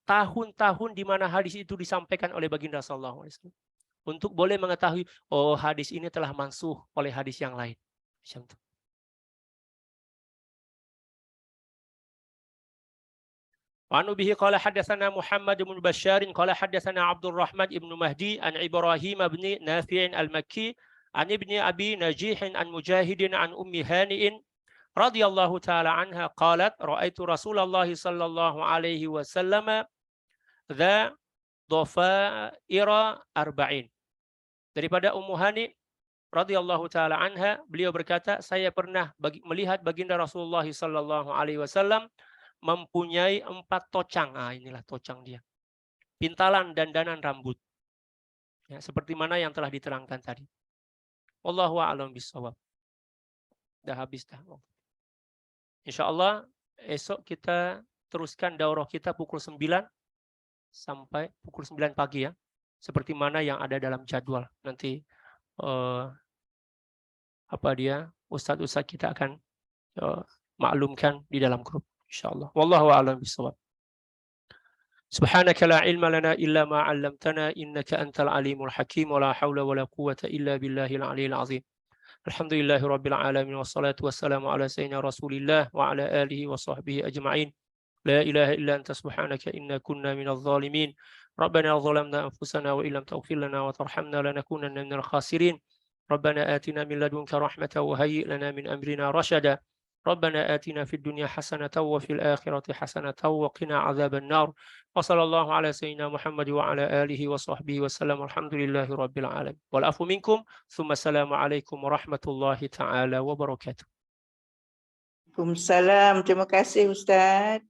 tahun-tahun di mana hadis itu disampaikan oleh baginda sallallahu alaihi wasallam. Untuk boleh mengetahui, oh hadis ini telah mansuh oleh hadis yang lain. Macam itu. Wa anu bihi qala haddatsana Muhammad bin Bashar qala haddatsana Abdul Rahman ibn Mahdi an Ibrahim bin Nafi' al-Makki an ibni Abi Najih an Mujahid an Ummi Hani'in radhiyallahu taala anha qalat ra'aitu Rasulullah sallallahu alaihi wasallam dha dhafaira arba'in. Daripada Ummu Hani radhiyallahu taala anha, beliau berkata, saya pernah melihat baginda Rasulullah sallallahu alaihi wasallam mempunyai 4 tocang. Inilah tocang dia. Pintalan dandanan rambut. Ya, seperti mana yang telah diterangkan tadi. Wallahu a'lam bishawab. Dah habis dah. Insyaallah esok kita teruskan daurah kita pukul 9 sampai pukul 9 pagi ya. Seperti mana yang ada dalam jadwal. Nanti ustaz-ustaz kita akan maklumkan di dalam grup insyaallah. Wallahu a'lam bishawab. Subhanaka la ilma lana illa ma 'allamtana innaka antal alimul hakim wa la haula wa la quwwata illa billahil aliyil azim. Alhamdulillahi rabbil alamin wassalatu wassalamu ala sayyidina Rasulillah wa ala alihi wa sahbihi ajma'in. La ilaha illa anta subhanaka inna kunna minadh dhalimin. ربنا ظلمنا أنفسنا وإن لم تغفر لنا وترحمنا لنكونن من الخاسرين. ربنا آتنا من لدنك رحمة وهيئ لنا من أمرنا رشدا. ربنا آتنا في الدنيا حسنة وفي الآخرة حسنة وقنا عذاب النار. وصلى الله على سيدنا محمد وعلى آله وصحبه وسلم. الحمد لله رب العالمين. والعفو منكم. ثم السلام عليكم ورحمة الله تعالى وبركاته. Waalaikumsalam. Terima kasih Ustaz.